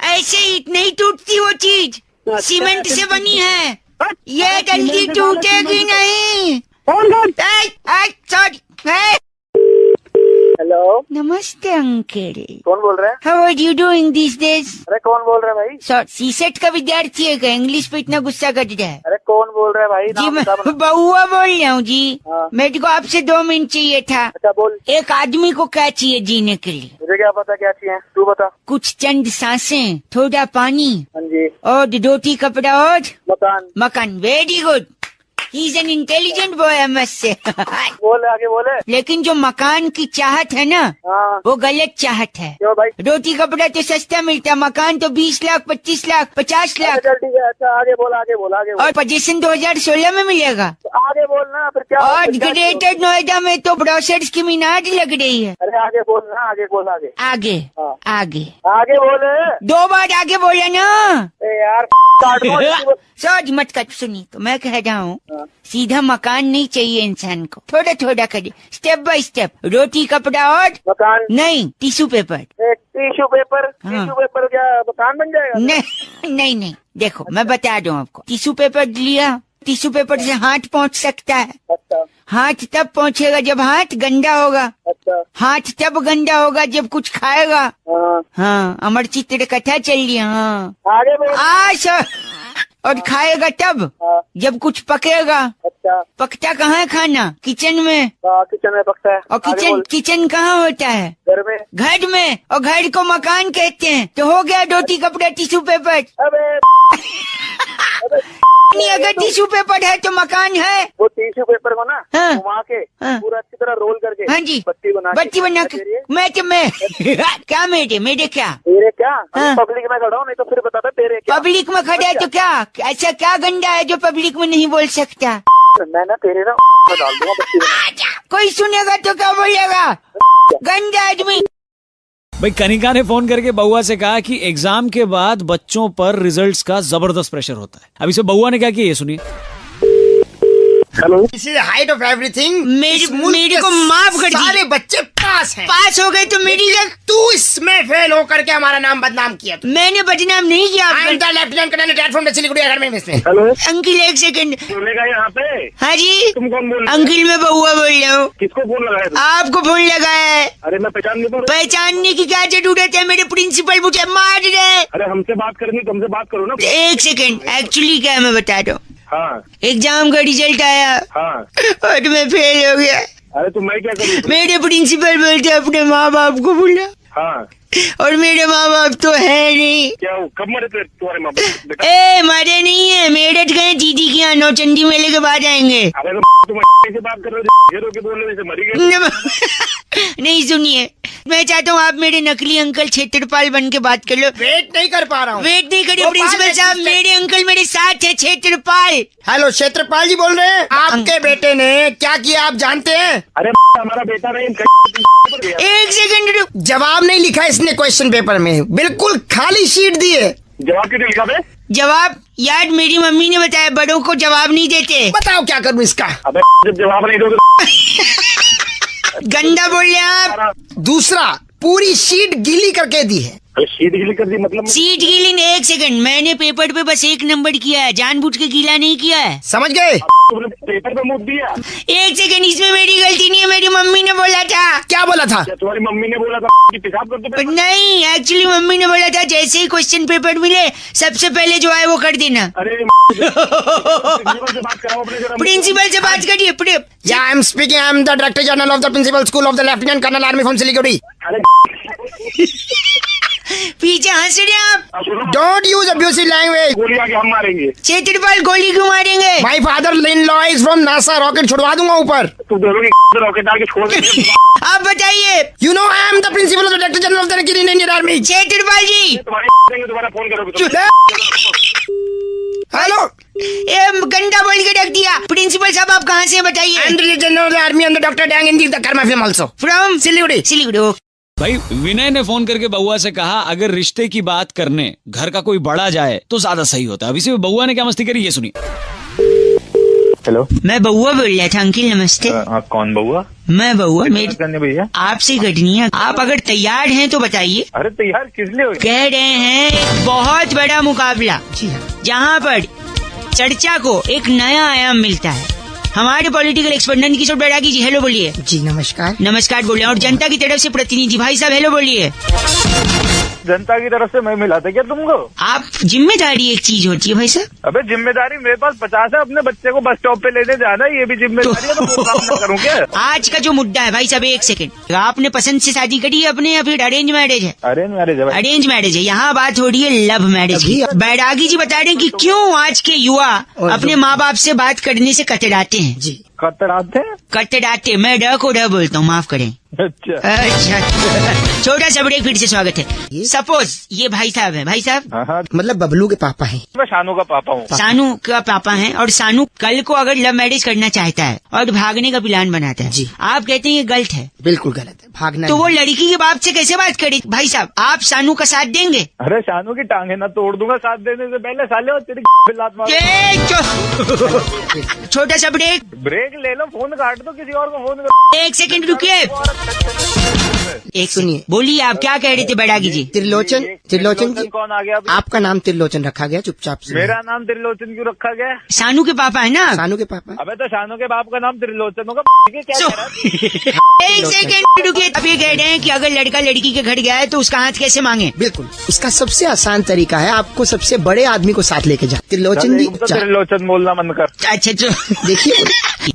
ऐसे ही नहीं टूटती वो चीज, सीमेंट से बनी है, ये जल्दी टूटेगी नहीं। सॉरी। हेलो नमस्ते अंकल। कौन बोल रहे हैं? How are you doing this days? अरे कौन बोल रहे हैं भाई? सर सीसेट का विद्यार्थी है क्या? इंग्लिश पे इतना गुस्सा कर रहा है। अरे कौन बोल रहे हैं भाई? जी मैं बउआ बोल रहा हूँ जी। हाँ। मेरे को आपसे 2 मिनट चाहिए था। अच्छा बोल। एक आदमी को क्या चाहिए जीने के लिए? मुझे क्या पता क्या चाहिए, तू बता। कुछ चंद सांसें, थोड़ा पानी हाँ जी। और रोटी कपड़ा और मकान। मकान। Very good, he is an intelligent boy I must say. बोले आगे बोले। लेकिन जो मकान की चाहत है ना हाँ। वो गलत चाहत है। क्यों भाई? रोटी कपड़ा तो सस्ता मिलता, मकान तो 20 लाख 25 लाख 50 लाख। चल ठीक है। अच्छा आगे बोल आगे बोल आगे बोल। और पोजीशन 2016 में मिलेगा। आगे बोल ना फिर क्या। और ग्रेटर नोएडा में तो ब्रोशर्स की मीनार लग रही है। अरे आगे बोल ना, आगे बोल आगे। आगे हाँ। आगे आगे बोले। 2 बार आगे बोला ना यार सॉरी मत कर। सुनिए तो मैं कह रहा हूँ सीधा मकान नहीं चाहिए इंसान को, थोड़ा थोड़ा करिए, स्टेप बाय स्टेप। रोटी कपड़ा और मकान नहीं, टिश्यू पेपर। Tissue paper? हाँ। टिश्यू पेपर क्या मकान बन जाएगा? नहीं नहीं, देखो मैं बता दूं आपको। टिश्यू पेपर लिया, टिश्यू पेपर से हाथ पहुंच सकता है। अच्छा। हाथ तब पहुंचेगा जब हाथ गंदा होगा। अच्छा। हाथ तब गंदा होगा जब कुछ खाएगा। हाँ। हाँ, अमर चित्र कथा चल रही है। हाँ आगे बोल। सर। और खाएगा तब हाँ। जब कुछ पकेगा। अच्छा। पकता कहाँ है खाना? किचन में। किचन में पकता है। और किचन कहाँ होता है? घर में। घर में, और घर को मकान कहते हैं। तो हो गया रोटी कपड़ा टिश्यू पेपर। अबे नहीं, अगर टिश्यू पेपर है तो मकान है। वो टिश्यू पेपर को ना हाँ। घुमा के पूरा अच्छी तरह रोल करके। हाँ जी। बत्ती बना के मैं क्या मेरे क्या तेरे क्या? पब्लिक में खड़ा हूँ, नहीं तो फिर बता तेरे क्या? पब्लिक में खड़ा है तो क्या? ऐसा क्या गंदा है जो पब्लिक में नहीं बोल सकता? मैं ना तेरे ना डाल दूंगा बत्ती बना। कोई सुनेगा तो क्या बोलेगा? गंदा आदमी। भाई कनिका ने फोन करके बउआ से कहा कि एग्जाम के बाद बच्चों पर रिजल्ट्स का जबरदस्त प्रेशर होता है। अब इसे बउआ ने क्या किया ये सुनिए। Hello. This is height of everything. मेरे को माफ कर दीजिए। सारे बच्चे पास हैं। पास हो गए तो मेरी तू इसमें फेल होकर के हमारा नाम बदनाम किया। मैंने बदनाम नहीं किया। Lieutenant colonel retired from Siliguri academy में। हेलो अंकिल एक सेकंड। बोलेगा यहाँ पे? हाँ जी। तुम कौन बोल रहे? अंकिल मैं बउआ बोल रहा हूँ। किसको फोन लगाया? आपको फोन लगाया है। अरे मैं पहचान नहीं पा रहा। पहचानने की क्या जरूरत है? मेरे प्रिंसिपल मुझे मार रहे। अरे हमसे बात करनी, तुमसे बात करो ना। एक सेकंड, एक्चुअली क्या है मैं बता रहा हूँ। हाँ। एग्जाम का रिजल्ट आया। हाँ। और मैं फेल हो गया। अरे तो मैं क्या करूँ? मेरे प्रिंसिपल बोलते अपने माँ बाप को बुला। हाँ। और मेरे माँ बाप तो है नहीं। क्या कब मरे थे तुम्हारे माँ बाप? मरे नहीं है, मेरठ गए दीदी के यहाँ, नौचंदी मेले के बाद आएंगे। अरे तो तुम ऐसे बात कर रहे हो के बोल रहे मरी गए। नहीं सुनिए, मैं चाहता हूँ आप मेरे नकली अंकल क्षेत्रपाल बन के बात कर लो। वेट नहीं कर पा रहा हूँ। वेट नहीं करिए प्रिंसिपल साहब, मेरे अंकल मेरे साथ है। क्षेत्रपाल। हेलो क्षेत्रपाल जी बोल रहे हैं। आपके बेटे ने क्या किया आप जानते हैं? अरे हमारा बेटा नहीं। एक सेकंड, जवाब नहीं लिखा इसने क्वेश्चन पेपर में, बिल्कुल खाली शीट दी है। जवाब क्यों लिखा है? जवाब यार मेरी मम्मी ने बताया, बड़ों को जवाब नहीं देते। बताओ क्या करूँ इसका? अबे जब जवाब नहीं दोगे गंदा बोल रहे आप। दूसरा, पूरी शीट गीली करके दी है। शीट गीली कर दी मतलब? शीट गीली नहीं, एक सेकंड, मैंने पेपर पे बस 1 नंबर किया है, जानबूझ के गीला नहीं किया है। समझ गए? तुमने पेपर पे मुँह दिया। एक सेकंड, इसमें मेरी गलती नहीं है, मेरी मम्मी ने बोला था। क्या बोला था? तुम्हारी मम्मी ने बोला था कि पेशाब कर दो? नहीं, एक्चुअली मम्मी ने बोला था जैसे ही क्वेश्चन पेपर मिले सबसे पहले जो है वो कर देना। अरे प्रिंसिपल से बात करिए। I am speaking, I am the director general of the principal school of the lieutenant colonel army from Siliguri. पीछे हंस रहे आप। Don't use abusive language. गोली आके हम मारेंगे। क्षेत्रपाल गोली क्यों मारेंगे? My father in law is from NASA, rocket छुड़वा दूंगा ऊपर। तू दोनों रॉकेट आके छोड़ दे। आप बताइए। You know I am the principal of the director general of the Indian army. Kshetrapal ji तुम्हारा फोन करोगे। हेलो गंदा बोल के रख दिया। प्रिंसिपल साहब आप कहाँ से हैं बताइए? जनरल आर्मी अंदर doctor dang in the Karma film also from Siliguri. Siliguri. भाई विनय ने फोन करके बउआ से कहा अगर रिश्ते की बात करने घर का कोई बड़ा जाए तो ज्यादा सही होता है। अब इसी में बउआ ने क्या मस्ती करी ये सुनिए। हेलो, मैं बउआ बोल रहा था अंकिल, नमस्ते। आप कौन बउआ? मैं बउआ, मेरी करने भैया आपसे घटनी है। आप अगर तैयार हैं तो बताइए। अरे तैयार किस लिए हो? कह रहे हैं एक बहुत बड़ा मुकाबला जहाँ पर चर्चा को एक नया आयाम मिलता है। हमारे पॉलिटिकल एक्सपर्ट नंदकिशोर बैरागी जी, हेलो बोलिए। जी नमस्कार। नमस्कार बोल रहे हैं। और जनता की तरफ से प्रतिनिधि भाई साहब, हेलो बोलिए। जनता की तरफ से मैं मिला था क्या तुमको? आप जिम्मेदारी एक चीज होती है भाई साहब। अबे जिम्मेदारी मेरे पास 50 है। अपने बच्चे को बस स्टॉप पे लेने जाना है, ये भी जिम्मेदारी है। तो वो काम ना करूँ क्या? आज का जो मुद्दा है भाई साहब, एक सेकंड, आपने पसंद से शादी करी है अपने या फिर अरेंज मैरिज है? अरेंज मैरिज है भाई। अरेंज मैरिज है। यहाँ बात हो रही है लव मैरिज की। बैरागी जी बता रहे हैं कि क्यों आज के युवा अपने माँ बाप से बात करने से कतराते हैं। जी कतराते। मैं ड को ड बोलता हूँ, माफ करें। अच्छा छोटा सा ब्रेक, फिर से स्वागत है। सपोज ये भाई साहब है। भाई साहब मतलब बबलू के पापा हैं। मैं शानू का पापा हूँ। सानू का पापा हैं और सानू कल को अगर लव मैरिज करना चाहता है और भागने का प्लान बनाता है। जी। आप कहते हैं ये गलत है? बिल्कुल गलत है, भागना। तो वो लड़की के बाप से कैसे बात करे? भाई साहब आप सानू का साथ देंगे? अरे शानू की टांगे ना तोड़ दूंगा साथ देने से पहले। साले और तेरी लात मार। छोटा सा ब्रेक ले लो, फोन काट दो, किसी और को फोन करो। एक सेकंड रुकिए। एक सुनिए, बोलिए आप क्या कह रहे थे बैरागी जी? त्रिलोचन जी कौन आ गया? आपका नाम त्रिलोचन रखा गया चुपचाप से। मेरा नाम त्रिलोचन क्यों रखा गया? सानू के पापा है ना? सानू के पापा। अबे तो शानू के बाप का नाम त्रिलोचन होगा। क्या एक सेकंड रुकिए। आप ये कह रहे हैं कि अगर लड़का लड़की के घर गया है तो उसका हाथ कैसे मांगे? बिल्कुल, इसका सबसे आसान तरीका है आपको सबसे बड़े आदमी को साथ लेके जाए। त्रिलोचन जी त्रिलोचन बोलना मन कर। अच्छा देखिए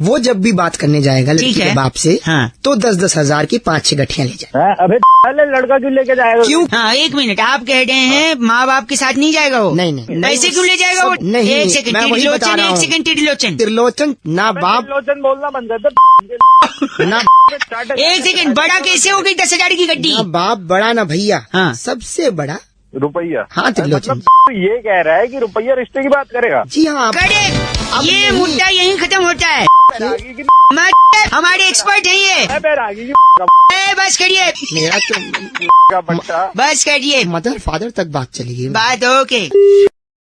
वो जब भी बात करने जाएगा लड़की के बाप से, हाँ, तो 10-10 हजार की 5-6 गठियां ले जाए। अबे लड़का क्यों लेके जाएगा? क्यों? हाँ एक मिनट, आप कह रहे हैं माँ बाप के साथ नहीं जाएगा वो? नहीं। पैसे क्यों ले जाएगा वो? नहीं, एक सेकंड त्रिलोचन, एक सेकंड त्रिलोचन ना बाप। त्रिलोचन बोलना बंद कर दे ना। एक सेकंड, बड़ा कैसे हो गई 10,000 की गड्डी? ना बाप बड़ा ना भैया। हाँ। सबसे बड़ा रुपया। हाँ त्रिलोचन। मतलब ये कह रहा है कि रुपया रिश्ते की बात करेगा? जी हाँ। ये मुद्दा यहीं खत्म होता है। हमारे एक्सपर्ट है ये। बस करिए, मेरा तो बस करिए। मदर फादर तक बात चली गई। बात ओके।